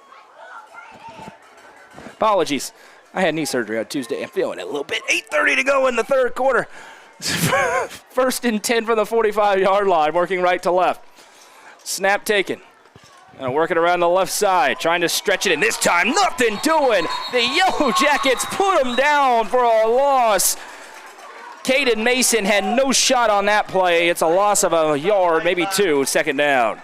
Apologies. I had knee surgery on Tuesday. I'm feeling it a little bit. 8:30 to go in the 3rd quarter. 1st and 10 from the 45-yard line, working right to left. Snap taken. Working around the left side, trying to stretch it, and this time nothing doing. The Yellow Jackets put them down for a loss. Caden Mason had no shot on that play. It's a loss of a yard, maybe 2, 2nd down.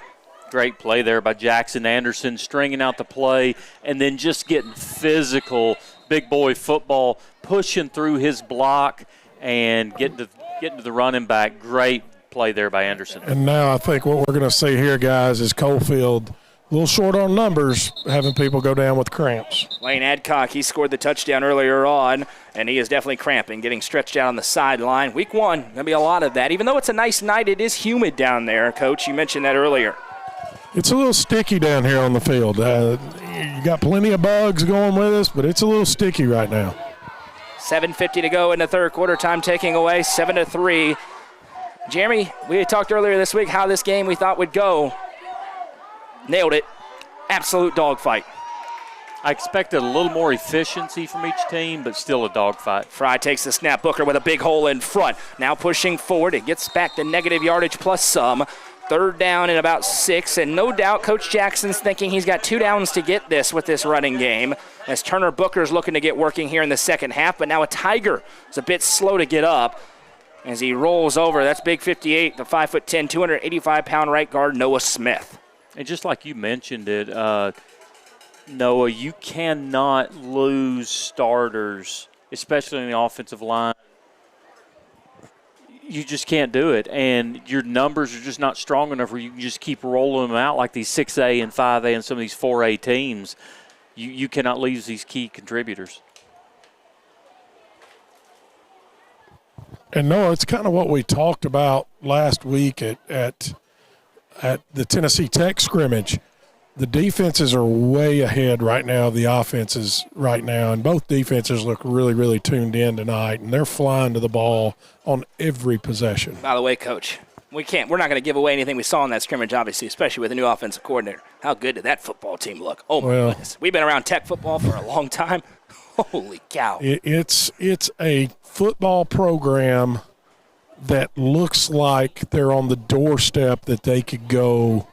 Great play there by Jackson Anderson, stringing out the play and then just getting physical, big boy football, pushing through his block and getting to the running back. Great play there by Anderson. And now I think what we're going to see here, guys, is Coalfield a little short on numbers, having people go down with cramps. Lane Adcock, he scored the touchdown earlier on, and he is definitely cramping, getting stretched out on the sideline. Week 1, going to be a lot of that. Even though it's a nice night, it is humid down there, Coach. You mentioned that earlier. It's a little sticky down here on the field. You got plenty of bugs going with us, but it's a little sticky right now. 7:50 to go in the 3rd quarter. Time taking away, 7-3. Jeremy, we had talked earlier this week how this game we thought would go. Nailed it. Absolute dogfight. I expected a little more efficiency from each team, but still a dogfight. Fry takes the snap. Booker with a big hole in front. Now pushing forward. It gets back to negative yardage plus some. 3rd down and about 6. And no doubt Coach Jackson's thinking he's got 2 downs to get this with this running game, as Turner Booker's looking to get working here in the 2nd half. But now a Tiger is a bit slow to get up as he rolls over. That's big 58, the 5'10", 285-pound right guard, Noah Smith. And just like you mentioned it, Noah, you cannot lose starters, especially in the offensive line. You just can't do it, and your numbers are just not strong enough where you can just keep rolling them out like these 6A and 5A and some of these 4A teams. You cannot lose these key contributors. And Noah, it's kind of what we talked about last week at the Tennessee Tech scrimmage. the defenses are way ahead right now of the offenses right now, and both defenses look really, really tuned in tonight, and they're flying to the ball on every possession. By the way, Coach, we're not going to give away anything we saw in that scrimmage, obviously, especially with a new offensive coordinator. How good did that football team look? Oh, my goodness. We've been around Tech football for a long time. Holy cow. It's a football program that looks like they're on the doorstep that they could go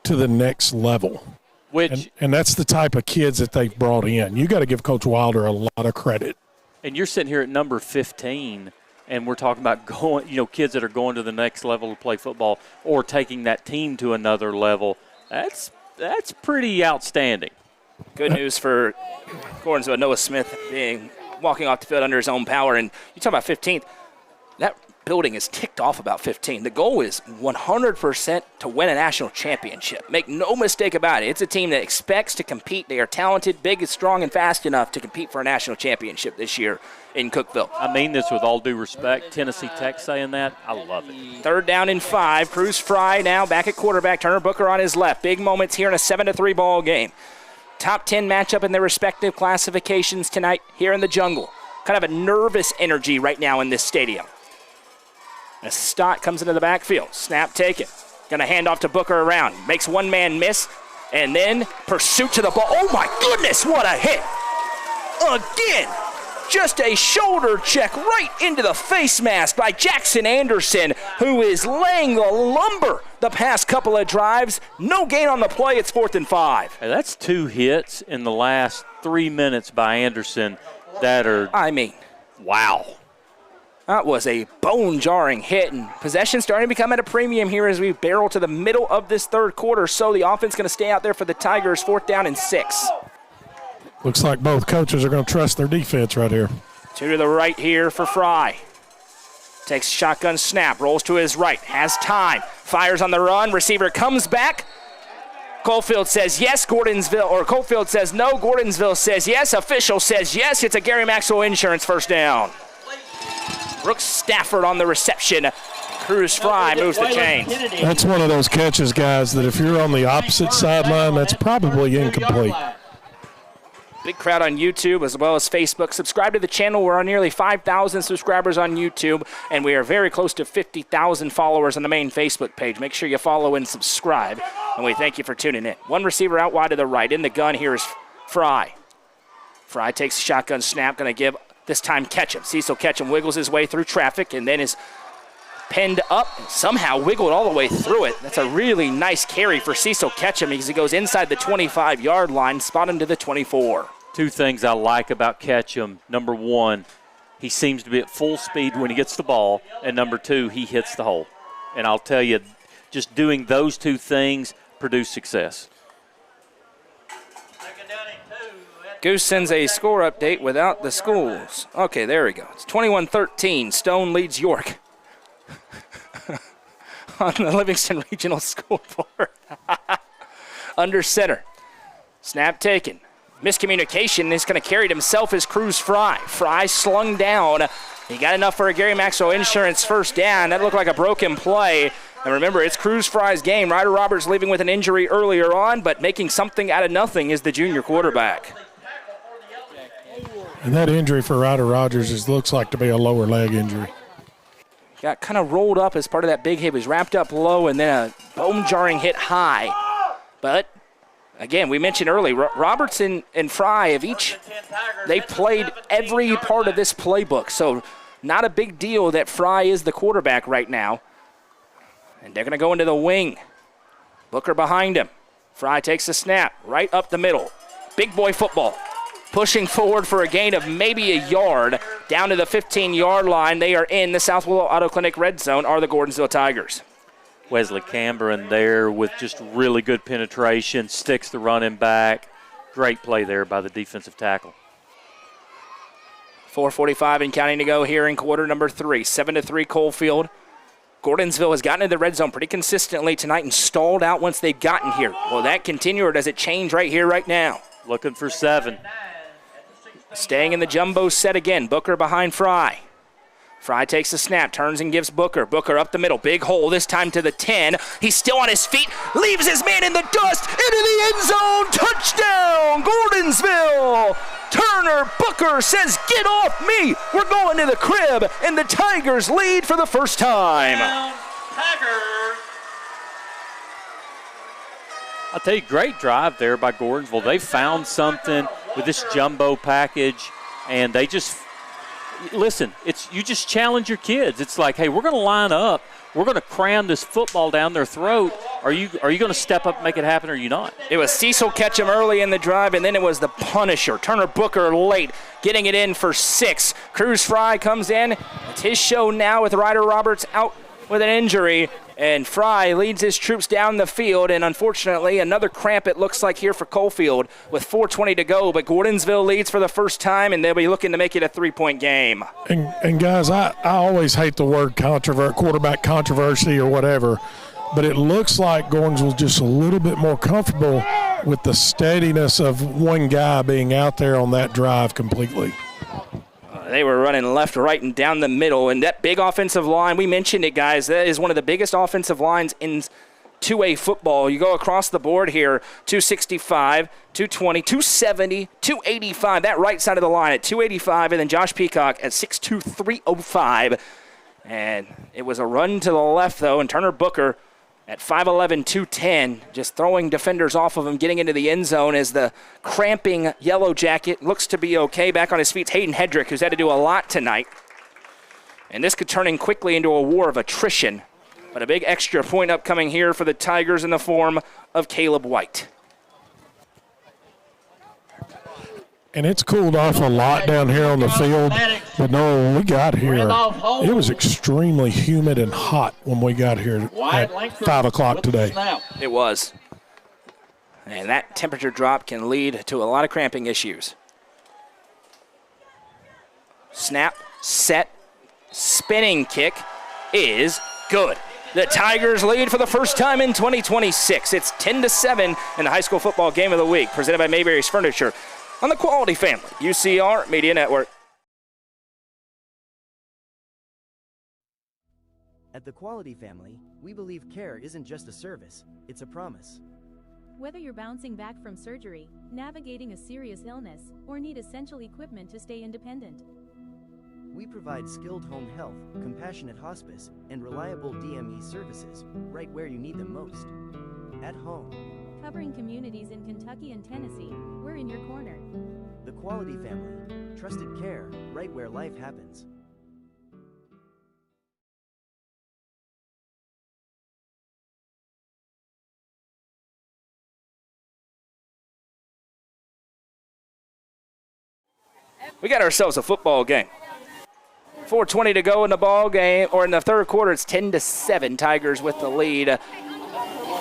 to the next level. And that's the type of kids that they've brought in. You got to give Coach Wilder a lot of credit. And you're sitting here at number 15, and we're talking about kids that are going to the next level to play football or taking that team to another level. That's pretty outstanding. Good news for Gordonsville. Noah Smith walking off the field under his own power. And you talk about 15th. That building is ticked off about 15. The goal is 100% to win a national championship. Make no mistake about it. It's a team that expects to compete. They are talented, big, strong, and fast enough to compete for a national championship this year in Cookeville. I mean this with all due respect. Tennessee Tech saying that, I love it. 3rd down and 5. Cruz Fry now back at quarterback. Turner Booker on his left. Big moments here in a 7-3 ball game. Top 10 matchup in their respective classifications tonight here in the jungle. Kind of a nervous energy right now in this stadium. As Stott comes into the backfield. Snap taken. Going to hand off to Booker around. Makes one man miss. And then pursuit to the ball. Oh, my goodness, what a hit. Again. Just a shoulder check right into the face mask by Jackson Anderson, who is laying the lumber the past couple of drives. No gain on the play. It's 4th and 5. Hey, that's 2 hits in the last 3 minutes by Anderson that are, wow. That was a bone-jarring hit, and possession starting to become at a premium here as we barrel to the middle of this 3rd quarter. So the offense going to stay out there for the Tigers. 4th down and 6. Looks like both coaches are going to trust their defense right here. 2 to the right here for Fry. Takes shotgun snap, rolls to his right, has time, fires on the run, receiver comes back. Coalfield says yes, Coalfield says no, Gordonsville says yes, official says yes. It's a Gary Maxwell Insurance 1st down. Brooks Stafford on the reception. Cruz Fry moves the chains. That's one of those catches, guys, that if you're on the opposite sideline, that's probably incomplete. Big crowd on YouTube as well as Facebook. Subscribe to the channel. We're on nearly 5,000 subscribers on YouTube, and we are very close to 50,000 followers on the main Facebook page. Make sure you follow and subscribe, and we thank you for tuning in. One receiver out wide to the right. In the gun here is Fry. Fry takes a shotgun snap, going to give this time Ketchum. Cecil Ketchum wiggles his way through traffic and then is pinned up and somehow wiggled all the way through it. That's a really nice carry for Cecil Ketchum because he goes inside the 25-yard line, spot him to the 24. 2 things I like about Ketchum. Number 1, he seems to be at full speed when he gets the ball, and number 2, he hits the hole. And I'll tell you, just doing those 2 things produce success. Goose sends a score update without the schools. Okay, there we go. It's 21-13. Stone leads York on the Livingston Regional Scoreboard. Under center. Snap taken. Miscommunication is going to carry it himself as Cruz Fry. Fry slung down. He got enough for a Gary Maxwell Insurance 1st down. That looked like a broken play. And remember, it's Cruz Fry's game. Ryder Roberts leaving with an injury earlier on, but making something out of nothing is the junior quarterback. And that injury for Ryder Rogers looks like to be a lower leg injury. Got kind of rolled up as part of that big hit. He was wrapped up low and then a bone-jarring hit high. But, again, we mentioned earlier, Roberts and Fry have they played every part of this playbook. So not a big deal that Fry is the quarterback right now. And they're going to go into the wing. Booker behind him. Fry takes the snap right up the middle. Big boy football. Pushing forward for a gain of maybe a yard. Down to the 15-yard line. They are in the South Willow Auto Clinic red zone, are the Gordonsville Tigers. Wesley Camberon there with just really good penetration, sticks the running back. Great play there by the defensive tackle. 4:45 and counting to go here in quarter number 3. 7-3 Coalfield. Gordonsville has gotten into the red zone pretty consistently tonight and stalled out once they've gotten here. Will that continue or does it change right here, right now? Looking for 7. Staying in the jumbo set again. Booker behind Fry. Fry takes the snap, turns and gives Booker. Booker up the middle, big hole, this time to the 10. He's still on his feet, leaves his man in the dust, into the end zone, touchdown, Gordonsville! Turner Booker says, get off me, we're going to the crib, and the Tigers lead for the first time. Tigers. I'll tell you, great drive there by Gordonsville. They found something with this jumbo package, and they just listen, you just challenge your kids. It's like, hey, we're going to line up. We're going to cram this football down their throat. Are you going to step up and make it happen, or are you not? It was Cecil Ketchum early in the drive, and then it was the Punisher, Turner Booker late, getting it in for 6. Cruz Fry comes in. It's his show now with Ryder Roberts out with an injury. And Fry leads his troops down the field, and unfortunately, another cramp it looks like here for Coalfield with 4:20 to go. But Gordonsville leads for the first time, and they'll be looking to make it a 3-point game. And guys, I always hate the word quarterback controversy or whatever, but it looks like Gordonsville's just a little bit more comfortable with the steadiness of one guy being out there on that drive completely. They were running left, right, and down the middle. And that big offensive line, we mentioned it, guys, that is one of the biggest offensive lines in 2A football. You go across the board here, 265, 220, 270, 285. That right side of the line at 285, and then Josh Peacock at 6'2", 305. And it was a run to the left, though, and Turner Booker at 5'11", 210, just throwing defenders off of him, getting into the end zone as the cramping Yellow Jacket looks to be okay. Back on his feet, Hayden Hedrick, who's had to do a lot tonight. And this could turn in quickly into a war of attrition. But a big extra point upcoming here for the Tigers in the form of Caleb White. And it's cooled off a lot down here on the field. But no, when we got here, it was extremely humid and hot when we got here at 5 o'clock today. It was. And that temperature drop can lead to a lot of cramping issues. Snap, set, spinning kick is good. The Tigers lead for the first time in 2026. It's 10-7 in the high school football game of the week, presented by Mayberry's Furniture on the Quality Family, UCR Media Network. At the Quality Family, we believe care isn't just a service, it's a promise. Whether you're bouncing back from surgery, navigating a serious illness, or need essential equipment to stay independent, we provide skilled home health, compassionate hospice, and reliable DME services right where you need them most. At home. Covering communities in Kentucky and Tennessee, we're in your corner. The Quality Family. Trusted care right where life happens. We got ourselves a football game. 4:20 to go in the ball game, or in the third quarter. It's 10-7. Tigers with the lead.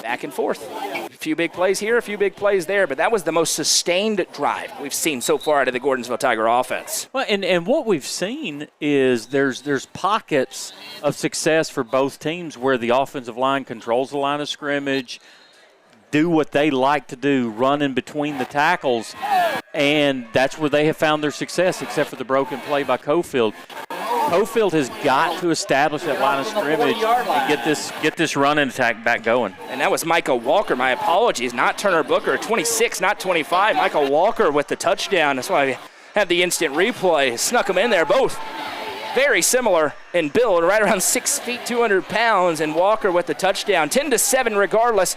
Back and forth. A few big plays here, a few big plays there, but that was the most sustained drive we've seen so far out of the Gordonsville Tiger offense. Well, and what we've seen is there's pockets of success for both teams where the offensive line controls the line of scrimmage, do what they like to do, run in between the tackles, and that's where they have found their success, except for the broken play by Coalfield. Coalfield has got to establish that line of scrimmage and get this running attack back going. And that was Michael Walker. My apologies, not Turner Booker. 26, not 25. Michael Walker with the touchdown. That's why I had the instant replay. Snuck them in there, both very similar in build, right around 6 feet, 200 pounds, and Walker with the touchdown. 10-7 regardless.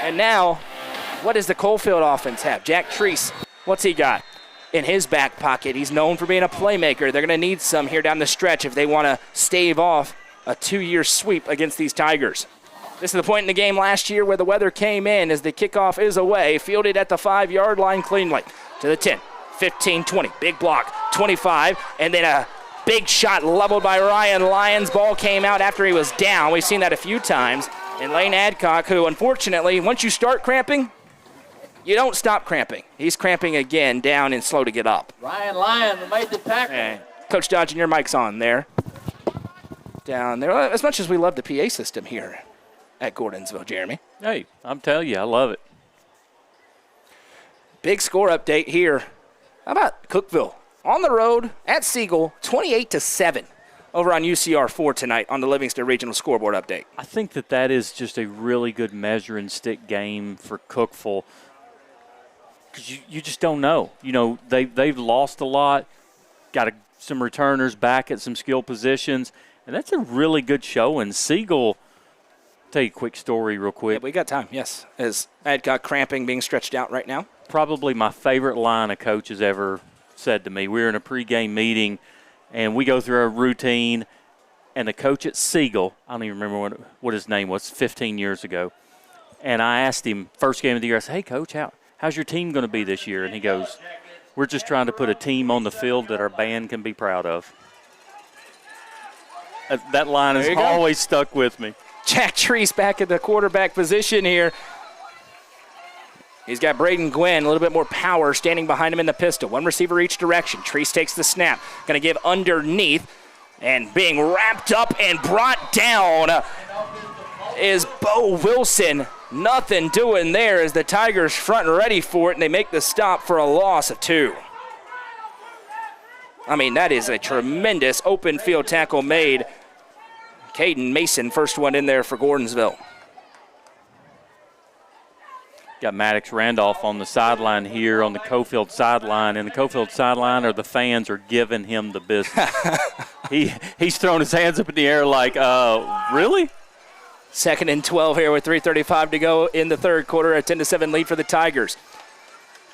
And now, what does the Coalfield offense have? Jack Treese, what's he got in his back pocket? He's known for being a playmaker. They're going to need some here down the stretch if they want to stave off a 2-year sweep against these Tigers. This is the point in the game last year where the weather came in as the kickoff is away, fielded at the 5-yard line cleanly. To the 10, 15, 20, big block, 25, and then a big shot leveled by Ryan Lyons. Ball came out after he was down. We've seen that a few times. And Lane Adcock, who unfortunately, once you start cramping, you don't stop cramping. He's cramping again, down and slow to get up. Ryan Lyon made the tackle. And Coach Dodgen, your mic's on there. Down there. As much as we love the PA system here at Gordonsville, Jeremy. Hey, I'm telling you, I love it. Big score update here. How about Cookeville on the road at Siegel, 28-7 over on UCR4 tonight on the Livingston Regional Scoreboard Update. I think that is just a really good measuring stick game for Cookeville. Because you just don't know. You know, they've lost a lot, got some returners back at some skill positions, and that's a really good show. And Siegel, tell you a quick story real quick. Yeah, we got time, yes. As Ed got cramping being stretched out right now. Probably my favorite line a coach has ever said to me. We were in a pregame meeting, and we go through our routine, and the coach at Siegel, I don't even remember what his name was, 15 years ago, and I asked him, first game of the year, I said, hey, Coach, how's your team going to be this year? And he goes, we're just trying to put a team on the field that our band can be proud of. That line has always stuck with me. Jack Treese back at the quarterback position here. He's got Braden Gwynn, a little bit more power standing behind him in the pistol. One receiver each direction. Treese takes the snap. Going to give underneath. And being wrapped up and brought down is Bo Wilson. Nothing doing there as the Tigers front and ready for it, and they make the stop for a loss of 2. I mean, that is a tremendous open field tackle made. Caden Mason, first one in there for Gordonsville. Got Maddox Randolph on the sideline here on the Coalfield sideline, and the Coalfield sideline or the fans are giving him the business. He's throwing his hands up in the air like, really? 2nd and 12 here with 3:35 to go in the third quarter. A 10-7 lead for the Tigers.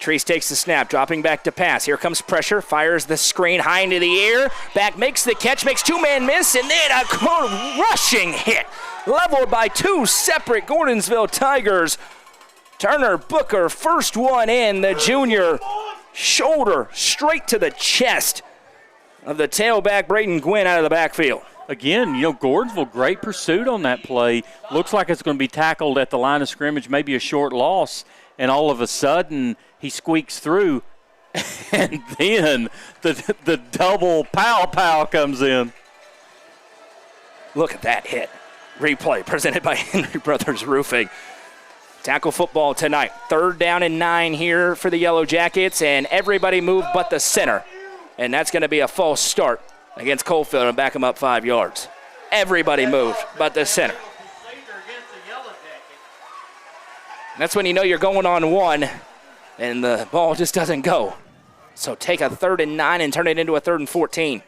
Treese takes the snap, dropping back to pass. Here comes pressure, fires the screen high into the air. Back makes the catch, makes two-man miss, and then a rushing hit. Leveled by 2 separate Gordonsville Tigers. Turner Booker, first one in, the junior, shoulder straight to the chest of the tailback, Braden Gwynn, out of the backfield. Again, Gordonsville, great pursuit on that play. Looks like it's going to be tackled at the line of scrimmage, maybe a short loss, and all of a sudden he squeaks through, and then the double pow comes in. Look at that hit. Replay presented by Henry Brothers Roofing. Tackle football tonight. 3rd down and 9 here for the Yellow Jackets, and everybody moved but the center. And that's going to be a false start against Coalfield and back them up 5 yards. Everybody moved but the center. That's when you know you're going on 1, and the ball just doesn't go. So take a 3rd and 9 and turn it into a 3rd and 14.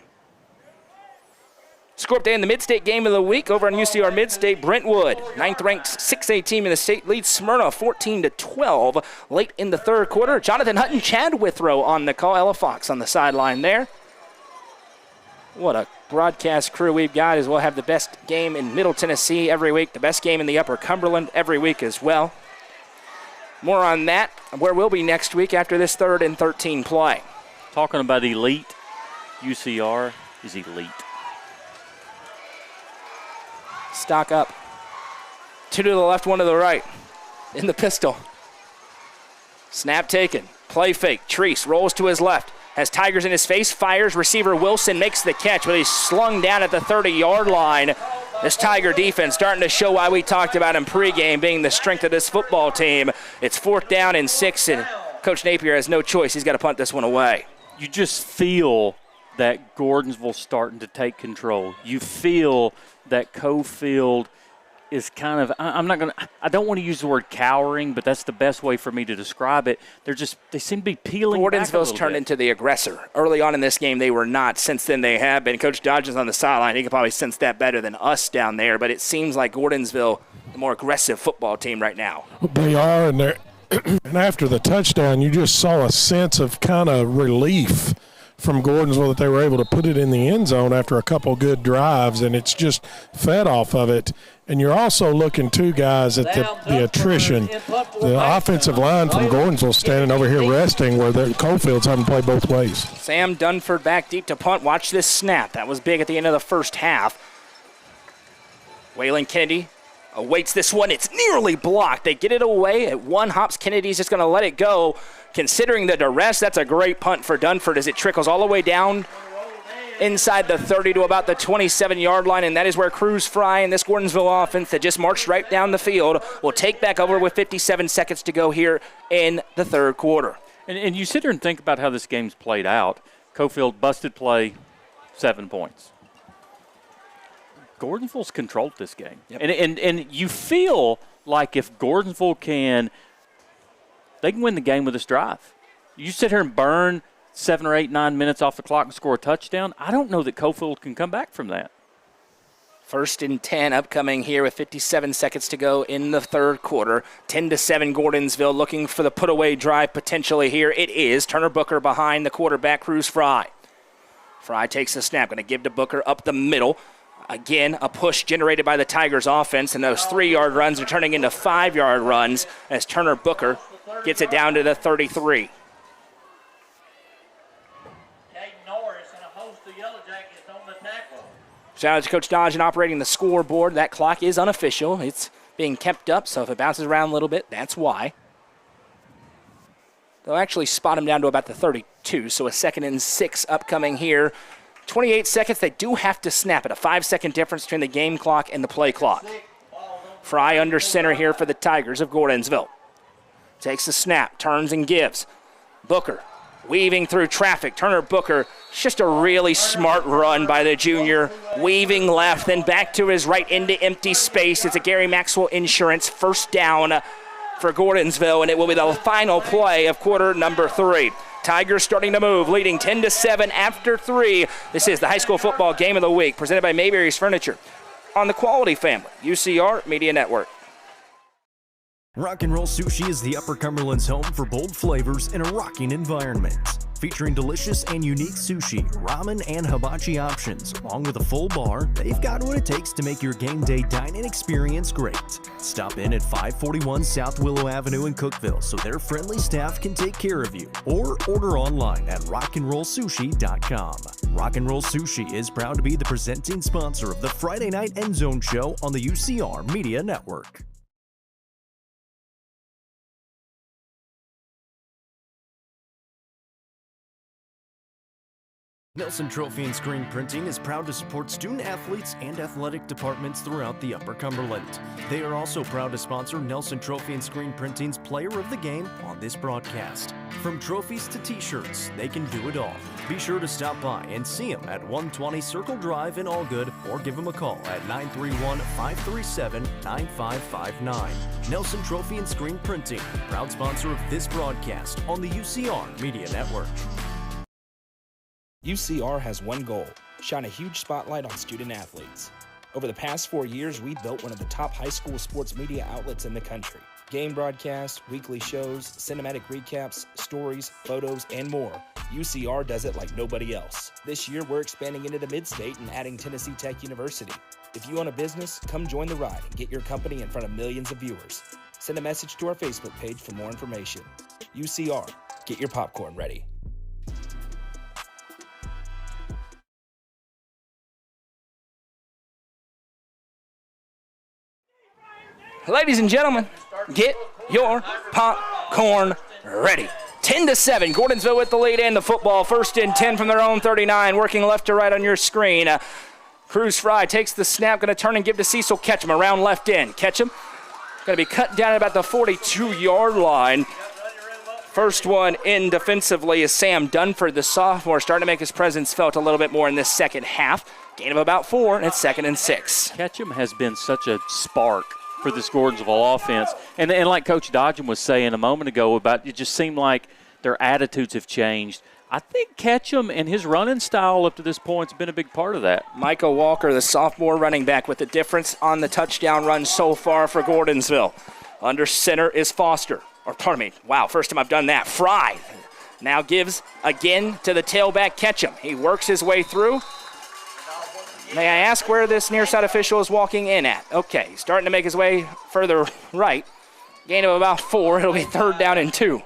Score update in the Mid-State game of the week over on UCR Mid-State. Brentwood, 9th-ranked 6A team in the state, leads Smyrna 14-12 late in the third quarter. Jonathan Hutton, Chad Withrow on the call. Ella Fox on the sideline there. What a broadcast crew we've got, as we'll have the best game in Middle Tennessee every week, the best game in the Upper Cumberland every week as well. More on that, where we'll be next week after this 3rd and 13 play. Talking about elite, UCR is elite. Stock up. 2 to the left, 1 to the right. In the pistol. Snap taken. Play fake. Treese rolls to his left. Has Tigers in his face. Fires. Receiver Wilson makes the catch, but he's slung down at the 30-yard line. This Tiger defense starting to show why we talked about in pregame being the strength of this football team. It's 4th down and 6, and Coach Napier has no choice. He's got to punt this one away. You just feel that Gordonsville's starting to take control. You feel that Coalfield is kind of, I don't want to use the word cowering, but that's the best way for me to describe it. They seem to be peeling back a Gordonsville's little turned bit. into the aggressor. Early on in this game, they were not. Since then, they have been. Coach Dodge is on the sideline. He can probably sense that better than us down there, but it seems like Gordonsville, the more aggressive football team right now. They are, and and after the touchdown, you just saw a sense of kind of relief from Gordonsville that they were able to put it in the end zone after a couple good drives, and it's just fed off of it. And you're also looking, too, guys, at the attrition. The offensive line from Gordonsville standing over here resting where the Coalfield's having to play both ways. Sam Dunford back deep to punt. Watch this snap. That was big at the end of the first half. Waylon Kennedy awaits this one. It's nearly blocked. They get it away at 1 hops. Kennedy's just going to let it go. Considering the duress, that's a great punt for Dunford as it trickles all the way down inside the 30 to about the 27-yard line, and that is where Cruz Fry and this Gordonsville offense that just marched right down the field will take back over with 57 seconds to go here in the third quarter. And you sit there and think about how this game's played out. Coalfield busted play, 7 points. Gordonsville's controlled this game. Yep. And you feel like if Gordonsville can win the game with this drive. You sit here and burn 7 or 8, 9 minutes off the clock and score a touchdown. I don't know that Coalfield can come back from that. 1st and 10 upcoming here with 57 seconds to go in the third quarter. 10-7 Gordonsville looking for the put-away drive potentially here. It is Turner Booker behind the quarterback, Cruz Fry. Fry takes the snap, going to give to Booker up the middle. Again, a push generated by the Tigers offense, and those 3-yard runs are turning into 5-yard runs as Turner Booker gets it down to the 33. Shout out to Coach Dodgen operating the scoreboard. That clock is unofficial. It's being kept up, so if it bounces around a little bit, that's why. They'll actually spot him down to about the 32, so a 2nd and 6 upcoming here. 28 seconds, they do have to snap it. A 5-second difference between the game clock and the play clock. Fry under center here for the Tigers of Gordonsville. Takes the snap, turns and gives. Booker weaving through traffic. Turner Booker, just a really smart run by the junior. Weaving left, then back to his right into empty space. It's a Gary Maxwell Insurance first down for Gordonsville, and it will be the final play of quarter number 3. Tigers starting to move, leading 10-7 after 3. This is the high school football game of the week, presented by Mayberry's Furniture on the Quality Family, UCR Media Network. Rock and Roll Sushi is the Upper Cumberland's home for bold flavors in a rocking environment. Featuring delicious and unique sushi, ramen, and hibachi options, along with a full bar, they've got what it takes to make your game day dining experience great. Stop in at 541 South Willow Avenue in Cookville so their friendly staff can take care of you, or order online at rockandrollsushi.com. Rock and Roll Sushi is proud to be the presenting sponsor of the Friday Night End Zone Show on the UCR Media Network. Nelson Trophy and Screen Printing is proud to support student athletes and athletic departments throughout the Upper Cumberland. They are also proud to sponsor Nelson Trophy and Screen Printing's Player of the Game on this broadcast. From trophies to t-shirts, they can do it all. Be sure to stop by and see them at 120 Circle Drive in Allgood, or give them a call at 931-537-9559. Nelson Trophy and Screen Printing, proud sponsor of this broadcast on the UCR Media Network. UCR has one goal: shine a huge spotlight on student athletes. Over the past 4 years, we built one of the top high school sports media outlets in the country. Game broadcasts, weekly shows, cinematic recaps, stories, photos, and more. UCR does it like nobody else. This year, we're expanding into the mid-state and adding Tennessee Tech University. If you own a business, come join the ride and get your company in front of millions of viewers. Send a message to our Facebook page for more information. UCR, get your popcorn ready. Ladies and gentlemen, get your popcorn ready. 10-7, Gordonsville with the lead in the football. 1st and 10 from their own 39, working left to right on your screen. Cruz Fry takes the snap, going to turn and give to Cecil Ketchum around left end. Ketchum going to be cut down at about the 42-yard line. First one in defensively is Sam Dunford, the sophomore, starting to make his presence felt a little bit more in this second half. Gain of about 4, and it's 2nd and 6. Ketchum has been such a spark for this Gordonsville offense. And like Coach Dodgen was saying a moment ago, about it just seemed like their attitudes have changed. I think Ketchum and his running style up to this point has been a big part of that. Micah Walker, the sophomore running back, with the difference on the touchdown run so far for Gordonsville. Under center is Foster. First time I've done that. Fry now gives again to the tailback Ketchum. He works his way through. May I ask where this near side official is walking in at? Okay, he's starting to make his way further right. Gain of about 4. It'll be 3rd down and 2.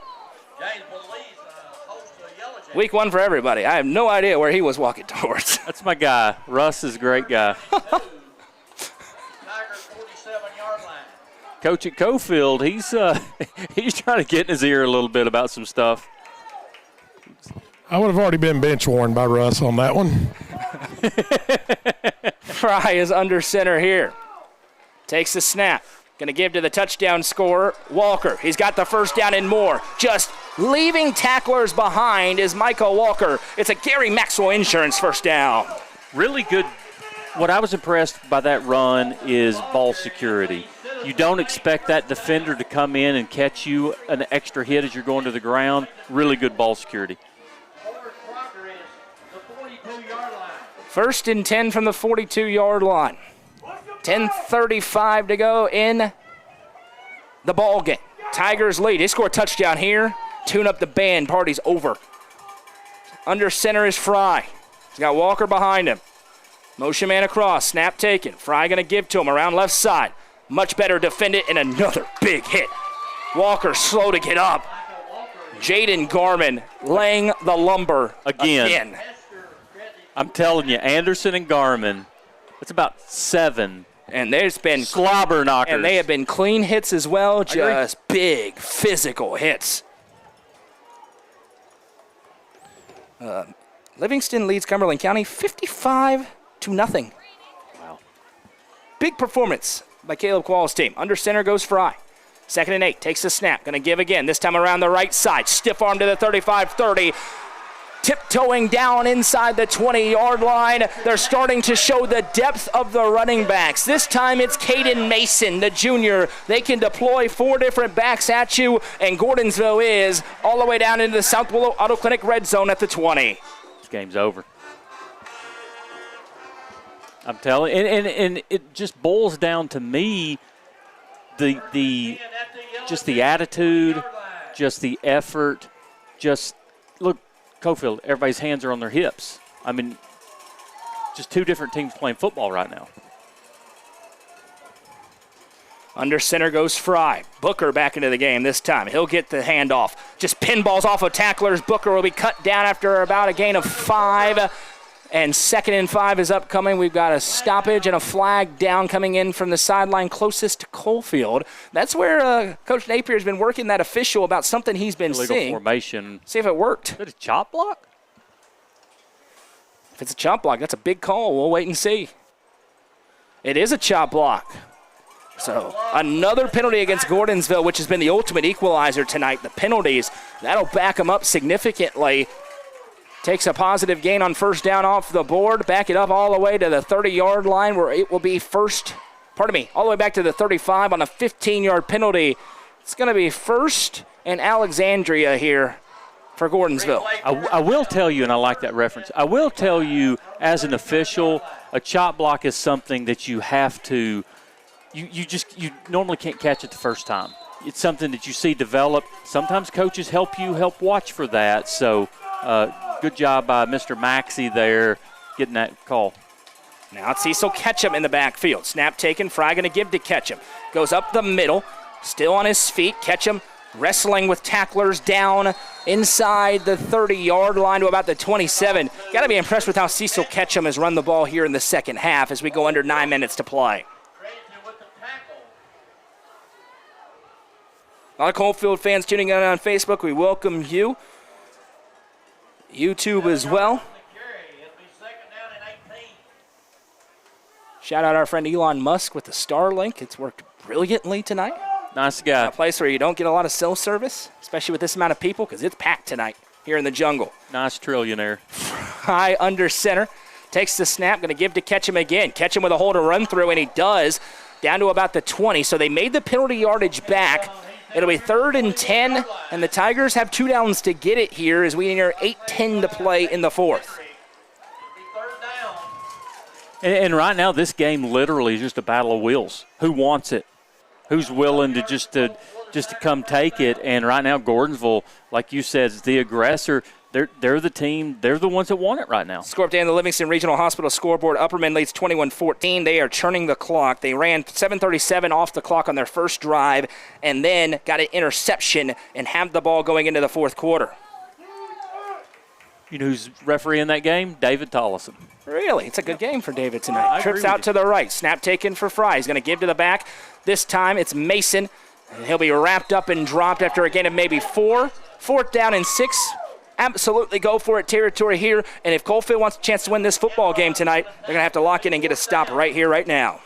Week 1 for everybody. I have no idea where he was walking towards. That's my guy. Russ is a great guy. Coach at Coalfield, he's trying to get in his ear a little bit about some stuff. I would have already been bench warned by Russ on that one. Fry is under center here. Takes the snap. Going to give to the touchdown scorer, Walker. He's got the first down and more. Just Leaving tacklers behind is Michael Walker. It's a Gary Maxwell Insurance first down. Really good. What I was impressed by that run is ball security. You don't expect that defender to come in and catch you an extra hit as you're going to the ground. Really good ball security. First and 10 from the 42-yard line. 10:35 to go in the ball game. Tigers lead. They score a touchdown here. Tune up the band. Party's over. Under center is Fry. He's got Walker behind him. Motion man across. Snap taken. Fry going to give to him around left side. Much better defended, and another big hit. Walker slow to get up. Jaden Garman laying the lumber again. I'm telling you, Anderson and Garman, it's about 7. And there's been slobber knockers. And they have been clean hits as well, just big physical hits. Livingston leads Cumberland County 55-0. Wow. Big performance by Caleb Quall's team. Under center goes Fry. 2nd and 8, takes the snap, going to give again, this time around the right side. Stiff arm to the 35-30. Tiptoeing down inside the 20-yard line. They're starting to show the depth of the running backs. This time it's Caden Mason, the junior. They can deploy 4 different backs at you, and Gordonsville is all the way down into the South Willow Auto Clinic red zone at the 20. This game's over. I'm telling you, and it just boils down to me, just the attitude, just the effort, just look. Coalfield, everybody's hands are on their hips. I mean, just 2 different teams playing football right now. Under center goes Fry. Booker back into the game this time. He'll get the handoff. Just pinballs off of tacklers. Booker will be cut down after about a gain of 5. And 2nd and 5 is upcoming. We've got a stoppage and a flag down coming in from the sideline closest to Coalfield. That's where Coach Napier has been working that official about something he's been illegal seeing. Formation. See if it worked. Is it a chop block? If it's a chop block, that's a big call. We'll wait and see. It is a chop block. So another penalty against Gordonsville, which has been the ultimate equalizer tonight. The penalties, that'll back them up significantly. Takes a positive gain on first down off the board. Back it up all the way to the 30-yard line where it will be all the way back to the 35 on a 15-yard penalty. It's going to be first and Alexandria here for Gordonsville. I will tell you, and I like that reference, I will tell you as an official, a chop block is something that you have to, you normally can't catch it the first time. It's something that you see develop. Sometimes coaches help watch for that. So, good job by Mr. Maxey there getting that call. Now it's Cecil Ketchum in the backfield. Snap taken. Fry going to give to Ketchum. Goes up the middle. Still on his feet. Ketchum wrestling with tacklers down inside the 30-yard line to about the 27. Got to be impressed with how Cecil Ketchum has run the ball here in the second half as we go under 9 minutes to play. A lot of Coalfield fans tuning in on Facebook. We welcome you. YouTube as well. Shout out our friend Elon Musk with the Starlink. It's worked brilliantly tonight. Nice guy. A place where you don't get a lot of cell service, especially with this amount of people, because it's packed tonight here in the jungle. Nice trillionaire. High under center. Takes the snap, going to give to Ketchum again. Ketchum with a hole to run through, and he does. Down to about the 20, so they made the penalty yardage back. It'll be 3rd and 10, and the Tigers have 2 downs to get it here as we near 8:10 to play in the 4th. And right now, this game literally is just a battle of wills. Who wants it? Who's willing to just to come take it? And right now, Gordonsville, like you said, is the aggressor. They're the team. They're the ones that want it right now. Score update on the Livingston Regional Hospital scoreboard. Upperman leads 21-14. They are churning the clock. They ran 7:37 off the clock on their first drive and then got an interception and have the ball going into the 4th quarter. You know who's refereeing that game? David Tollison. Really? It's a good game for David tonight. Trips out to the right. Snap taken for Fry. He's going to give to the back. This time it's Mason. And he'll be wrapped up and dropped after a gain of maybe 4. 4th down and 6. Absolutely go for it territory here. And if Coalfield wants a chance to win this football game tonight, they're going to have to lock in and get a stop right here, right now.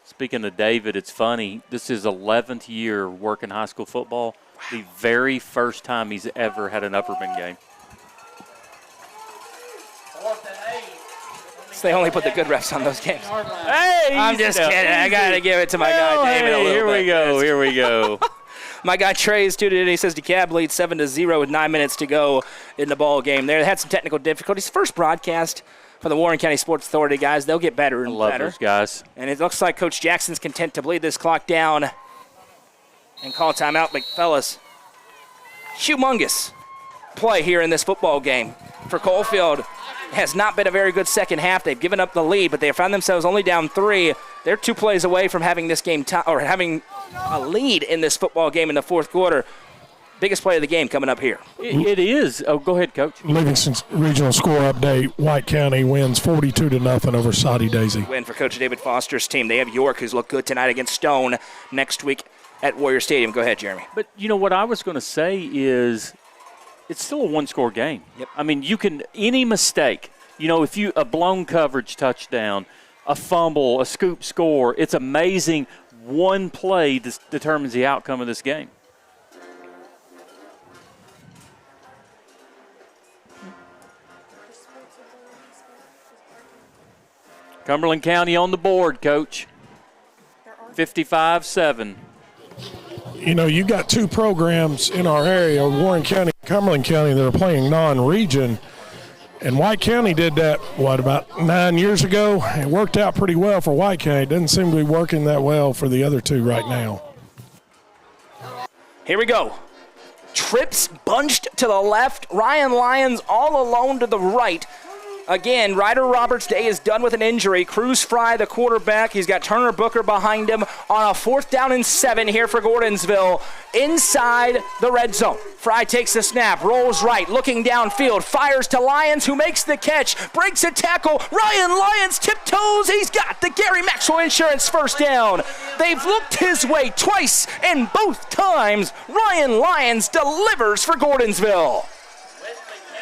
Speaking of David, it's funny. This is 11th year working high school football. The very first time he's ever had an Upperman game. So they only put the good refs on those games. Hey, I'm just kidding. I got to give it to my guy David a little bit. Here we go. My guy Trey's tuned in. He says DeKalb leads 7-0 with 9 minutes to go in the ball game. They had some technical difficulties. First broadcast for the Warren County Sports Authority, guys. They'll get better and I love better. those guys. And it looks like Coach Jackson's content to bleed this clock down and call timeout. But fellas, humongous play here in this football game for Coalfield. Has not been a very good second half. They've given up the lead, but they found themselves only down 3. They're 2 plays away from having this game or having a lead in this football game in the fourth quarter. Biggest play of the game coming up here. It is. Oh, go ahead, Coach. Livingston regional score update. White County wins 42-0 over Soddy Daisy. Win for Coach David Foster's team. They have York, who's looked good tonight against Stone next week at Warrior Stadium. Go ahead, Jeremy. But, you know, what I was going to say is it's still a one-score game. Yep. I mean, any mistake, you know, if a blown coverage touchdown, a fumble, a scoop score, it's amazing. One play determines the outcome of this game. Cumberland County on the board, Coach. 55-7. You know, you got 2 programs in our area, Warren County and Cumberland County, that are playing non-region. And White County did that, about 9 years ago? It worked out pretty well for White County. It doesn't seem to be working that well for the other 2 right now. Here we go. Trips bunched to the left. Ryan Lyons all alone to the right. Again, Ryder Roberts' day is done with an injury. Cruz Fry, the quarterback. He's got Turner Booker behind him on a 4th down and 7 here for Gordonsville. Inside the red zone. Fry takes the snap, rolls right, looking downfield, fires to Lyons, who makes the catch, breaks a tackle. Ryan Lyons tiptoes. He's got the Gary Maxwell Insurance first down. They've looked his way twice, and both times Ryan Lyons delivers for Gordonsville.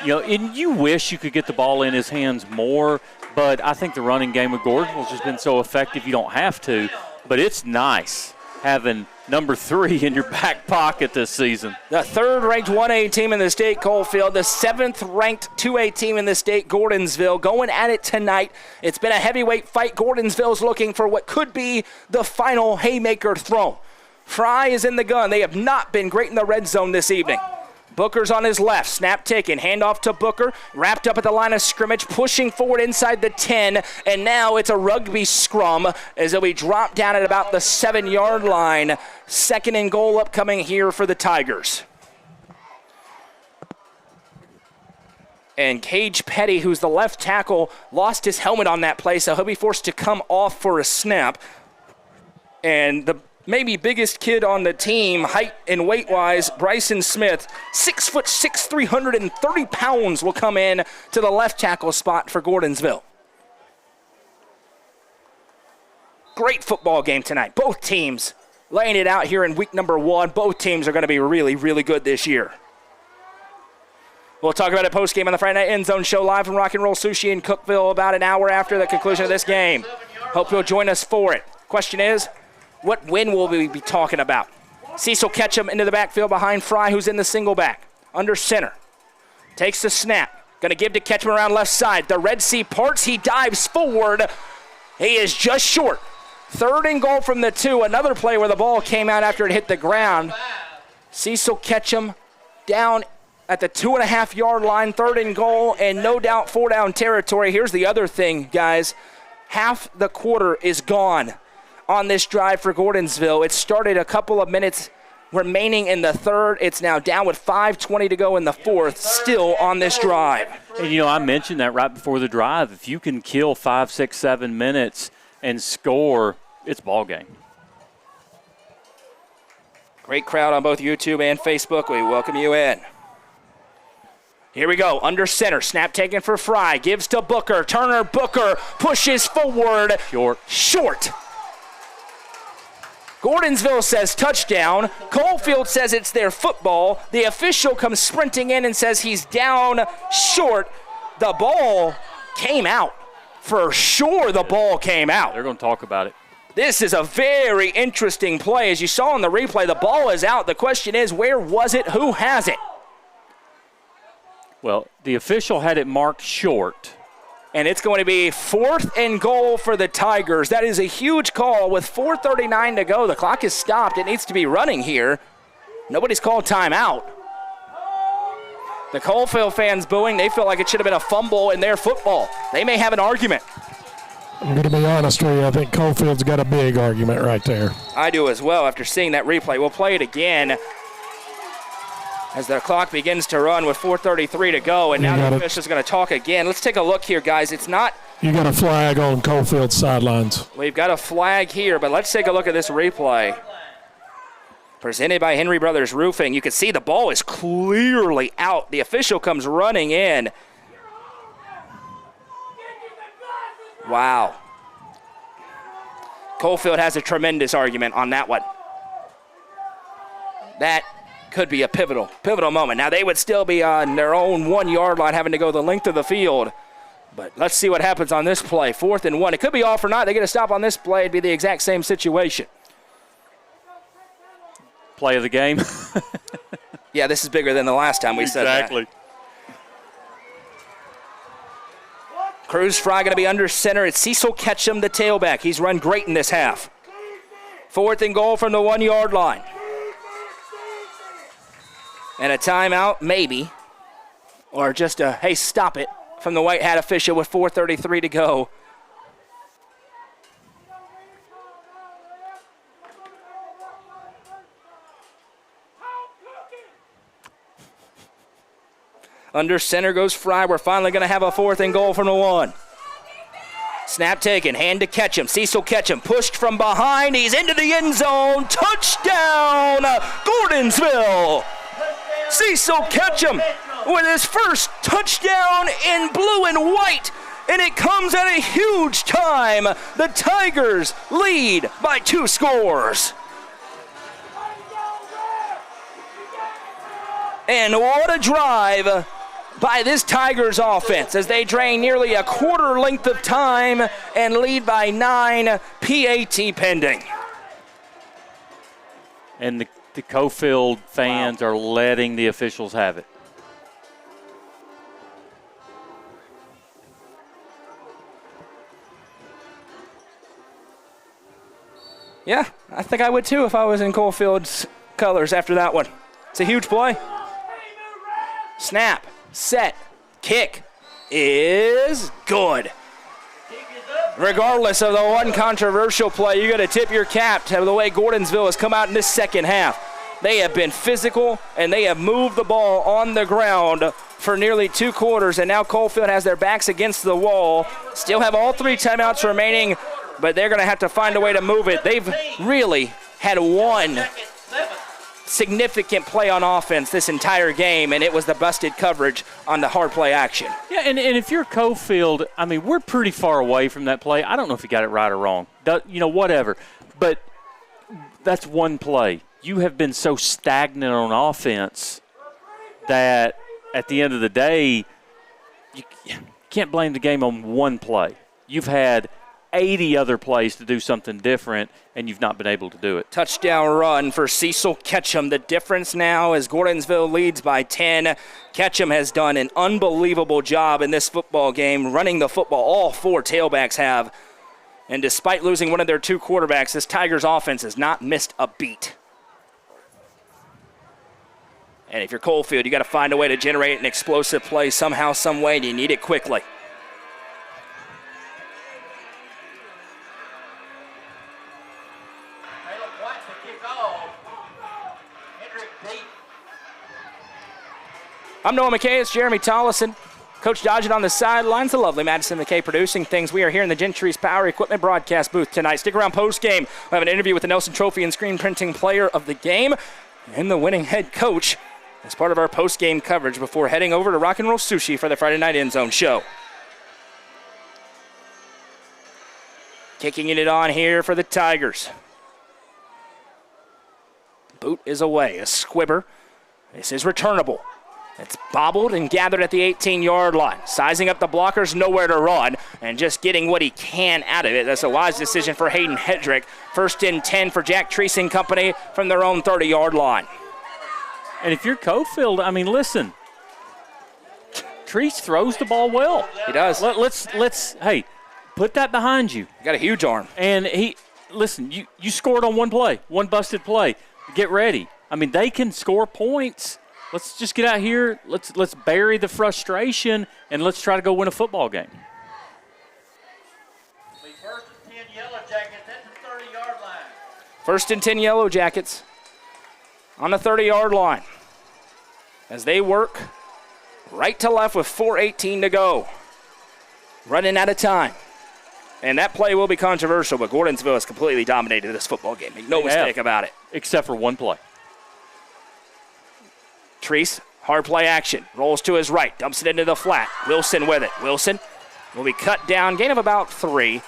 You know, and you wish you could get the ball in his hands more, but I think the running game with Gordonsville's just been so effective you don't have to. But it's nice having number 3 in your back pocket this season. The 3rd-ranked 1A team in the state, Coalfield. The 7th-ranked 2A team in the state, Gordonsville, going at it tonight. It's been a heavyweight fight. Gordonsville's looking for what could be the final haymaker throw. Fry is in the gun. They have not been great in the red zone this evening. Booker's on his left, snap taken, handoff to Booker, wrapped up at the line of scrimmage, pushing forward inside the 10, and now it's a rugby scrum as he'll be dropped down at about the 7-yard line. 2nd and goal upcoming here for the Tigers. And Cage Petty, who's the left tackle, lost his helmet on that play, so he'll be forced to come off for a snap. And the maybe biggest kid on the team, height and weight-wise, Bryson Smith, 6'6", 330 pounds, will come in to the left tackle spot for Gordonsville. Great football game tonight. Both teams laying it out here in week number 1. Both teams are going to be really, really good this year. We'll talk about it post-game on the Friday Night End Zone Show live from Rock and Roll Sushi in Cookeville about an hour after the conclusion of this game. Hope you'll join us for it. Question is, what win will we be talking about? Cecil Ketchum into the backfield behind Fry, who's in the single back. Under center. Takes the snap. Going to give to Ketchum around left side. The Red Sea parts. He dives forward. He is just short. 3rd and goal from the 2. Another play where the ball came out after it hit the ground. Cecil Ketchum down at the 2.5-yard line. 3rd and goal, and no doubt 4-down territory. Here's the other thing, guys. Half the quarter is gone on this drive for Gordonsville. It started a couple of minutes remaining in the 3rd. It's now down with 5:20 to go in the 4th, still on this drive. And, you know, I mentioned that right before the drive. If you can kill 5, 6, 7 minutes and score, it's ball game. Great crowd on both YouTube and Facebook. We welcome you in. Here we go, under center, snap taken for Fry, gives to Booker. Turner Booker pushes forward. Short. Gordonsville says touchdown. Coalfield says it's their football. The official comes sprinting in and says he's down short. The ball came out. For sure the ball came out. They're going to talk about it. This is a very interesting play. As you saw in the replay, the ball is out. The question is, where was it? Who has it? Well, the official had it marked short. And it's going to be 4th and goal for the Tigers. That is a huge call with 4:39 to go. The clock is stopped. It needs to be running here. Nobody's called timeout. The Coalfield fans booing. They feel like it should have been a fumble in their football. They may have an argument. I'm going to be honest with you. I think Coalfield's got a big argument right there. I do as well after seeing that replay. We'll play it again as the clock begins to run with 4:33 to go, and now the official's going to talk again. Let's take a look here, guys. It's not. You got a flag on Coalfield's sidelines. We've got a flag here, but let's take a look at this replay. Presented by Henry Brothers Roofing. You can see the ball is clearly out. The official comes running in. Wow. Coalfield has a tremendous argument on that one. That could be a pivotal moment. Now they would still be on their own 1-yard line, having to go the length of the field. But let's see what happens on this play. 4th and 1. It could be off or not. They get a stop on this play. It'd be the exact same situation. Play of the game. Yeah, this is bigger than the last time we said that. Exactly. Cruz Fry going to be under center. It's Cecil Ketchum, the tailback. He's run great in this half. 4th and goal from the 1-yard line. And a timeout, maybe. Or just a, hey, stop it, from the white hat official with 4:33 to go. Under center goes Fry. We're finally going to have a 4th and goal from the 1. Snap taken, hand to Ketchum. Cecil Ketchum pushed from behind. He's into the end zone. Touchdown, Gordonsville. Cecil Ketchum with his first touchdown in blue and white. And it comes at a huge time. The Tigers lead by 2 scores. And what a drive by this Tigers offense as they drain nearly a quarter length of time and lead by 9, PAT pending. And the Coalfield fans are letting the officials have it. Yeah, I think I would too if I was in Coalfield's colors after that one. It's a huge play. Snap, set, kick is good. Regardless of the one controversial play, you got to tip your cap to the way Gordonsville has come out in this second half. They have been physical, and they have moved the ball on the ground for nearly 2 quarters, and now Coalfield has their backs against the wall. Still have all 3 timeouts remaining, but they're going to have to find a way to move it. They've really had one significant play on offense this entire game, and it was the busted coverage on the hard play action. Yeah, and if you're Coalfield, I mean, we're pretty far away from that play. I don't know if you got it right or wrong. Whatever. But that's one play. You have been so stagnant on offense that at the end of the day, you can't blame the game on one play. You've had 80 other plays to do something different, and you've not been able to do it. Touchdown run for Cecil Ketchum. The difference now is Gordonsville leads by 10. Ketchum has done an unbelievable job in this football game, running the football. All 4 tailbacks have. And despite losing one of their 2 quarterbacks, this Tigers offense has not missed a beat. And if you're Coalfield, you got to find a way to generate an explosive play somehow, some way, and you need it quickly. I'm Noah McKay. It's Jeremy Tollison. Coach Dodgett on the sidelines. The lovely Madison McKay producing things. We are here in the Gentry's Power Equipment broadcast booth tonight. Stick around post-game. We'll have an interview with the Nelson Trophy and Screen Printing Player of the Game and the winning head coach as part of our post-game coverage before heading over to Rock and Roll Sushi for the Friday Night End Zone show. Kicking it on here for the Tigers. Boot is away. A squibber. This is returnable. It's bobbled and gathered at the 18-yard line. Sizing up the blockers, nowhere to run. and just getting what he can out of it. That's a wise decision for Hayden Hedrick. 1st and 10 for Jack Treese and company from their own 30-yard line. And if you're Coalfield, I mean, listen, Treese throws the ball well. He does. Let's hey, put that behind you. Got a huge arm. And listen, you scored on one play, one busted play. Get ready. I mean, they can score points. Let's just get out here. Let's bury the frustration, and let's try to go win a football game. 1st and 10 Yellow Jackets at the 30-yard line. 1st and 10 Yellow Jackets on the 30-yard line as they work right to left with 4:18 to go. Running out of time. And that play will be controversial, but Gordonsville has completely dominated this football game. Make no mistake about it. Except for one play. Treese, hard play action. Rolls to his right, dumps it into the flat. Wilson with it. Wilson will be cut down, gain of about 3.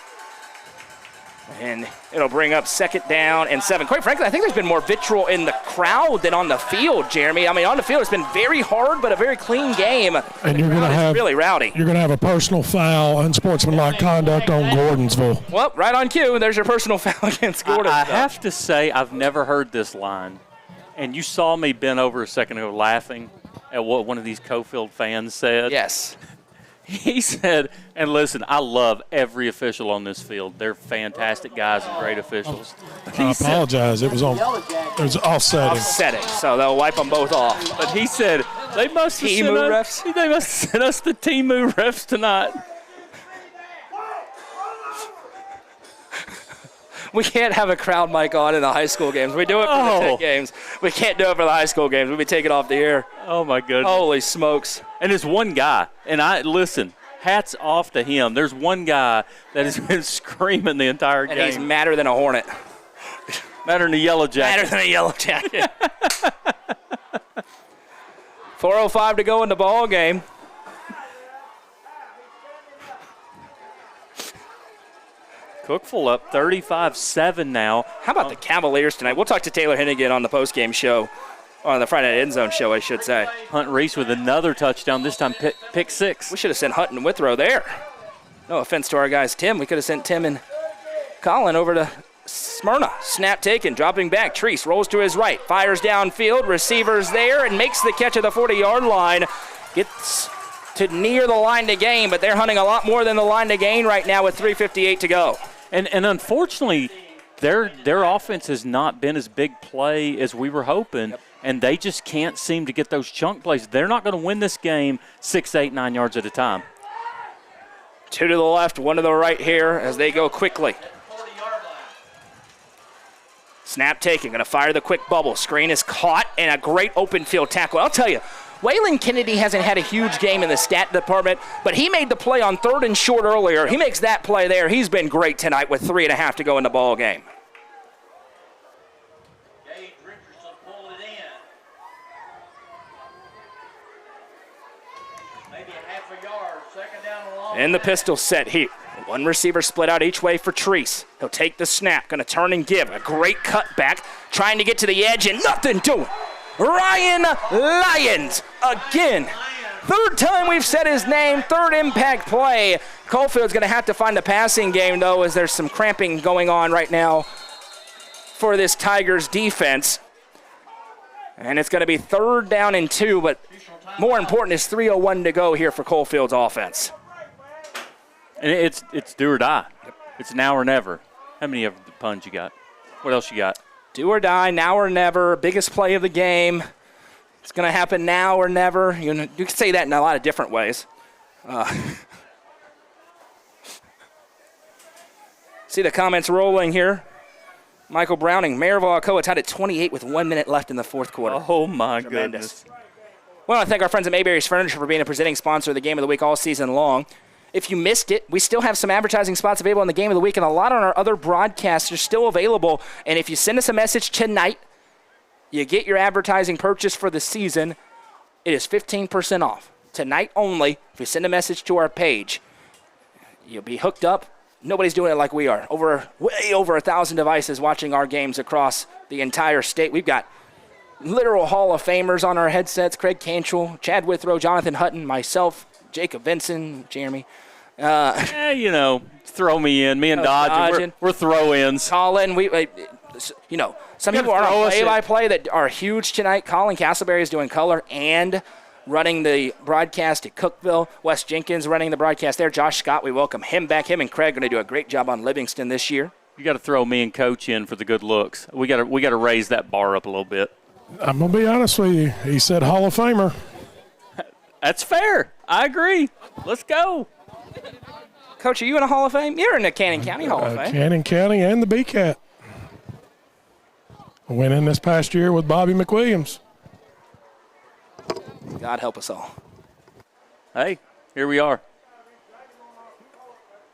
And it'll bring up 2nd down and 7. Quite frankly, I think there's been more vitriol in the crowd than on the field, Jeremy. I mean, on the field it's been very hard, but a very clean game. And you're going to have really rowdy. You're going to have a personal foul, unsportsmanlike conduct on Gordonsville. Well, right on cue. There's your personal foul against Gordonsville. I have to say I've never heard this line. And you saw me bend over a second ago laughing at what one of these Coalfield fans said. Yes. He said, and listen, I love every official on this field. They're fantastic guys and great officials. I apologize. It was offsetting. Offsetting, so they'll wipe them both off. But he said they must have sent us the Timu refs tonight. We can't have a crowd mic on in the high school games. We do it for the Tech games. We can't do it for the high school games. We'll be taken off the air. Oh, my goodness. Holy smokes. And it's one guy. And listen, hats off to him. There's one guy that has been screaming the entire game. And he's madder than a hornet. Madder than a yellow jacket. Madder than a yellow jacket. 4:05 to go in the ball game. Cookville up 35-7 now. How about the Cavaliers tonight? We'll talk to Taylor Hennigan on the postgame show, on the Friday Night End Zone show, I should say. Hunt Reese with another touchdown, this time pick 6. We should have sent Hunt and Withrow there. No offense to our guys, Tim. We could have sent Tim and Colin over to Smyrna. Snap taken, dropping back. Treese rolls to his right, fires downfield, receivers there, and makes the catch at the 40-yard line. Gets to near the line to gain, but they're hunting a lot more than the line to gain right now with 3:58 to go. And unfortunately, their offense has not been as big play as we were hoping, and they just can't seem to get those chunk plays. They're not going to win this game 6, 8, 9 yards at a time. 2 to the left, 1 to the right here as they go quickly. Snap taken, going to fire the quick bubble. Screen is caught, and a great open field tackle. I'll tell you, Waylon Kennedy hasn't had a huge game in the stat department, but he made the play on 3rd and short earlier. He makes that play there. He's been great tonight with 3.5 to go in the ball game. Gage Richardson pulled it in. Maybe a half a yard. 2nd down and long. And the pistol set here. 1 receiver split out each way for Treese. He'll take the snap, going to turn and give. A great cutback, trying to get to the edge and nothing doing. Ryan Lyons again. 3rd time we've said his name, 3rd impact play. Coalfield's going to have to find a passing game, though, as there's some cramping going on right now for this Tigers defense. And it's going to be 3rd down and 2, but more important is 3:01 to go here for Coalfield's offense. And it's do or die. It's now or never. How many of the puns you got? What else you got? Do or die, now or never, biggest play of the game. It's going to happen now or never. You can say that in a lot of different ways. See the comments rolling here. Michael Browning, Maryville Alcoa tied at 28 with 1 minute left in the 4th quarter. Oh, my Tremendous. goodness. We want to thank our friends at Mayberry's Furniture for being a presenting sponsor of the Game of the Week all season long. If you missed it, we still have some advertising spots available in the Game of the Week, and a lot on our other broadcasts are still available. And if you send us a message tonight, you get your advertising purchase for the season. It is 15% off. Tonight only, if you send a message to our page, you'll be hooked up. Nobody's doing it like we are. Way over 1,000 devices watching our games across the entire state. We've got literal Hall of Famers on our headsets. Craig Cantrell, Chad Withrow, Jonathan Hutton, myself, Jacob Vinson, Jeremy. Throw me in. Me and Dodge, we're throw-ins. Colin, some people are on play-by-play that are huge tonight. Colin Castleberry is doing color and running the broadcast at Cookville. Wes Jenkins running the broadcast there. Josh Scott, we welcome him back. Him and Craig are going to do a great job on Livingston this year. You got to throw me and Coach in for the good looks. We got to raise that bar up a little bit. I'm going to be honest with you. He said Hall of Famer. That's fair. I agree. Let's go. Coach, are you in a Hall of Fame? You're in the Cannon County Hall of Fame. Cannon County and the BCAT. I went in this past year with Bobby McWilliams. God help us all. Hey, here we are.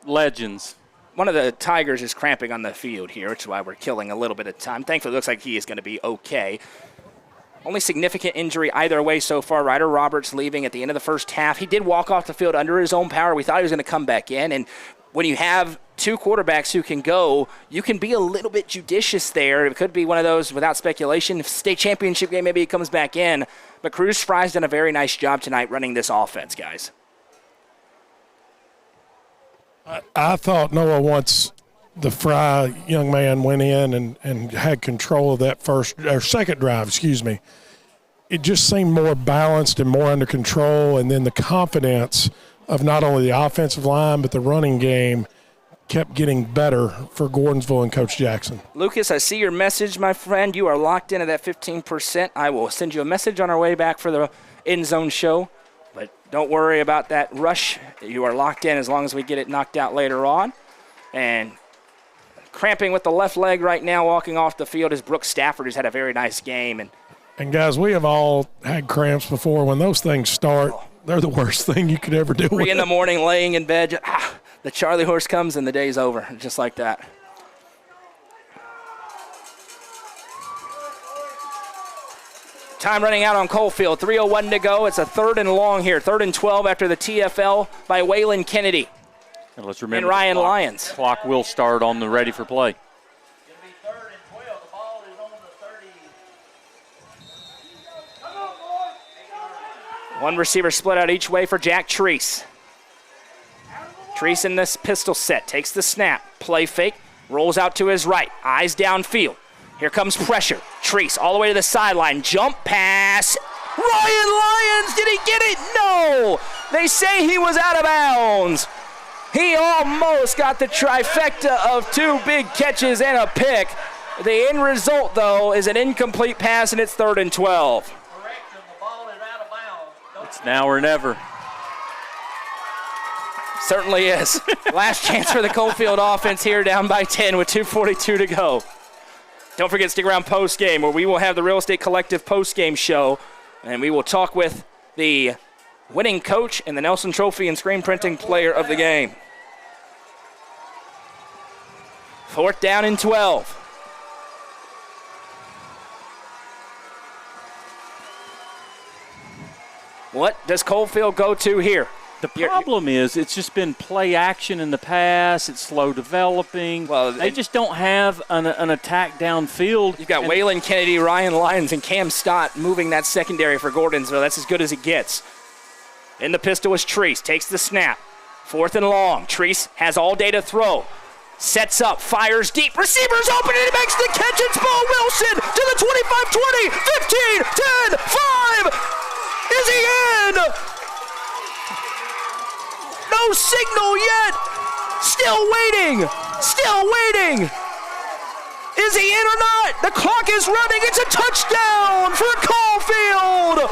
Legends. One of the Tigers is cramping on the field here, which is why we're killing a little bit of time. Thankfully, it looks like he is going to be okay. Only significant injury either way so far. Ryder Roberts leaving at the end of the first half. He did walk off the field under his own power. We thought he was going to come back in. And when you have two quarterbacks who can go, you can be a little bit judicious there. It could be one of those without speculation. If state championship game, maybe he comes back in. But Cruz Fry's done a very nice job tonight running this offense, guys. I thought Noah, once the Fry young man went in and had control of that second drive, it just seemed more balanced and more under control. And then the confidence of not only the offensive line but the running game kept getting better for Gordonsville and Coach Jackson. Lucas, I see your message, my friend. You are locked into that 15%. I will send you a message on our way back for the end zone show. But don't worry about that rush. You are locked in as long as we get it knocked out later on. And cramping with the left leg right now, walking off the field, is Brooke Stafford, who's had a very nice game. And guys, we have all had cramps before. When those things start, they're the worst thing you could ever do. 3 in the morning, laying in bed, the Charlie horse comes and the day's over, just like that. Time running out on Coalfield. 3:01 to go. It's a 3rd and long here. 3rd and 12 after the TFL by Waylon Kennedy. And let's remember, and Ryan Lyons. Clock will start on the ready for play. One receiver split out each way for Jack Treese. Treese in this pistol set. Takes the snap. Play fake. Rolls out to his right. Eyes downfield. Here comes pressure. Treese all the way to the sideline. Jump pass. Ryan Lyons, did he get it? No! They say he was out of bounds. He almost got the trifecta of 2 big catches and a pick. The end result, though, is an incomplete pass, and it's 3rd and 12. It's now or never. Certainly is. Last chance for the Coalfield offense here, down by 10 with 2:42 to go. Don't forget to stick around post-game, where we will have the Real Estate Collective post-game show, and we will talk with the winning coach and the Nelson Trophy and screen printing player of the game. 4th down and 12. What does Coalfield go to here? The problem is it's just been play action in the past. It's slow developing. Well, they just don't have an attack downfield. You've got Waylon Kennedy, Ryan Lyons, and Cam Stott moving that secondary for Gordonsville. That's as good as it gets. In the pistol is Treese. Takes the snap. 4th and long. Treese has all day to throw. Sets up, fires deep. Receivers open, and he makes the catch. It's Bo Wilson to the 25, 20, 15, 10, 5. Is he in? No signal yet. Still waiting. Still waiting. Is he in or not? The clock is running. It's a touchdown for Coalfield.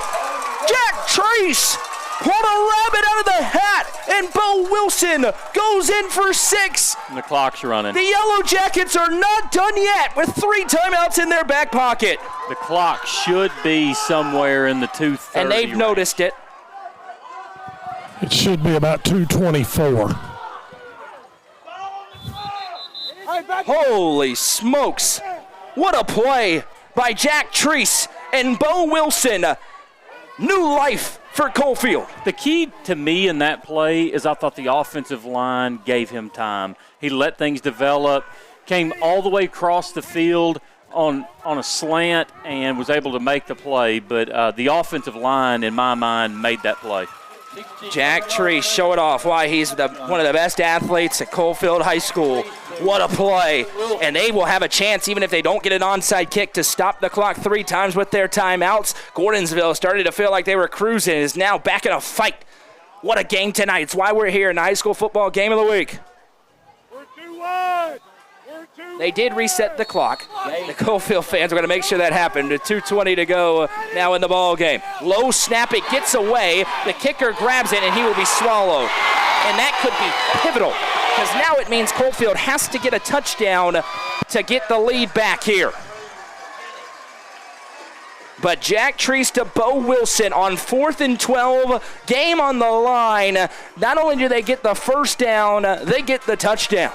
Jack Treese pulled a rabbit out of the hat, and Bo Wilson goes in for 6. And the clock's running. The Yellow Jackets are not done yet with 3 timeouts in their back pocket. The clock should be somewhere in the 2:30. And they've noticed it. It should be about 2:24. Holy smokes. What a play by Jack Treese and Bo Wilson. New life for Coalfield. The key to me in that play is I thought the offensive line gave him time. He let things develop, came all the way across the field on a slant and was able to make the play. But the offensive line, in my mind, made that play. Jack Tree showing off why he's one of the best athletes at Coalfield High School. What a play. And they will have a chance, even if they don't get an onside kick, to stop the clock 3 times with their timeouts. Gordonsville started to feel like they were cruising and is now back in a fight. What a game tonight. It's why we're here in the high school football game of the week. They did reset the clock. The Coalfield fans are going to make sure that happened. 2:20 to go now in the ball game. Low snap, it gets away. The kicker grabs it, and he will be swallowed. And that could be pivotal, because now it means Coalfield has to get a touchdown to get the lead back here. But Jack Treese to Bo Wilson on 4th and 12, game on the line. Not only do they get the first down, they get the touchdown.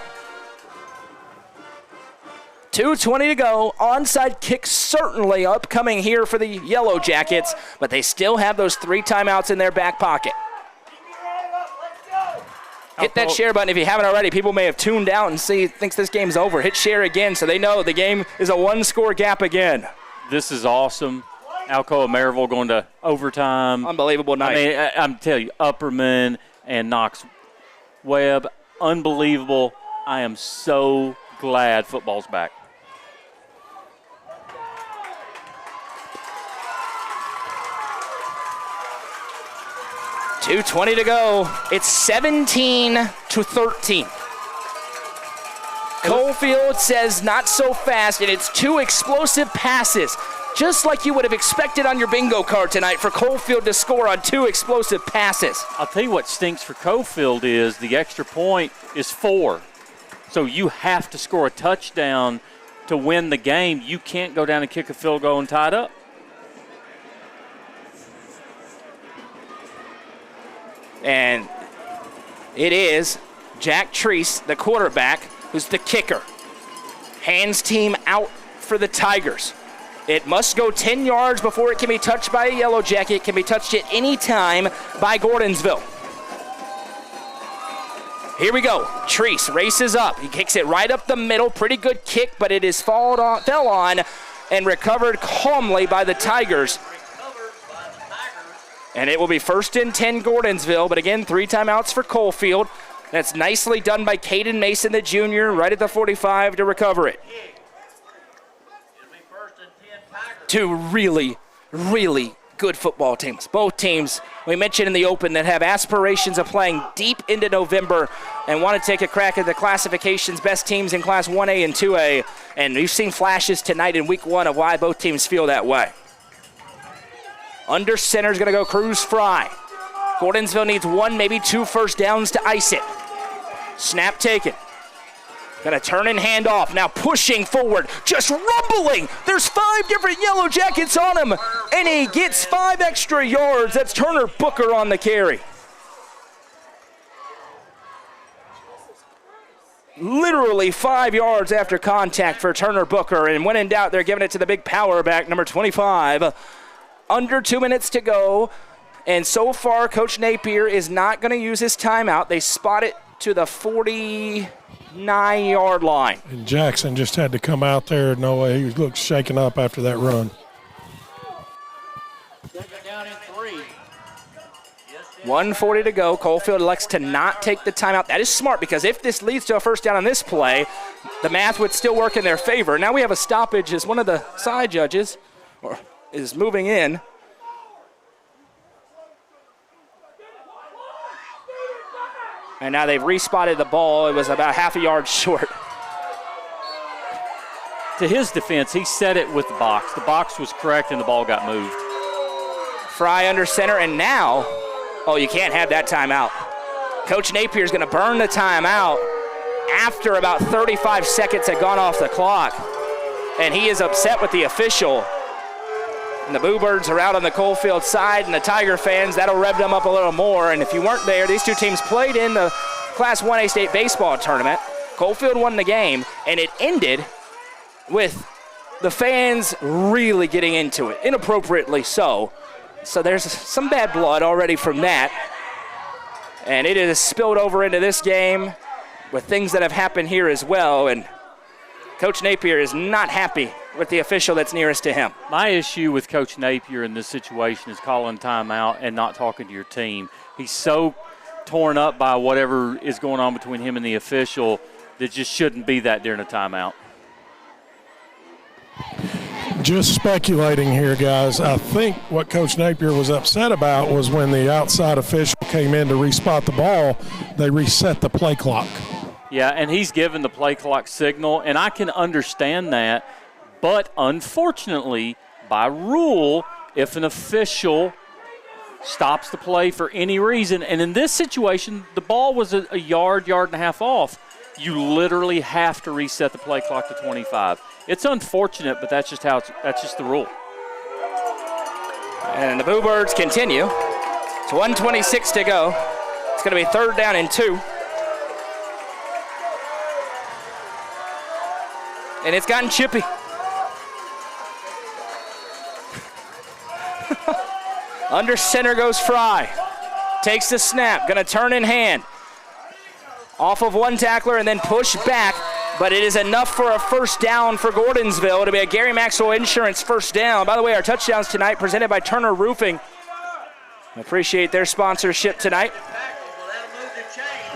2:20 to go. Onside kick certainly upcoming here for the Yellow Jackets, but they still have those 3 timeouts in their back pocket. Hit that share button if you haven't already. People may have tuned out and thinks this game's over. Hit share again so they know the game is a 1-score gap again. This is awesome. Alcoa Maryville going to overtime. Unbelievable night. I mean, I'm telling you, Upperman and Knox Webb, unbelievable. I am so glad football's back. .220 to go. It's 17-13. Coalfield says not so fast, and it's 2 explosive passes. Just like you would have expected on your bingo card tonight for Coalfield to score on 2 explosive passes. I'll tell you what stinks for Coalfield is the extra point is 4. So you have to score a touchdown to win the game. You can't go down and kick a field goal and tie it up. And it is Jack Treese, the quarterback, who's the kicker. Hands team out for the Tigers. It must go 10 yards before it can be touched by a Yellow Jacket. It can be touched at any time by Gordonsville. Here we go. Treese races up. He kicks it right up the middle. Pretty good kick, but it is fell on and recovered calmly by the Tigers. And it will be 1st and 10 Gordonsville, but again, 3 timeouts for Coalfield. That's nicely done by Caden Mason, the junior, right at the 45 to recover it. 2 really, really good football teams. Both teams, we mentioned in the open, that have aspirations of playing deep into November and want to take a crack at the classification's best teams in Class 1A and 2A. And we've seen flashes tonight in Week 1 of why both teams feel that way. Under center is going to go Cruz Fry. Gordonsville needs 1, maybe 2 first downs to ice it. Snap taken. Going to turn and hand off. Now pushing forward, just rumbling. There's 5 different Yellow Jackets on him, and he gets 5 extra yards. That's Turner Booker on the carry. Literally 5 yards after contact for Turner Booker, and when in doubt, they're giving it to the big power back, number 25. Under 2 minutes to go, and so far, Coach Napier is not going to use his timeout. They spot it to the 49-yard line. And Jackson just had to come out there. No way, he looked shaken up after that run. Down in 3. 1:40 to go. Coalfield elects to not take the timeout. That is smart, because if this leads to a first down on this play, the math would still work in their favor. Now we have a stoppage as one of the side judges is moving in. And now they've respotted the ball. It was about half a yard short. To his defense, he set it with the box. The box was correct, and the ball got moved. Fry under center, and now, you can't have that timeout. Coach Napier is going to burn the timeout after about 35 seconds had gone off the clock. And he is upset with the official. And the Bluebirds are out on the Coalfield side, and the Tiger fans, that'll rev them up a little more. And if you weren't there, these 2 teams played in the Class 1A state baseball tournament. Coalfield won the game, and it ended with the fans really getting into it, inappropriately so. So there's some bad blood already from that. And it has spilled over into this game with things that have happened here as well. And Coach Napier is not happy with the official that's nearest to him. My issue with Coach Napier in this situation is calling timeout and not talking to your team. He's so torn up by whatever is going on between him and the official that just shouldn't be that during a timeout. Just speculating here, guys. I think what Coach Napier was upset about was when the outside official came in to respot the ball, they reset the play clock. Yeah, and he's given the play clock signal, and I can understand that. But unfortunately, by rule, if an official stops the play for any reason, and in this situation, the ball was a yard and a half off, you literally have to reset the play clock to 25. It's unfortunate, but that's just the rule. And the Boo Birds continue. It's 1:26 to go. It's going to be 3rd down and 2. And it's gotten chippy. Under center goes Fry. Takes the snap, going to turn in hand. Off of one tackler and then push back, but it is enough for a first down for Gordonsville. It'll be a Gary Maxwell Insurance first down. By the way, our touchdowns tonight presented by Turner Roofing. Appreciate their sponsorship tonight.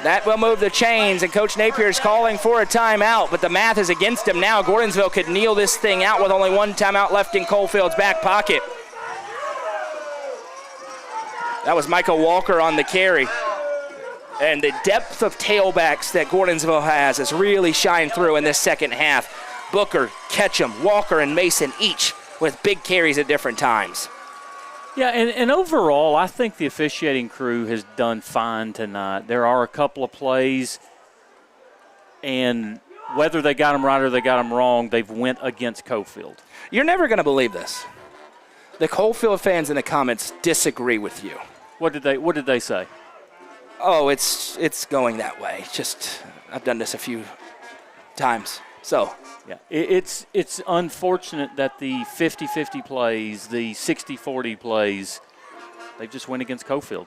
That will move the chains, and Coach Napier is calling for a timeout, but the math is against him now. Gordonsville could kneel this thing out with only one timeout left in Coalfield's back pocket. That was Michael Walker on the carry. And the depth of tailbacks that Gordonsville has really shined through in this second half. Booker, Ketchum, Walker, and Mason each with big carries at different times. Yeah, and overall, I think the officiating crew has done fine tonight. There are a couple of plays, and whether they got them right or they got them wrong, they've went against Coalfield. You're never going to believe this. The Coalfield fans in the comments disagree with you. What did they say? Oh, it's going that way. Just I've done this a few times. So yeah, it's unfortunate that the 50-50 plays, the 60-40 plays, they just went against Coalfield.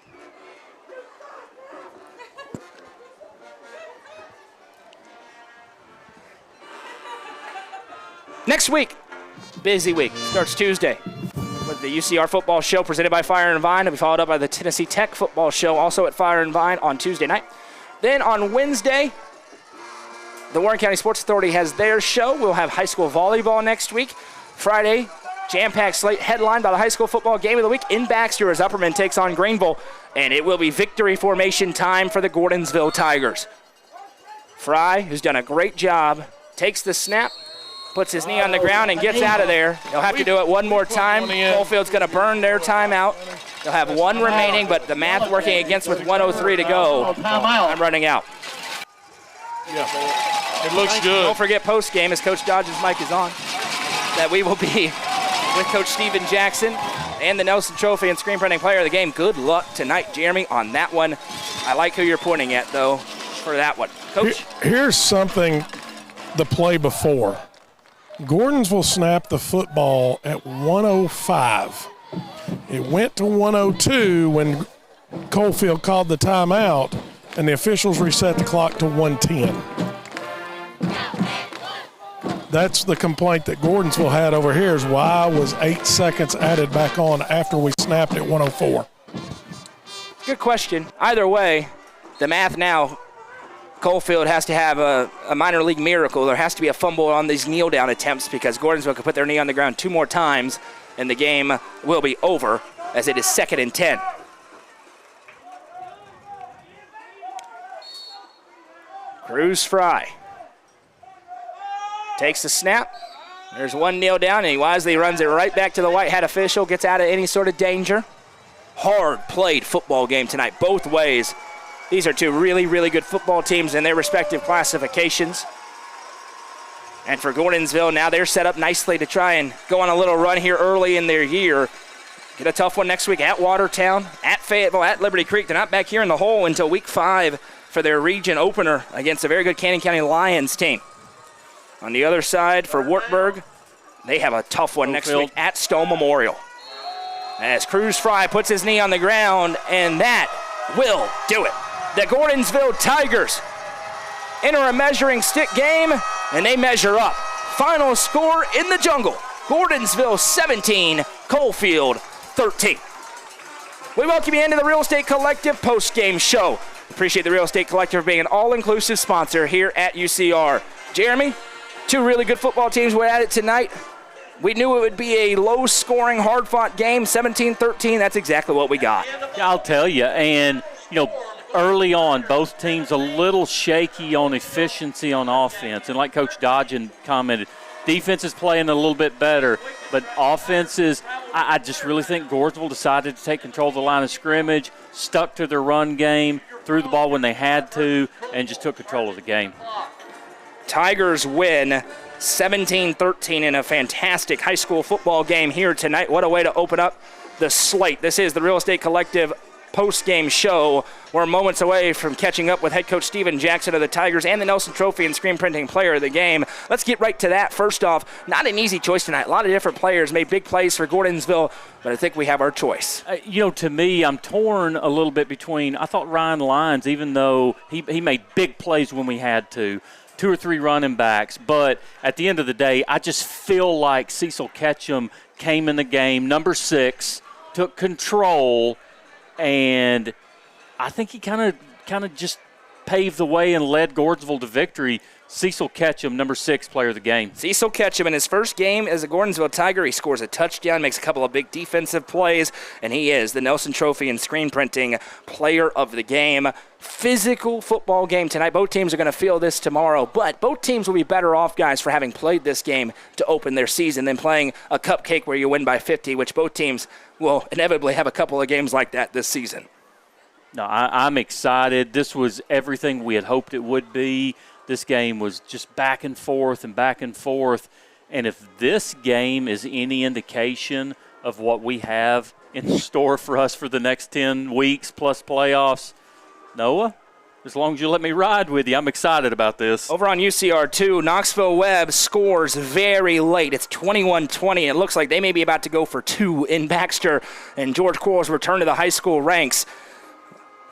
Next week, busy week. Starts Tuesday with the UCR football show presented by Fire and Vine. It'll be followed up by the Tennessee Tech football show, also at Fire and Vine on Tuesday night. Then on Wednesday, the Warren County Sports Authority has their show. We'll have high school volleyball next week. Friday, jam-packed slate headlined by the high school football game of the week in Baxter as Upperman takes on Greenville. And it will be victory formation time for the Gordonsville Tigers. Fry, who's done a great job, takes the snap, puts his knee on the ground and gets out of there. They'll have to do it one more time. Coalfield's going to burn their timeout. They'll have one remaining, but the math working against with 1:03 to go. I'm running out. Yeah, it looks good. Don't forget post-game, as Coach Dodge's mic is on, that we will be with Coach Steven Jackson and the Nelson Trophy and Screen Printing Player of the Game. Good luck tonight, Jeremy, on that one. I like who you're pointing at, though, for that one. Coach? Here's something, the play before. Gordonsville snapped the football at 1:05. It went to 1:02 when Coalfield called the timeout, and the officials reset the clock to 1:10. That's the complaint that Gordonsville had over here, is why was 8 seconds added back on after we snapped at 1:04? Good question. Either way, the math now, Coalfield has to have a minor league miracle. There has to be a fumble on these kneel-down attempts because Gordonsville could put their knee on the ground 2 more times, and the game will be over as it is 2nd and 10. Cruz Fry takes the snap. There's one kneel down, and he wisely runs it right back to the white hat official, gets out of any sort of danger. Hard played football game tonight, both ways. These are two really, really good football teams in their respective classifications. And for Gordonsville, now they're set up nicely to try and go on a little run here early in their year. Get a tough one next week at Watertown, at Fayetteville, at Liberty Creek. They're not back here in the hole until week 5 for their region opener against a very good Canyon County Lions team. On the other side for Wartburg, they have a tough one next week at Stone Memorial. As Cruz Fry puts his knee on the ground, and that will do it. The Gordonsville Tigers enter a measuring stick game, and they measure up. Final score in the jungle, Gordonsville 17, Coalfield 13. We welcome you into the Real Estate Collective post-game show. Appreciate the Real Estate Collective being an all-inclusive sponsor here at UCR. Jeremy, two really good football teams were at it tonight. We knew it would be a low-scoring, hard-fought game, 17-13. That's exactly what we got. I'll tell you, and, early on, both teams a little shaky on efficiency on offense. And like Coach Dodgen commented, defense is playing a little bit better, but offenses, I just really think Gordonsville decided to take control of the line of scrimmage, stuck to their run game, threw the ball when they had to, and just took control of the game. Tigers win 17-13 in a fantastic high school football game here tonight. What a way to open up the slate. This is the Real Estate Collective post-game show. We're moments away from catching up with head coach Steven Jackson of the Tigers and the Nelson Trophy and Screen Printing Player of the Game. Let's get right to that. First off, not an easy choice tonight. A lot of different players made big plays for Gordonsville, but I think we have our choice. To me, I'm torn a little bit between, I thought Ryan Lyons, even though he made big plays when we had to, 2 or 3 running backs, but at the end of the day, I just feel like Cecil Ketchum came in the game, number 6, took control, and I think he kind of just paved the way and led Gordonsville to victory. Cecil Ketchum, number 6, player of the game. Cecil Ketchum, in his first game as a Gordonsville Tiger, he scores a touchdown, makes a couple of big defensive plays, and he is the Nelson Trophy and Screen Printing Player of the Game. Physical football game tonight. Both teams are going to feel this tomorrow, but both teams will be better off, guys, for having played this game to open their season than playing a cupcake where you win by 50, which both teams will inevitably have a couple of games like that this season. No, I'm excited. This was everything we had hoped it would be. This game was just back and forth and back and forth. And if this game is any indication of what we have in store for us for the next 10 weeks plus playoffs, Noah, as long as you let me ride with you, I'm excited about this. Over on UCR2, Knoxville Webb scores very late. It's 21-20. It looks like they may be about to go for 2 in Baxter. And George Quarles return to the high school ranks.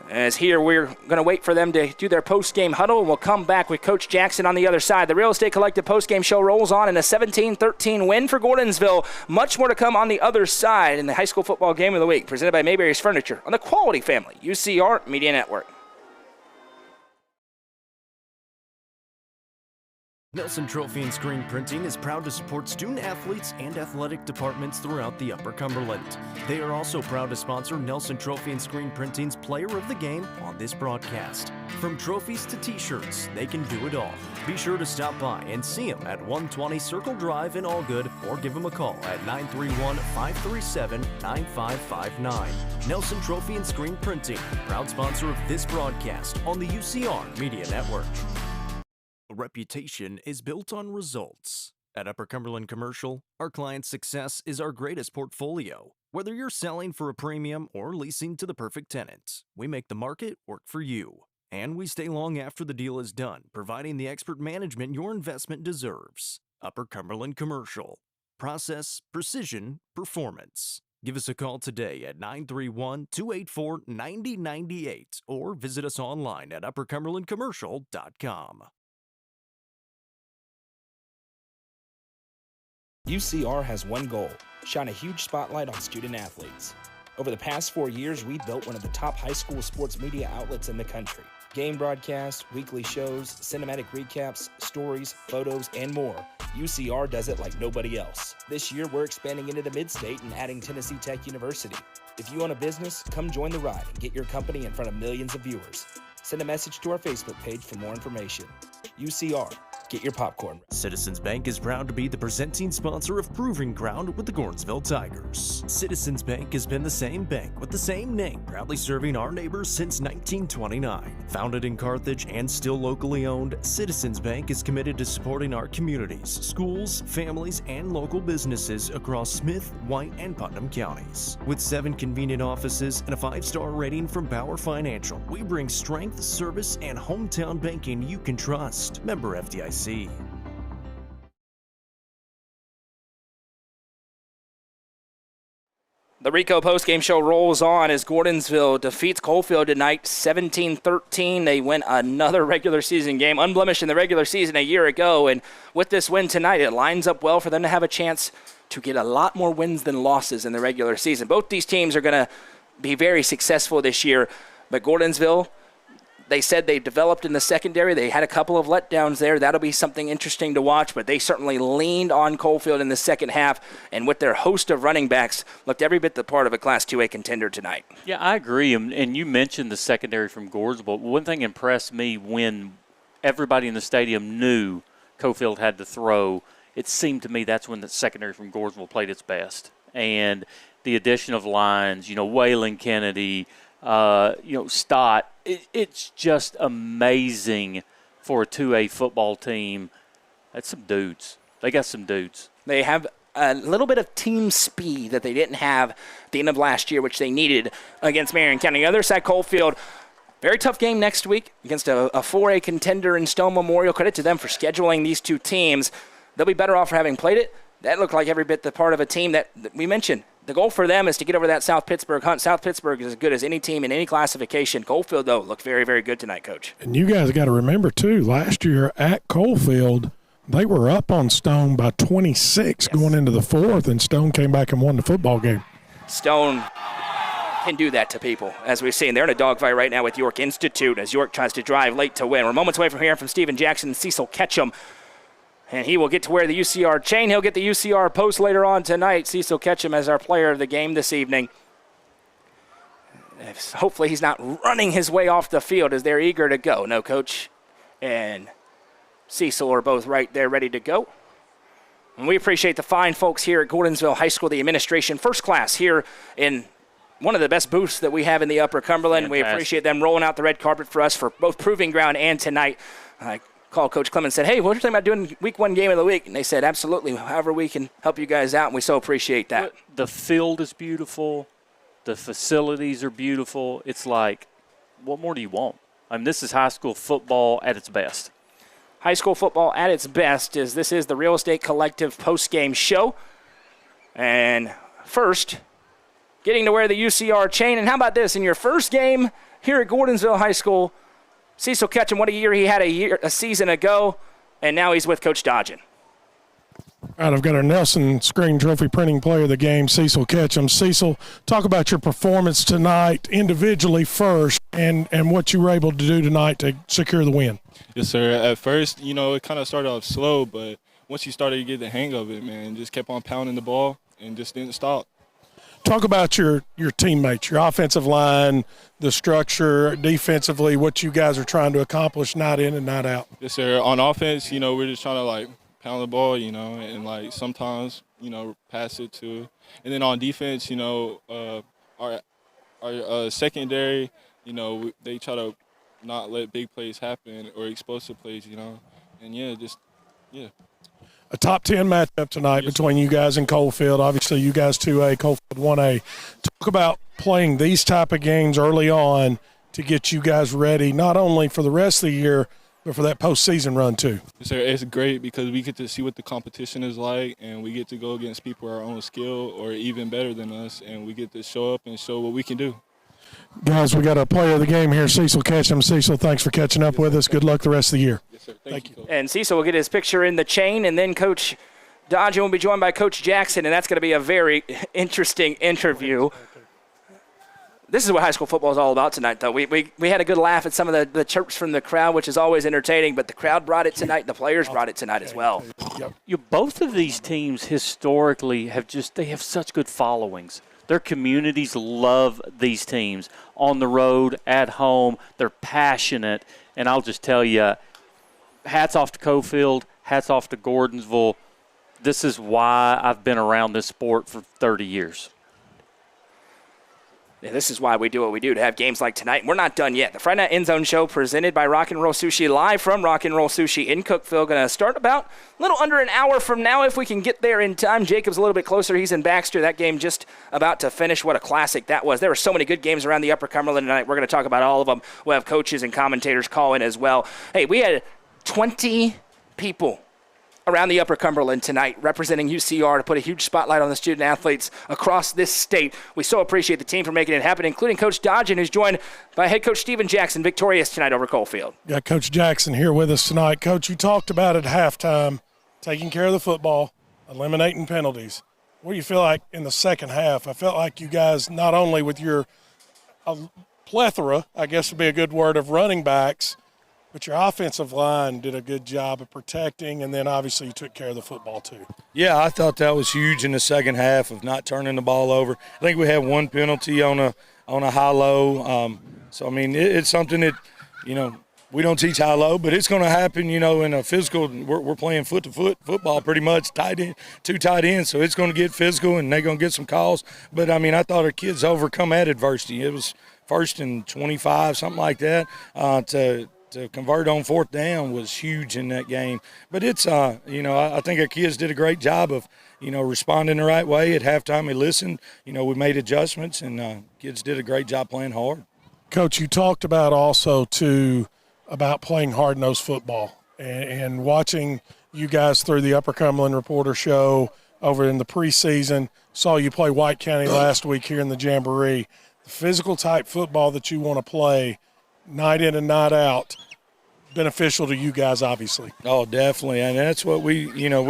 As here, we're going to wait for them to do their post-game huddle, and we'll come back with Coach Jackson on the other side. The Real Estate Collective post-game show rolls on in a 17-13 win for Gordonsville. Much more to come on the other side in the high school football game of the week, presented by Mayberry's Furniture on the Quality Family UCR Media Network. Nelson Trophy and Screen Printing is proud to support student athletes and athletic departments throughout the Upper Cumberland. They are also proud to sponsor Nelson Trophy and Screen Printing's Player of the Game on this broadcast. From trophies to t-shirts, they can do it all. Be sure to stop by and see them at 120 Circle Drive in Allgood, or give them a call at 931-537-9559. Nelson Trophy and Screen Printing, proud sponsor of this broadcast on the UCR Media Network. A reputation is built on results. At Upper Cumberland Commercial, our client's success is our greatest portfolio. Whether you're selling for a premium or leasing to the perfect tenant, we make the market work for you. And we stay long after the deal is done, providing the expert management your investment deserves. Upper Cumberland Commercial. Process, precision, performance. Give us a call today at 931-284-9098 or visit us online at uppercumberlandcommercial.com. UCR has one goal: shine a huge spotlight on student athletes. Over the past 4 years, we built one of the top high school sports media outlets in the country. Game broadcasts, weekly shows, cinematic recaps, stories, photos, and more. UCR does it like nobody else. This year, we're expanding into the mid-state and adding Tennessee Tech University. If you own a business, come join the ride and get your company in front of millions of viewers. Send a message to our Facebook page for more information. UCR. Get your popcorn. Citizens Bank is proud to be the presenting sponsor of Proving Ground with the Gordonsville Tigers. Citizens Bank has been the same bank with the same name, proudly serving our neighbors since 1929. Founded in Carthage and still locally owned, Citizens Bank is committed to supporting our communities, schools, families, and local businesses across Smith, White, and Putnam counties. With 7 convenient offices and a 5-star rating from Bauer Financial, we bring strength, service, and hometown banking you can trust. Member FDIC. The Rico postgame show rolls on as Gordonsville defeats Coalfield tonight 17-13. They win another regular season game, unblemished in the regular season a year ago. And with this win tonight, it lines up well for them to have a chance to get a lot more wins than losses in the regular season. Both these teams are going to be very successful this year. But Gordonsville, they said they developed in the secondary. They had a couple of letdowns there. That'll be something interesting to watch, but they certainly leaned on Coalfield in the second half, and with their host of running backs, looked every bit the part of a Class 2A contender tonight. Yeah, I agree, and you mentioned the secondary from Gordonsville. One thing impressed me when everybody in the stadium knew Coalfield had to throw, it seemed to me that's when the secondary from Gordonsville played its best. And the addition of lines, Waylon Kennedy, Stott, it's just amazing for a 2A football team. That's some dudes. They got some dudes. They have a little bit of team speed that they didn't have at the end of last year, which they needed against Marion County. The other side, Coalfield, very tough game next week against a 4A contender in Stone Memorial. Credit to them for scheduling these two teams. They'll be better off for having played it. That looked like every bit the part of a team that we mentioned. The goal for them is to get over that South Pittsburgh hunt. South Pittsburgh is as good as any team in any classification. Coalfield, though, looked very, very good tonight, Coach. And you guys got to remember, too, last year at Coalfield, they were up on Stone by 26 going into the fourth, and Stone came back and won the football game. Stone can do that to people, as we've seen. They're in a dogfight right now with York Institute as York tries to drive late to win. We're moments away from hearing from Stephen Jackson and Cecil Ketchum. And he will get to wear the UCR chain. He'll get the UCR post later on tonight. Cecil Ketchum as our player of the game this evening. Hopefully he's not running his way off the field as they're eager to go. No, Coach and Cecil are both right there ready to go. And we appreciate the fine folks here at Gordonsville High School, the administration, first class here in one of the best booths that we have in the Upper Cumberland. Fantastic. We appreciate them rolling out the red carpet for us for both Proving Ground and tonight. Called Coach Clemens and said, hey, what are you thinking about doing week one game of the week? And they said, absolutely, however we can help you guys out, and we so appreciate that. The field is beautiful. The facilities are beautiful. It's like, what more do you want? I mean, this is high school football at its best. High school football at its best is this is the Real Estate Collective post-game show. And first, getting to wear the UCR chain. And how about this? In your first game here at Gordonsville High School, Cecil Ketchum, what a year he had a season ago, and now he's with Coach Dodgen. All right, I've got our Nelson Screen Trophy printing player of the game, Cecil Ketchum. Cecil, talk about your performance tonight individually first and what you were able to do tonight to secure the win. Yes, sir. At first, it kind of started off slow, but once you started to get the hang of it, man, just kept on pounding the ball and just didn't stop. Talk about your teammates, your offensive line, the structure, defensively, what you guys are trying to accomplish night in and night out. Yes, sir. On offense, we're just trying to, pound the ball, and, sometimes, pass it to. And then on defense, our secondary, they try to not let big plays happen or explosive plays, And, A top 10 matchup tonight between you guys and Coalfield. Obviously, you guys 2A, Coalfield 1A. Talk about playing these type of games early on to get you guys ready, not only for the rest of the year, but for that postseason run too. Sir, it's great because we get to see what the competition is like, and we get to go against people our own skill or even better than us, and we get to show up and show what we can do. Guys, we got a player of the game here, Cecil Ketchum. Cecil, thanks for catching up with us. Good luck the rest of the year. Yes, sir. Thank you. And Cecil will get his picture in the chain, and then Coach Dodgen will be joined by Coach Jackson, and that's going to be a very interesting interview. This is what high school football is all about tonight, though. We had a good laugh at some of the chirps from the crowd, which is always entertaining, but the crowd brought it tonight, and the players brought it tonight as well. Both of these teams historically have such good followings. Their communities love these teams. On the road, at home, they're passionate. And I'll just tell you, hats off to Coalfield, hats off to Gordonsville. This is why I've been around this sport for 30 years. Yeah, this is why we do what we do, to have games like tonight. And we're not done yet. The Friday Night End Zone Show presented by Rock and Roll Sushi, live from Rock and Roll Sushi in Cookeville. Going to start about a little under an hour from now if we can get there in time. Jacob's a little bit closer. He's in Baxter. That game just about to finish. What a classic that was. There were so many good games around the Upper Cumberland tonight. We're going to talk about all of them. We'll have coaches and commentators call in as well. Hey, we had 20 people around the Upper Cumberland tonight, representing UCR to put a huge spotlight on the student athletes across this state. We so appreciate the team for making it happen, including Coach Dodgen, who's joined by head coach Stephen Jackson, victorious tonight over Coalfield. Got Coach Jackson here with us tonight. Coach, you talked about at halftime, taking care of the football, eliminating penalties. What do you feel like in the second half? I felt like you guys, not only with your a plethora, I guess would be a good word, of running backs, but your offensive line did a good job of protecting, and then obviously you took care of the football too. Yeah, I thought that was huge in the second half of not turning the ball over. I think we had one penalty on a high-low. So, I mean, it's something that, we don't teach high-low, but it's going to happen, in a physical. We're playing foot-to-foot football pretty much, two tight ends, so it's going to get physical, and they're going to get some calls. But, I mean, I thought our kids overcome that adversity. It was 1st and 25, something like that, to convert on 4th down was huge in that game. But it's, I think our kids did a great job of, responding the right way. At halftime, we listened. We made adjustments, and kids did a great job playing hard. Coach, you talked about also, too, about playing hard-nosed football and watching you guys through the Upper Cumberland Reporter Show over in the preseason. Saw you play White County last week here in the Jamboree. The physical-type football that you want to play night in and night out, beneficial to you guys, obviously. Oh, definitely, and that's what we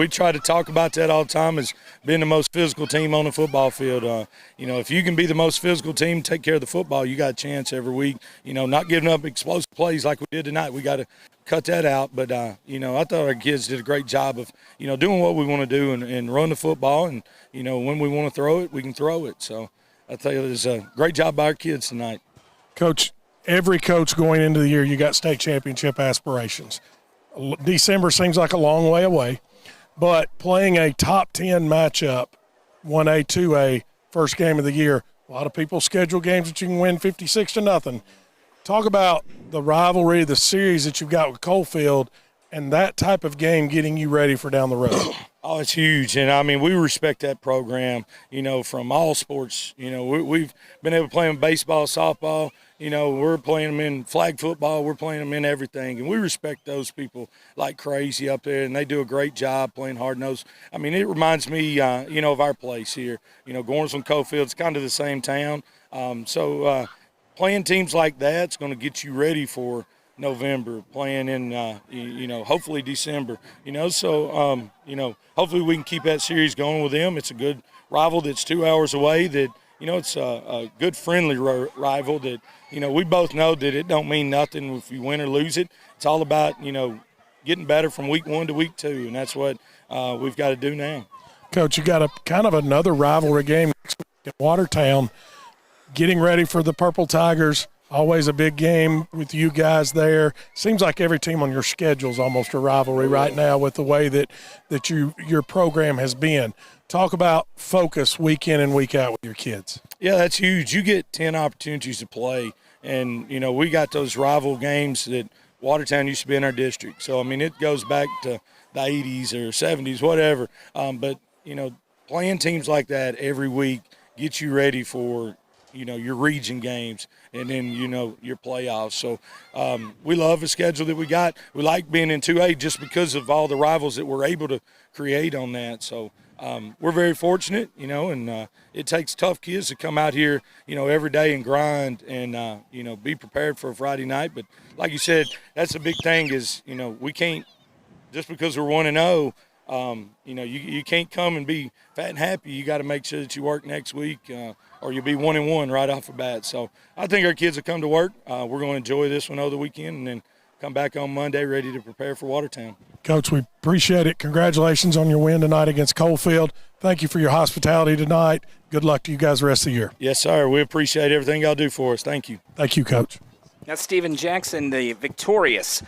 try to talk about that all the time, is being the most physical team on the football field. If you can be the most physical team, take care of the football, you got a chance every week. Not giving up explosive plays like we did tonight. We got to cut that out. But, I thought our kids did a great job of, doing what we want to do and run the football. And, when we want to throw it, we can throw it. So I tell you, it was a great job by our kids tonight. Coach, every coach going into the year, you got state championship aspirations. December seems like a long way away, but playing a top 10 matchup, 1A, 2A, first game of the year, a lot of people schedule games that you can win 56-0. Talk about the rivalry, the series that you've got with Coalfield, and that type of game getting you ready for down the road. Oh, it's huge. And, I mean, we respect that program, from all sports. We've been able to play them baseball, softball. We're playing them in flag football. We're playing them in everything. And we respect those people like crazy up there, and they do a great job playing hard-nosed. I mean, it reminds me, of our place here. Gordonsville and Coalfield, it's kind of the same town. So playing teams like that's going to get you ready for November, playing in, hopefully December. So, hopefully we can keep that series going with them. It's a good rival that's 2 hours away that, it's a good friendly rival that, we both know that it don't mean nothing if you win or lose it. It's all about, getting better from week 1 to week 2, and that's what we've got to do now. Coach, you got a kind of another rivalry game at Watertown, getting ready for the Purple Tigers. Always a big game with you guys there. Seems like every team on your schedule is almost a rivalry right now with the way that your program has been. Talk about focus week in and week out with your kids. Yeah, that's huge. You get 10 opportunities to play, and, we got those rival games that Watertown used to be in our district. So, I mean, it goes back to the 80s or 70s, whatever. But, playing teams like that every week gets you ready for – your region games, and then, your playoffs. So we love the schedule that we got. We like being in 2A just because of all the rivals that we're able to create on that. So we're very fortunate, and it takes tough kids to come out here, every day and grind and, be prepared for a Friday night. But like you said, that's the big thing is, we can't, just because we're 1-0, you can't come and be fat and happy. You got to make sure that you work next week, or you'll be 1-1 right off the bat. So I think our kids will come to work. We're going to enjoy this one over the weekend and then come back on Monday ready to prepare for Watertown. Coach, we appreciate it. Congratulations on your win tonight against Coalfield. Thank you for your hospitality tonight. Good luck to you guys the rest of the year. Yes, sir. We appreciate everything y'all do for us. Thank you. Thank you, Coach. That's Steven Jackson, the victorious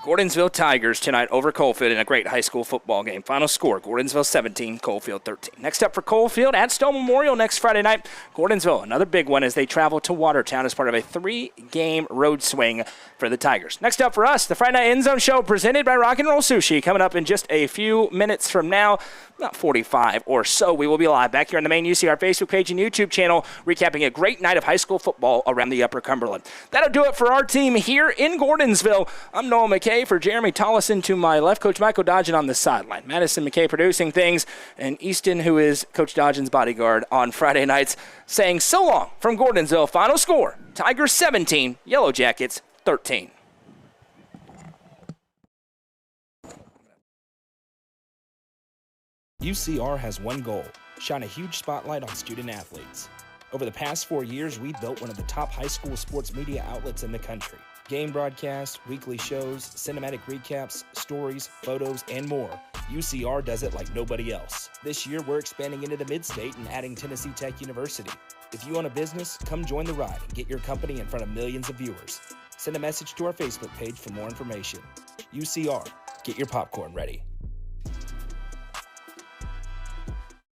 Gordonsville Tigers tonight over Coalfield in a great high school football game. Final score, Gordonsville 17, Coalfield 13. Next up for Coalfield at Stone Memorial next Friday night. Gordonsville, another big one as they travel to Watertown as part of a 3-game road swing for the Tigers. Next up for us, the Friday Night End Zone Show presented by Rock and Roll Sushi. Coming up in just a few minutes from now, about 45 or so, we will be live back here on the main UCR Facebook page and YouTube channel, recapping a great night of high school football around the Upper Cumberland. That'll do it for our team here in Gordonsville. I'm Noah McKay for Jeremy Tollison to my left, Coach Michael Dodgen on the sideline, Madison McKay producing things, and Easton, who is Coach Dodgen's bodyguard on Friday nights, saying so long from Gordonsville. Final score, Tigers 17, Yellow Jackets 13. UCR has one goal: shine a huge spotlight on student athletes. Over the past 4 years, we built one of the top high school sports media outlets in the country. Game broadcasts, weekly shows, cinematic recaps, stories, photos, and more. UCR does it like nobody else. This year, we're expanding into the mid-state and adding Tennessee Tech University. If you own a business, come join the ride and get your company in front of millions of viewers. Send a message to our Facebook page for more information. UCR, get your popcorn ready.